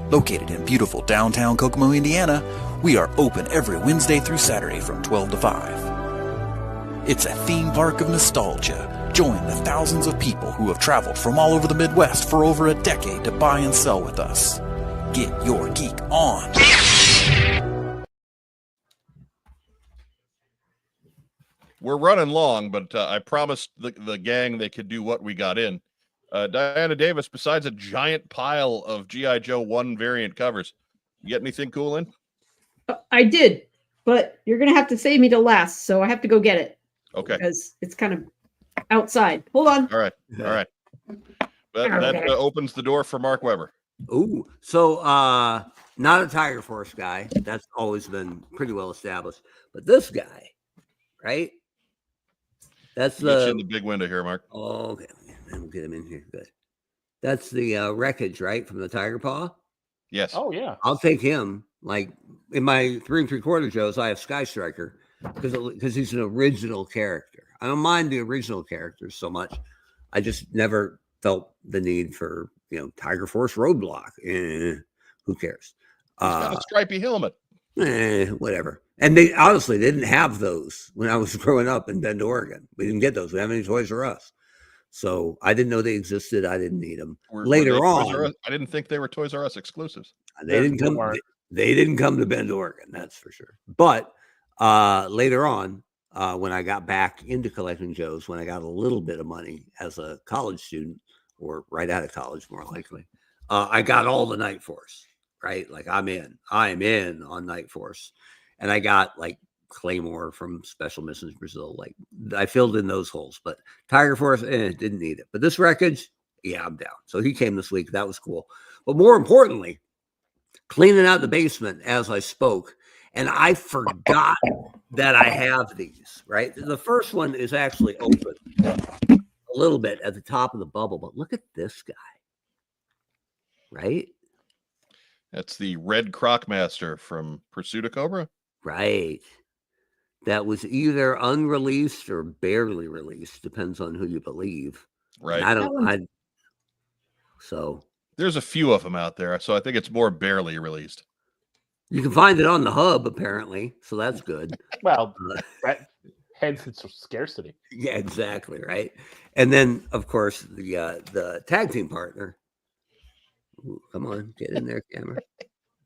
Located in beautiful downtown Kokomo, Indiana, we are open every Wednesday through Saturday from 12 to 5. It's a theme park of nostalgia. Join the thousands of people who have traveled from all over the Midwest for over a decade to buy and sell with us. Get your geek on. We're running long, but I promised the gang they could do what we got in. Diana Davis, besides a giant pile of G.I. Joe 1 variant covers, you get anything cool in? I did, but you're going to have to save me to last, so I have to go get it. Okay. Because it's kind of outside. Hold on. All right. That opens the door for Mark Weber. Ooh, so not a Tiger Force guy. That's always been pretty well established. But this guy, right? That's Get you in the big window here, Mark. Oh, okay. We'll get him in here. Good. That's the wreckage, right, from the Tiger Paw. Yes. Oh yeah. I'll take him. Like in my 3 3/4 Joes, I have Sky Striker because he's an original character. I don't mind the original characters so much. I just never felt the need for Tiger Force Roadblock. Who cares? He's got a stripy helmet. Whatever. And they honestly didn't have those when I was growing up in Bend, Oregon. We didn't get those. We didn't have any Toys R Us. So I didn't know they existed. I didn't need them. Later on, I didn't think they were Toys R Us exclusives. They didn't come. They didn't come to Bend, Oregon. That's for sure. But later on, when I got back into collecting Joes, when I got a little bit of money as a college student, or right out of college, more likely, I got all the Night Force. Right, like I'm in on Night Force, and I got like Claymore from Special Missions Brazil. Like I filled in those holes, but Tiger Force didn't need it. But this wreckage, yeah, I'm down. So he came this week. That was cool. But more importantly, cleaning out the basement as I spoke, and I forgot that I have these. Right, the first one is actually open a little bit at the top of the bubble, but look at this guy. Right. That's the Red Crocmaster from Pursuit of Cobra. Right. That was either unreleased or barely released, depends on who you believe. Right. So there's a few of them out there, so I think it's more barely released. You can find it on the hub, apparently, so that's good. Well, hence its scarcity. Yeah, exactly, right. And then, of course, the tag team partner. Ooh, come on, get in there, camera.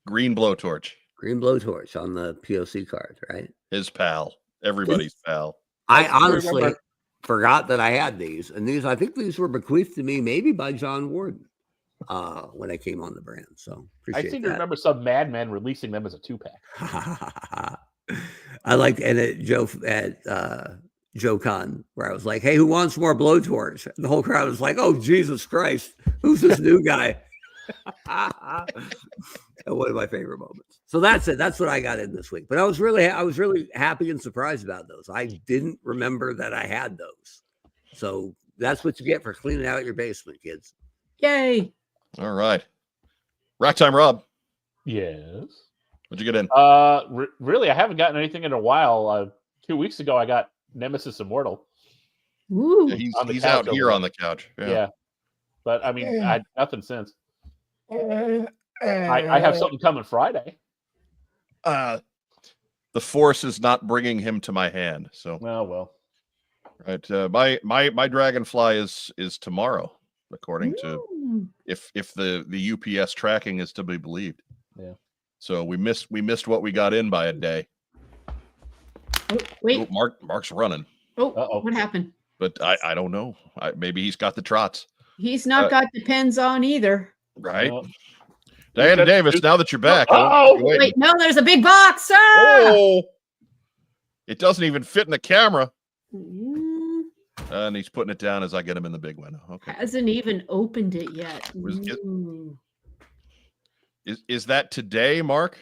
Green Blowtorch. Green Blowtorch on the POC card, right? His pal. Everybody's pal. I honestly forgot that I had these. And I think these were bequeathed to me maybe by John Warden when I came on the brand. So I seem to remember some madman releasing them as a 2-pack. I liked Joe Con, where I was like, hey, who wants more Blowtorch? And the whole crowd was like, oh, Jesus Christ, who's this new guy? One of my favorite moments. So that's it. That's what I got in this week. But I was really happy and surprised about those. I didn't remember that I had those. So that's what you get for cleaning out your basement, kids. Yay. All right. Rack time, Rob. Yes. What'd you get in? Really, I haven't gotten anything in a while. 2 weeks ago, I got Nemesis Immortal. Ooh. Yeah, on the he's couch out here over on the couch. Yeah. But I mean, I had nothing since. I have something coming Friday. The force is not bringing him to my hand. So, Well. right. My dragonfly is tomorrow, according to if the UPS tracking is to be believed. Yeah. So we missed what we got in by a day. Oh, wait. Oh, Mark's running, Oh, what happened? but I don't know. Maybe he's got the trots. He's not got depends on either. Right. Well, Diana Davis, now that you're back. Wait, no, there's a big box. Ah! Oh, it doesn't even fit in the camera. Mm, And he's putting it down as I get him in the big window. Okay. hasn't even opened it yet. Was it- Ooh. Is that today, Mark?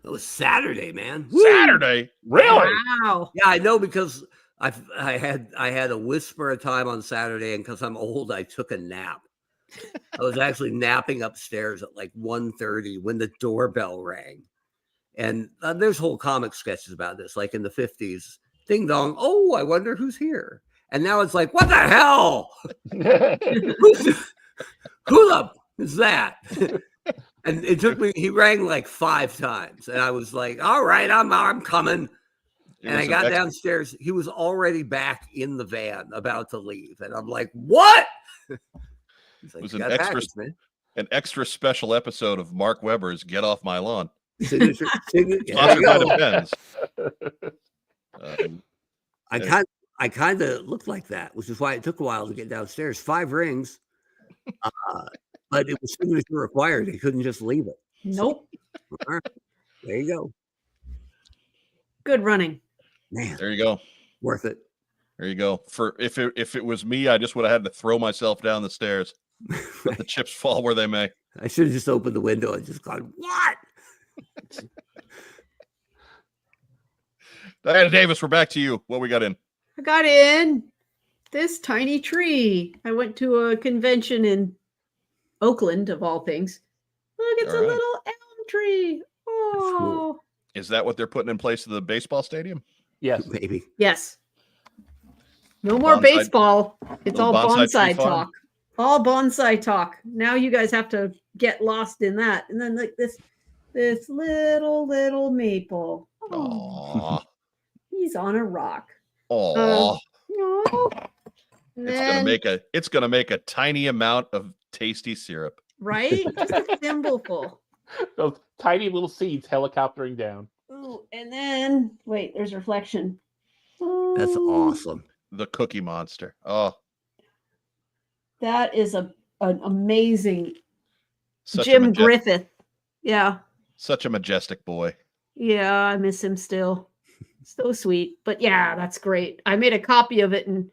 It was Saturday, man. Saturday? really? Wow. Yeah, I know because I had a whisper of time on Saturday, and because I'm old, I took a nap. I was actually napping upstairs at like 1:30 when the doorbell rang. And there's whole comic sketches about this, like in the 50s. Ding dong. Oh, I wonder who's here. And now it's like, what the hell? Who the is that? And it took me, he rang like 5 times. And I was like, all right, I'm coming. And I got downstairs. He was already back in the van about to leave. And I'm like, what? He's like, It was "You an got extra, package, man." an extra special episode of Mark Weber's Get Off My Lawn. Signature. Sponsored by the Benz. I kind of looked like that, which is why it took a while to get downstairs. 5 rings, but it was signature required. He couldn't just leave it. Nope. All right, there you go, Good running. man. There you go. Worth it. There you go. For if it was me, I just would have had to throw myself down the stairs. Let the chips fall where they may. I should have just opened the window and just gone, what? Diana Davis, we're back to you. What we got in? I got in this tiny tree. I went to a convention in Oakland, of all things. Look, it's All a right. little elm tree. Oh, Is that what they're putting in place of the baseball stadium? Yes. Maybe. yes. No more Bonsai- baseball. It's no all bonsai bonsai tree farm? talk. All bonsai talk. Now you guys have to get lost in that. And then like this little maple. Oh, Aww. he's on a rock. Aww. No. It's gonna make a tiny amount of tasty syrup. Right? Just a thimbleful. Those tiny little seeds helicoptering down. Ooh, and then wait, there's reflection. That's Ooh, awesome. The Cookie Monster. Oh, That is an amazing such Jim Griffith. Yeah. such a majestic boy. Yeah, I miss him still. So sweet. But yeah, that's great. I made a copy of it and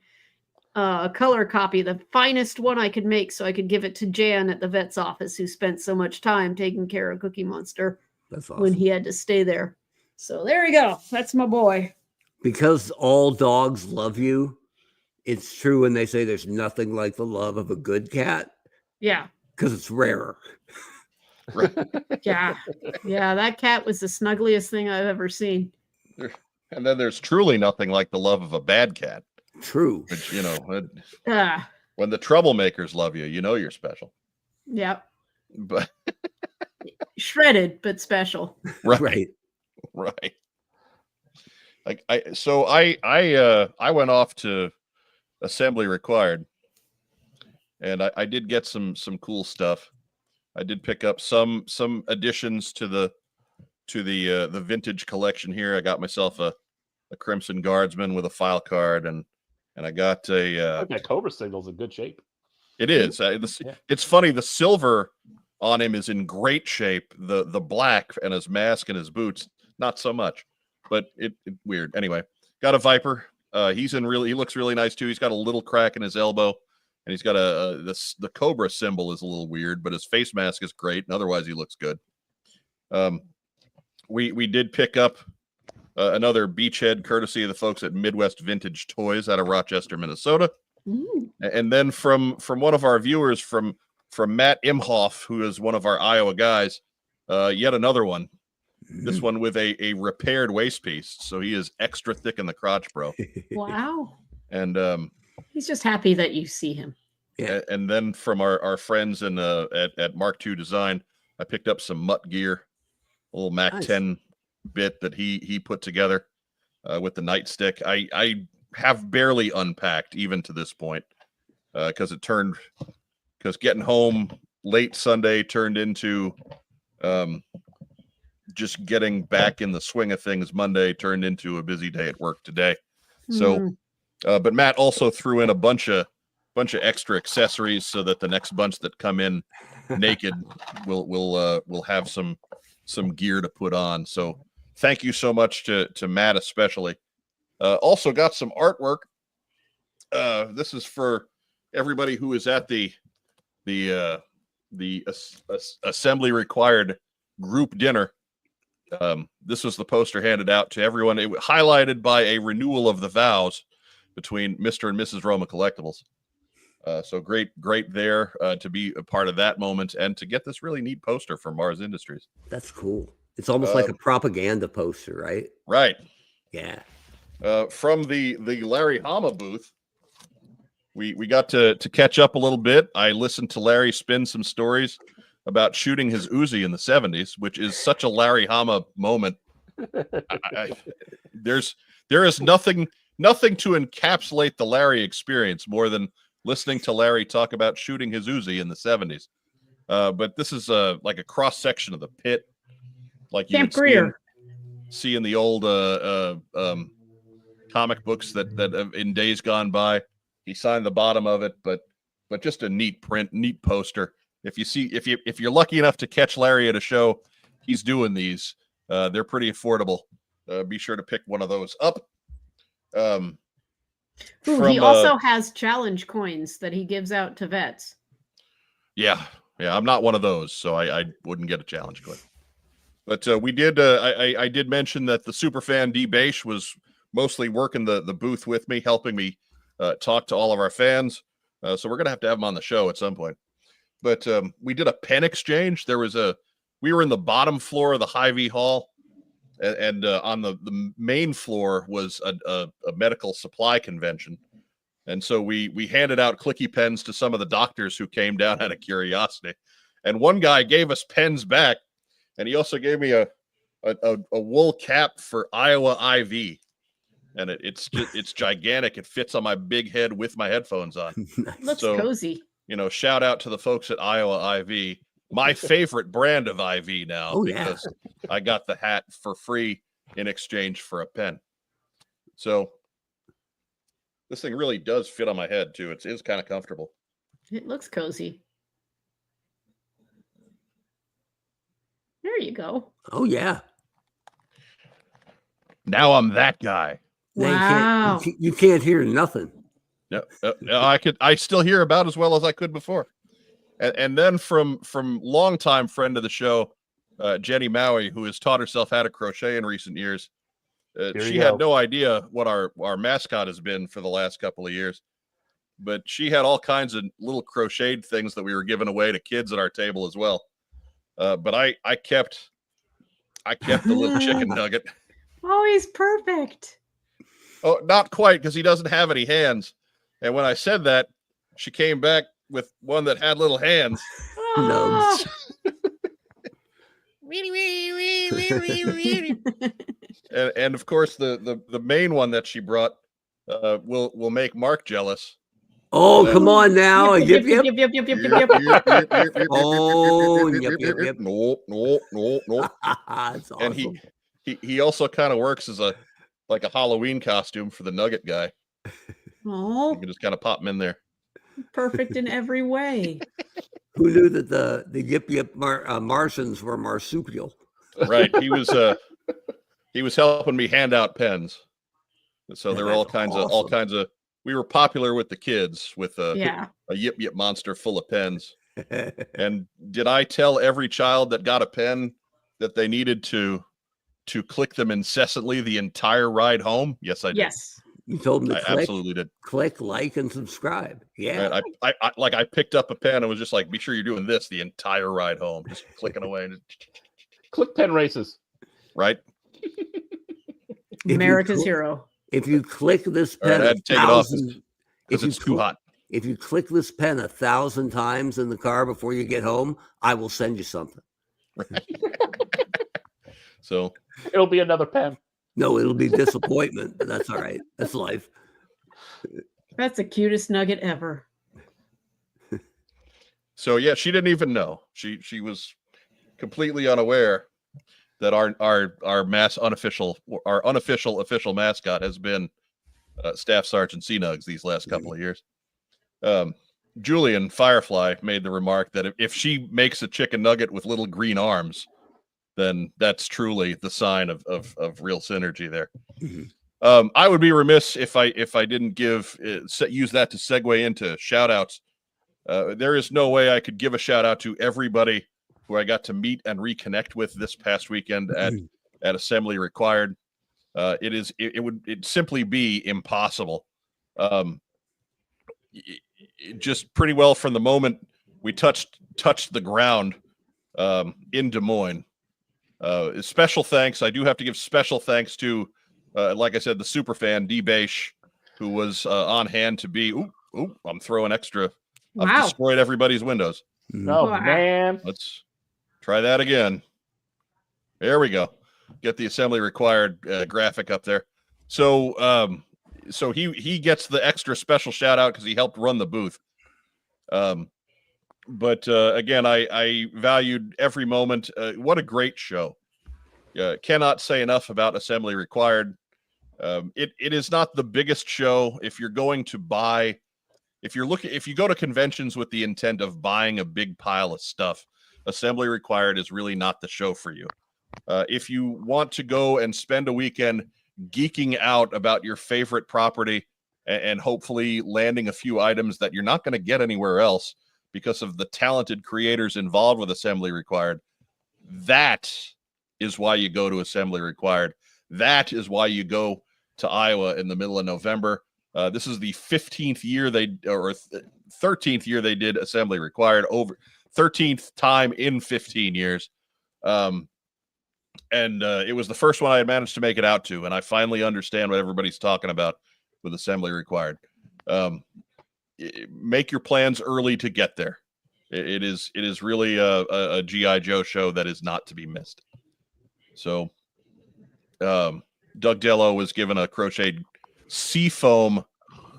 a color copy, the finest one I could make, so I could give it to Jan at the vet's office, who spent so much time taking care of Cookie Monster That's awesome. when he had to stay there. So there you go. That's my boy. Because all dogs love you, it's true when they say there's nothing like the love of a good cat, Yeah. because it's rarer. Yeah. Yeah. That cat was the snuggliest thing I've ever seen. And then there's truly nothing like the love of a bad cat. True. Which, Ah, when the troublemakers love you, you know you're special. yeah. But Shredded, but special. right. Like I went off to assembly required, and I did get some cool stuff. I did pick up some additions to the vintage collection here. I got myself a Crimson Guardsman with a file card, and I got That Cobra signal's in good shape. it is. It's funny. The silver on him is in great shape. The black and his mask and his boots, not so much. But it weird. Anyway, got a Viper. He looks really nice too. He's got a little crack in his elbow, and he's got the Cobra symbol is a little weird, but his face mask is great, and otherwise he looks good. We did pick up another beachhead courtesy of the folks at Midwest Vintage Toys out of Rochester, Minnesota. Ooh. And then from one of our viewers, from Matt Imhoff, who is one of our Iowa guys, yet another one. This one with a repaired waist piece, so he is extra thick in the crotch, bro. Wow. And He's just happy that you see him. Yeah. and then from our friends in at Mark II Design, I picked up some Mutt gear, a little Mac Nice. 10 bit that he put together with the nightstick. I have barely unpacked even to this point because getting home late Sunday turned into just getting back in the swing of things. Monday turned into a busy day at work today. So, but Matt also threw in a bunch of extra accessories so that the next bunch that come in naked will have some gear to put on. So thank you so much to Matt especially. Also got some artwork. This is for everybody who is at the assembly required group dinner. This was the poster handed out to everyone. It was highlighted by a renewal of the vows between Mr. and Mrs. Roma Collectibles. So great there to be a part of that moment and to get this really neat poster from Mars Industries. That's cool. It's almost like a propaganda poster, right? Right. Yeah. From the Larry Hama booth, we got to catch up a little bit. I listened to Larry spin some stories about shooting his Uzi in the 70s, which is such a Larry Hama moment. There is nothing to encapsulate the Larry experience more than listening to Larry talk about shooting his Uzi in the 70s. But this is like a cross section of the pit, like you Camp would Greer. see in the old comic books that in days gone by. He signed the bottom of it, but just a neat print, neat poster. If you're lucky enough to catch Larry at a show, he's doing these. They're pretty affordable. Be sure to pick one of those up. He also has challenge coins that he gives out to vets. Yeah, I'm not one of those, so I wouldn't get a challenge coin. But we did. I did mention that the superfan D Bache was mostly working the booth with me, helping me talk to all of our fans. So we're gonna have to have him on the show at some point. But we did a pen exchange. We were in the bottom floor of the Hy-Vee hall, and on the main floor was a medical supply convention. And so we handed out clicky pens to some of the doctors who came down out of curiosity. And one guy gave us pens back, and he also gave me a wool cap for Iowa IV. And it's gigantic. It fits on my big head with my headphones on. Looks cozy. Shout out to the folks at Iowa IV, my favorite brand of IV now, because I got the hat for free in exchange for a pen. So this thing really does fit on my head too. It is kind of comfortable. It looks cozy. There you go. Oh yeah. Now I'm that guy. Wow. You can't hear nothing. No, I still hear about as well as I could before. And then from longtime friend of the show, Jenny Maui, who has taught herself how to crochet in recent years. She had no idea what our mascot has been for the last couple of years, but she had all kinds of little crocheted things that we were giving away to kids at our table as well. But I kept the little chicken nugget. Oh, he's perfect. Oh, not quite, because he doesn't have any hands. And when I said that, she came back with one that had little hands. Oh. and of course, the main one that she brought will make Mark jealous. Oh, come on now. Yep. Oh, yep. No. That's awesome. And he also kind of works as like a Halloween costume for the Nugget guy. Oh, You can just kind of pop him in there. perfect in every way. Who knew that the Yip Martians were marsupial? Right. He was helping me hand out pens. So there were all kinds of we were popular with the kids with a Yip monster full of pens. And did I tell every child that got a pen that they needed to click them incessantly the entire ride home? Yes, I did. Yes. You told them to I click, absolutely did. click, like, and subscribe. Yeah. Right? I picked up a pen and was just like, be sure you're doing this the entire ride home, just clicking away. Click pen races. Right? America's hero. If you click this All right, pen, I had to take it off if because you it's too hot. If you click this pen 1,000 times in the car before you get home, I will send you something. So It'll be another pen. No, it'll be disappointment, but that's all right. That's life. That's the cutest nugget ever. So yeah, she didn't even know. She was completely unaware that our unofficial official mascot has been Staff Sergeant C-Nugs these last couple of years. Julian Firefly made the remark that if she makes a chicken nugget with little green arms, then that's truly the sign of real synergy there. Mhm. I would be remiss if I didn't use that to segue into shout outs. There is no way I could give a shout out to everybody who I got to meet and reconnect with this past weekend at Assembly Required. It would simply be impossible. Just pretty well from the moment we touched the ground in Des Moines. Special thanks. I do have to give special thanks to, like I said, the super fan D Baish, who was on hand to be. I'm throwing extra. I've Wow. destroyed everybody's windows. Oh, Wow. man. Let's try that again. There we go. Get the Assembly Required graphic up there. So he gets the extra special shout out because he helped run the booth. But again, I valued every moment. What a great show. Cannot say enough about Assembly Required. It is not the biggest show. If you're going to buy, if you go to conventions with the intent of buying a big pile of stuff, Assembly Required is really not the show for you. If you want to go and spend a weekend geeking out about your favorite property and hopefully landing a few items that you're not going to get anywhere else because of the talented creators involved with Assembly Required, that is why you go to Assembly Required. That is why you go to Iowa in the middle of November. This is the 15th year 13th year they did Assembly Required, over 13th time in 15 years. And it was the first one I had managed to make it out to, and I finally understand what everybody's talking about with Assembly Required. Make your plans early to get there. It is really a G.I. Joe show that is not to be missed. So Doug Dello was given a crocheted seafoam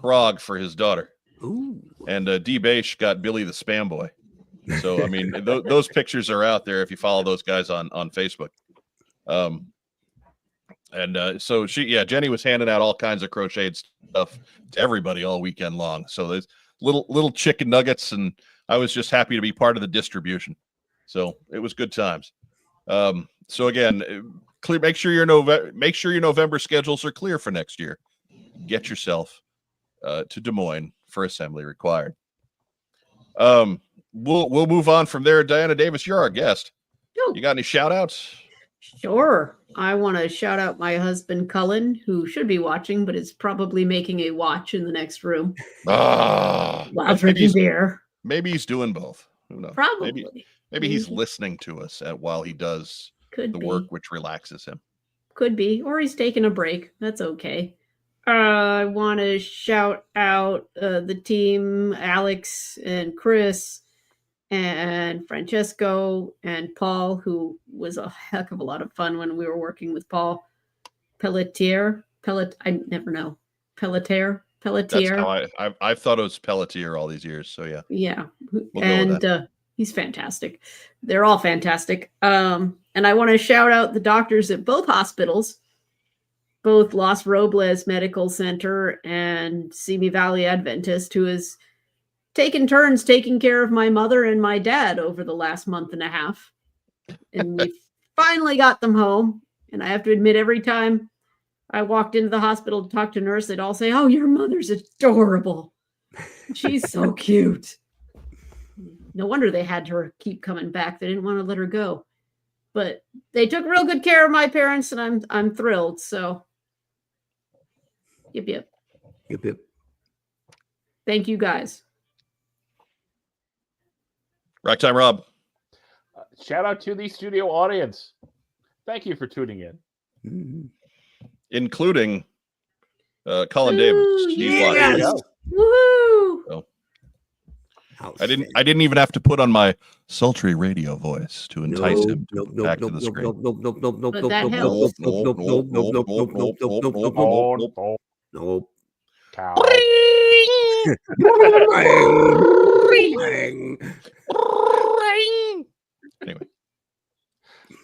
frog for his daughter. Ooh. And D. Baish got Billy the Spam Boy. So, I mean, those pictures are out there if you follow those guys on Facebook. So Jenny was handing out all kinds of crocheted stuff to everybody all weekend long. So there's little chicken nuggets, and I was just happy to be part of the distribution. So it was good times. So again, make sure your November schedules are clear for next year. Get yourself to Des Moines for Assembly Required. We'll move on from there. Diana Davis, you're our guest. You got any shout outs? Sure. I want to shout out my husband, Cullen, who should be watching, but is probably making a watch in the next room while drinking beer. Maybe he's doing both. Who knows? Probably. Maybe he's listening to us while he does the work which relaxes him. Could be. Or he's taking a break. That's okay. I want to shout out the team, Alex and Chris and Francesco and Paul, who was a heck of a lot of fun when we were working with Paul Pelletier. I never know. Pelletier. That's how I've thought it was Pelletier all these years. So yeah. Yeah. We'll go with that. He's fantastic. They're all fantastic. And I want to shout out the doctors at both hospitals, both Los Robles Medical Center and Simi Valley Adventist, who has taken turns taking care of my mother and my dad over the last month and a half. And we finally got them home. And I have to admit, every time I walked into the hospital to talk to a nurse, they'd all say, "Oh, your mother's adorable. She's so cute." No wonder they had to keep coming back. They didn't want to let her go. but they took real good care of my parents, and I'm thrilled. So, yep. Yep. Thank you guys. Rack time, Rob. Shout out to the studio audience. Thank you for tuning in. Mm-hmm. Including Colin Davis. He's watching. There you go. Woohoo! I didn't even have to put on my sultry radio voice to entice him back to the screen. But that helps. Nope. Cow. Anyway,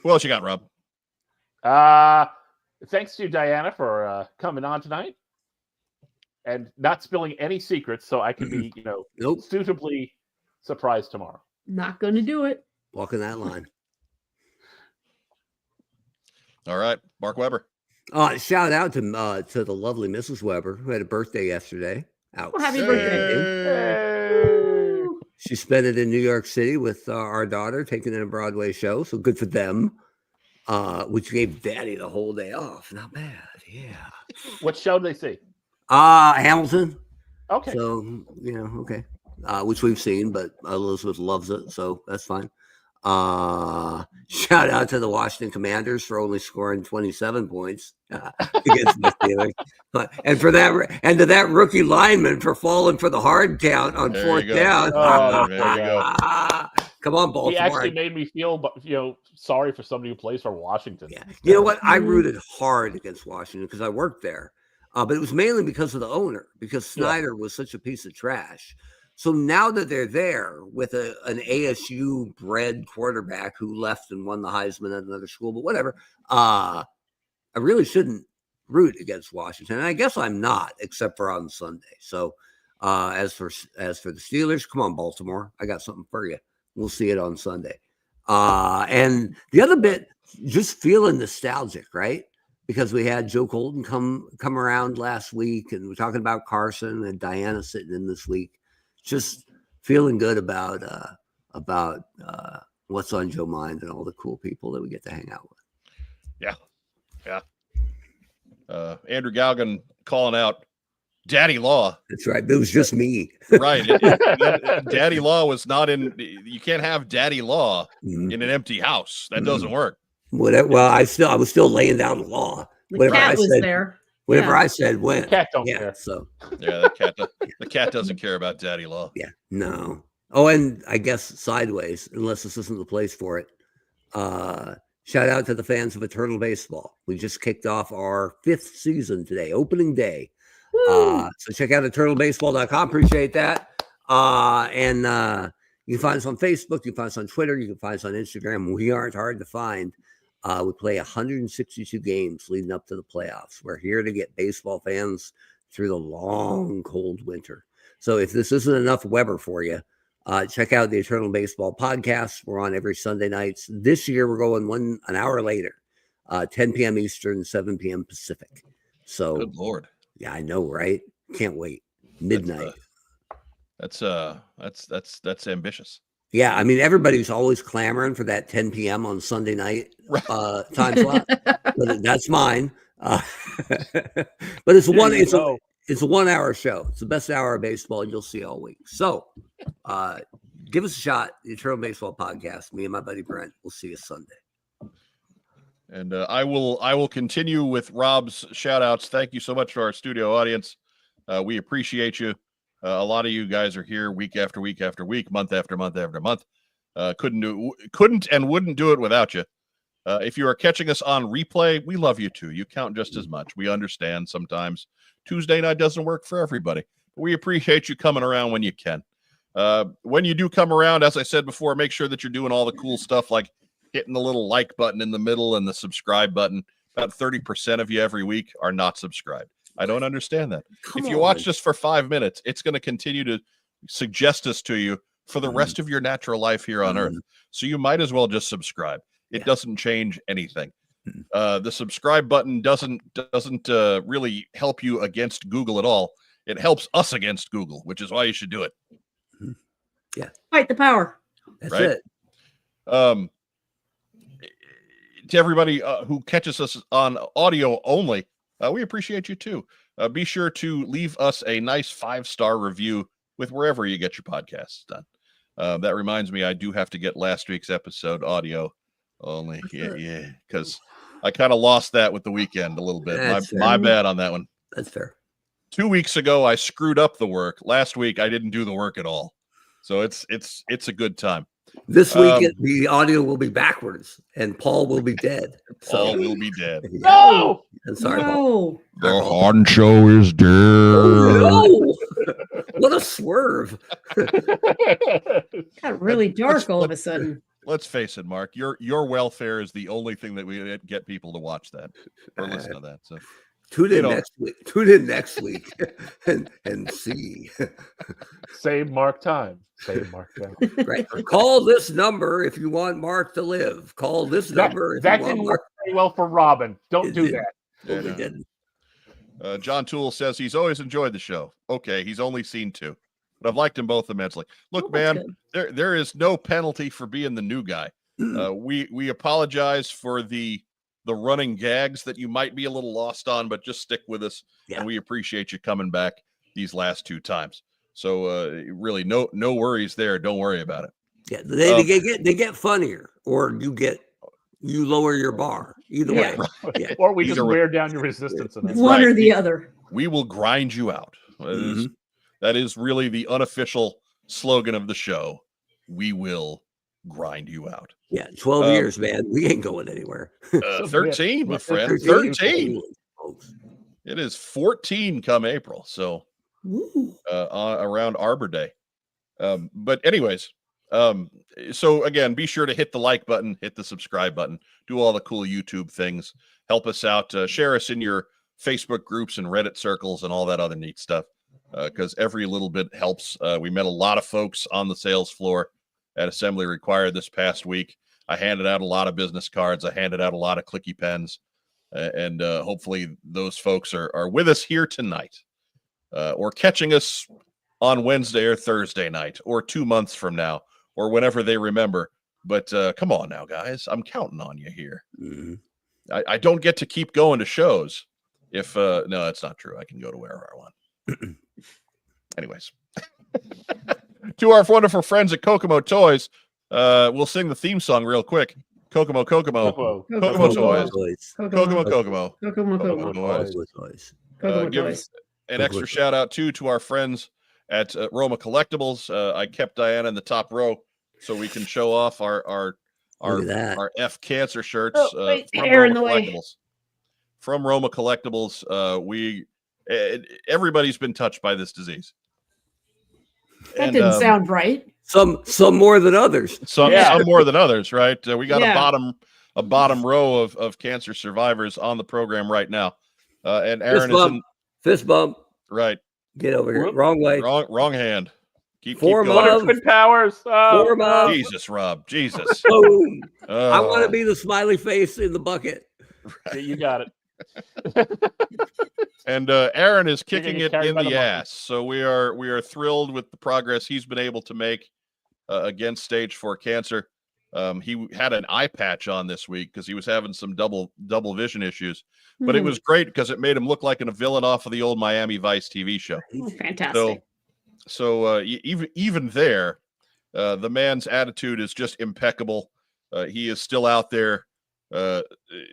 who else you got, Rob? Thanks to Diana for coming on tonight and not spilling any secrets, so I can be, suitably surprised tomorrow. Not going to do it. Walking that line. All right, Mark Weber. Shout out to the lovely Mrs. Weber, who had a birthday yesterday. Well, happy birthday. Hey. She spent it in New York City with our daughter, taking in a Broadway show. So good for them. Which gave Daddy the whole day off. Not bad. Yeah. What show did they see? Hamilton. Okay. So, okay. Which we've seen, but Elizabeth loves it. So that's fine. Shout out to the Washington Commanders for only scoring 27 points against the Steelers. And for that, and to that rookie lineman for falling for the hard count on fourth down. Oh, there you go. Come on, Baltimore. He actually made me feel, sorry for somebody who plays for Washington. Yeah. You know what? I rooted hard against Washington because I worked there. But it was mainly because of the owner, because Snyder was such a piece of trash. So now that they're there with an ASU bred quarterback who left and won the Heisman at another school, but whatever, I really shouldn't root against Washington. And I guess I'm not, except for on Sunday. So as for the Steelers, come on, Baltimore. I got something for you. We'll see it on Sunday. And the other bit, just feeling nostalgic, right? Because we had Joe Colton come around last week, and we're talking about Carson and Diana sitting in this week. Just feeling good about what's on Joe Mind and all the cool people that we get to hang out with. Yeah. Andrew Galgan calling out Daddy Law. That's right. It was just me. Right. Daddy Law was not in. You can't have Daddy Law in an empty house. That doesn't work. Well, I was still laying down the law. The cat was there. Whatever I said went. The cat don't care. So the cat doesn't care about Daddy Law. Yeah, no. Oh, and I guess sideways, unless this isn't the place for it. Shout out to the fans of Eternal Baseball. We just kicked off our 5th season today, opening day. So check out eternalbaseball.com. Appreciate that. And you can find us on Facebook. You can find us on Twitter. You can find us on Instagram. We aren't hard to find. We play 162 games leading up to the playoffs. We're here to get baseball fans through the long, cold winter. So if this isn't enough Weber for you, check out the Eternal Baseball podcast. We're on every Sunday nights. This year, we're going an hour later, 10 p.m. Eastern, 7 p.m. Pacific. So, good Lord. Yeah, I know, right? Can't wait. Midnight. That's ambitious. Yeah, I mean, everybody's always clamoring for that 10 p.m. on Sunday night time slot. But that's mine. But it's a 1 hour show. It's the best hour of baseball you'll see all week. So give us a shot. The Eternal Baseball podcast. Me and my buddy Brent. We'll see you Sunday. And I will continue with Rob's shout outs. Thank you so much to our studio audience. We appreciate you. A lot of you guys are here week after week after week, month after month after month. Couldn't and wouldn't do it without you. If you are catching us on replay, we love you too. You count just as much. We understand sometimes Tuesday night doesn't work for everybody. We appreciate you coming around when you can. When you do come around, as I said before, make sure that you're doing all the cool stuff like hitting the little like button in the middle and the subscribe button. About 30% of you every week are not subscribed. I don't understand that. If you watch this for 5 minutes, it's going to continue to suggest us to you for the rest of your natural life here on Earth. So you might as well just subscribe. It doesn't change anything. The subscribe button doesn't really help you against Google at all. It helps us against Google, which is why you should do it. Yeah. Fight the power. That's it. to everybody who catches us on audio only, we appreciate you too. Be sure to leave us a nice 5-star review with wherever you get your podcasts done. That reminds me, I do have to get last week's episode audio only. Yeah, because I kind of lost that with the weekend a little bit. My bad on that one. That's fair. 2 weeks ago, I screwed up the work. Last week, I didn't do the work at all. So it's a good time. This week, the audio will be backwards, and Paul will be dead. Paul will be dead. Yeah. No! I'm sorry, Paul. The Honcho is dead. Oh, no! What a swerve! Got really dark all of a sudden. Let's face it, Mark. Your welfare is the only thing that we get people to watch that or listen to that. So Tune in next week. Tune in next week and see. Save Mark time. Save Mark time. Right. Call this number if you want Mark to live. Call this number if that you want didn't Mark. work very well for Robin. Don't It do didn't. that. Totally didn't. John Toole says he's always enjoyed the show. Okay, he's only seen 2, but I've liked them both immensely. Look, man, there is no penalty for being the new guy. We apologize for the running gags that you might be a little lost on, but just stick with us, and we appreciate you coming back these last 2 times. So really, no worries there. Don't worry about it. Yeah, they get funnier, or you lower your bar. Either way, Yeah. Or we just wear down your resistance. One or the other. We will grind you out. That is really the unofficial slogan of the show. We will grind you out. Yeah, 12 years, man. We ain't going anywhere. 13, my friend. 13. It is 14 come April. So around Arbor Day. But anyways, so again, be sure to hit the like button, hit the subscribe button, do all the cool YouTube things, help us out, share us in your Facebook groups and Reddit circles and all that other neat stuff, because every little bit helps. We met a lot of folks on the sales floor at Assembly Required this past week. I handed out a lot of business cards. I handed out a lot of clicky pens, and hopefully those folks are with us here tonight, or catching us on Wednesday or Thursday night, or 2 months from now, or whenever they remember. But come on now, guys, I'm counting on you here. I don't get to keep going to shows if no, that's not true. I can go to wherever I want. Anyways, to our wonderful friends at Kokomo Toys, we'll sing the theme song real quick. Kokomo Kokomo Toys. Kokomo Toys. Give an extra shout out to our friends at Roma Collectibles. I kept Diana in the top row so we can show off our F Cancer shirts from Roma Collectibles. From Roma Collectibles, everybody's been touched by this disease. That didn't sound right. Some more than others. Some more than others, right? We got a bottom row of cancer survivors on the program right now. And Aaron fist bump. Right. Get over here. Wrong way. Wrong hand. Keep going. Good powers. Jesus, Rob. Jesus. Boom. I want to be the smiley face in the bucket. Right. Yeah, you got it. And Aaron is kicking it in the ass. So we are thrilled with the progress he's been able to make against stage 4 cancer. He had an eye patch on this week because he was having some double vision issues. But it was great because it made him look like a villain off of the old Miami Vice TV show. Fantastic. So even there, the man's attitude is just impeccable. He is still out there,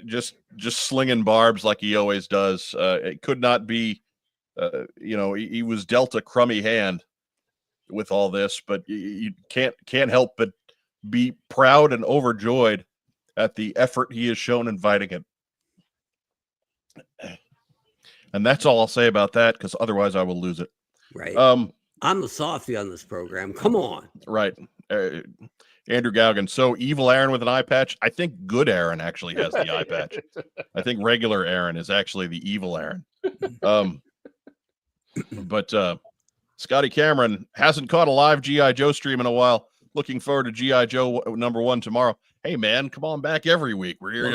just slinging barbs like he always does. It could not be, he was dealt a crummy hand with all this, but you can't help but be proud and overjoyed at the effort he has shown in fighting it. And that's all I'll say about that, because otherwise I will lose it. Right. I'm the softy on this program. Come on. Right. Andrew Gaugan. So evil Aaron with an eye patch. I think good Aaron actually has the eye patch. I think regular Aaron is actually the evil Aaron. But Scotty Cameron hasn't caught a live G.I. Joe stream in a while. Looking forward to G.I. Joe #1 tomorrow. Hey man, come on back every week. We're here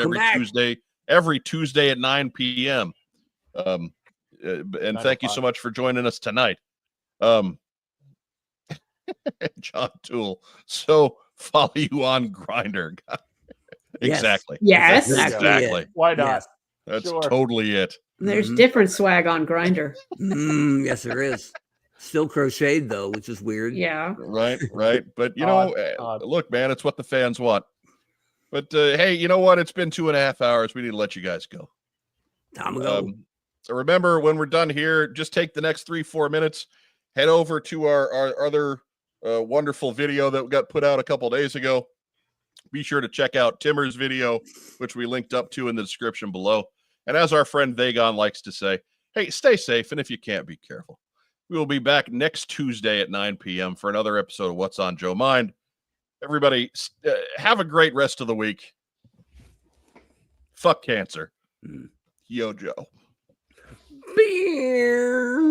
every Tuesday at 9 p.m. And thank you so much for joining us tonight. John Toole. So follow you on Grindr. Yes. Exactly. Yes. That's exactly Exactly. it. Why not? Yes. That's Sure. totally it. There's Mhm. different swag on Grinder. Yes, there is. Still crocheted though, which is weird. Yeah. Right, right. But Odd. look, man, it's what the fans want. But hey, you know what? It's been 2.5 hours. We need to let you guys go. Time to go. So remember, when we're done here, just take the next 3-4 minutes, head over to our other wonderful video that got put out a couple days ago. Be sure to check out Timmer's video, which we linked up to in the description below. And as our friend Vagon likes to say, hey, stay safe, and if you can't, be careful. We will be back next Tuesday at 9 p.m. for another episode of What's on Joe Mind. Everybody, have a great rest of the week. Fuck cancer. Yo, Joe. Beer.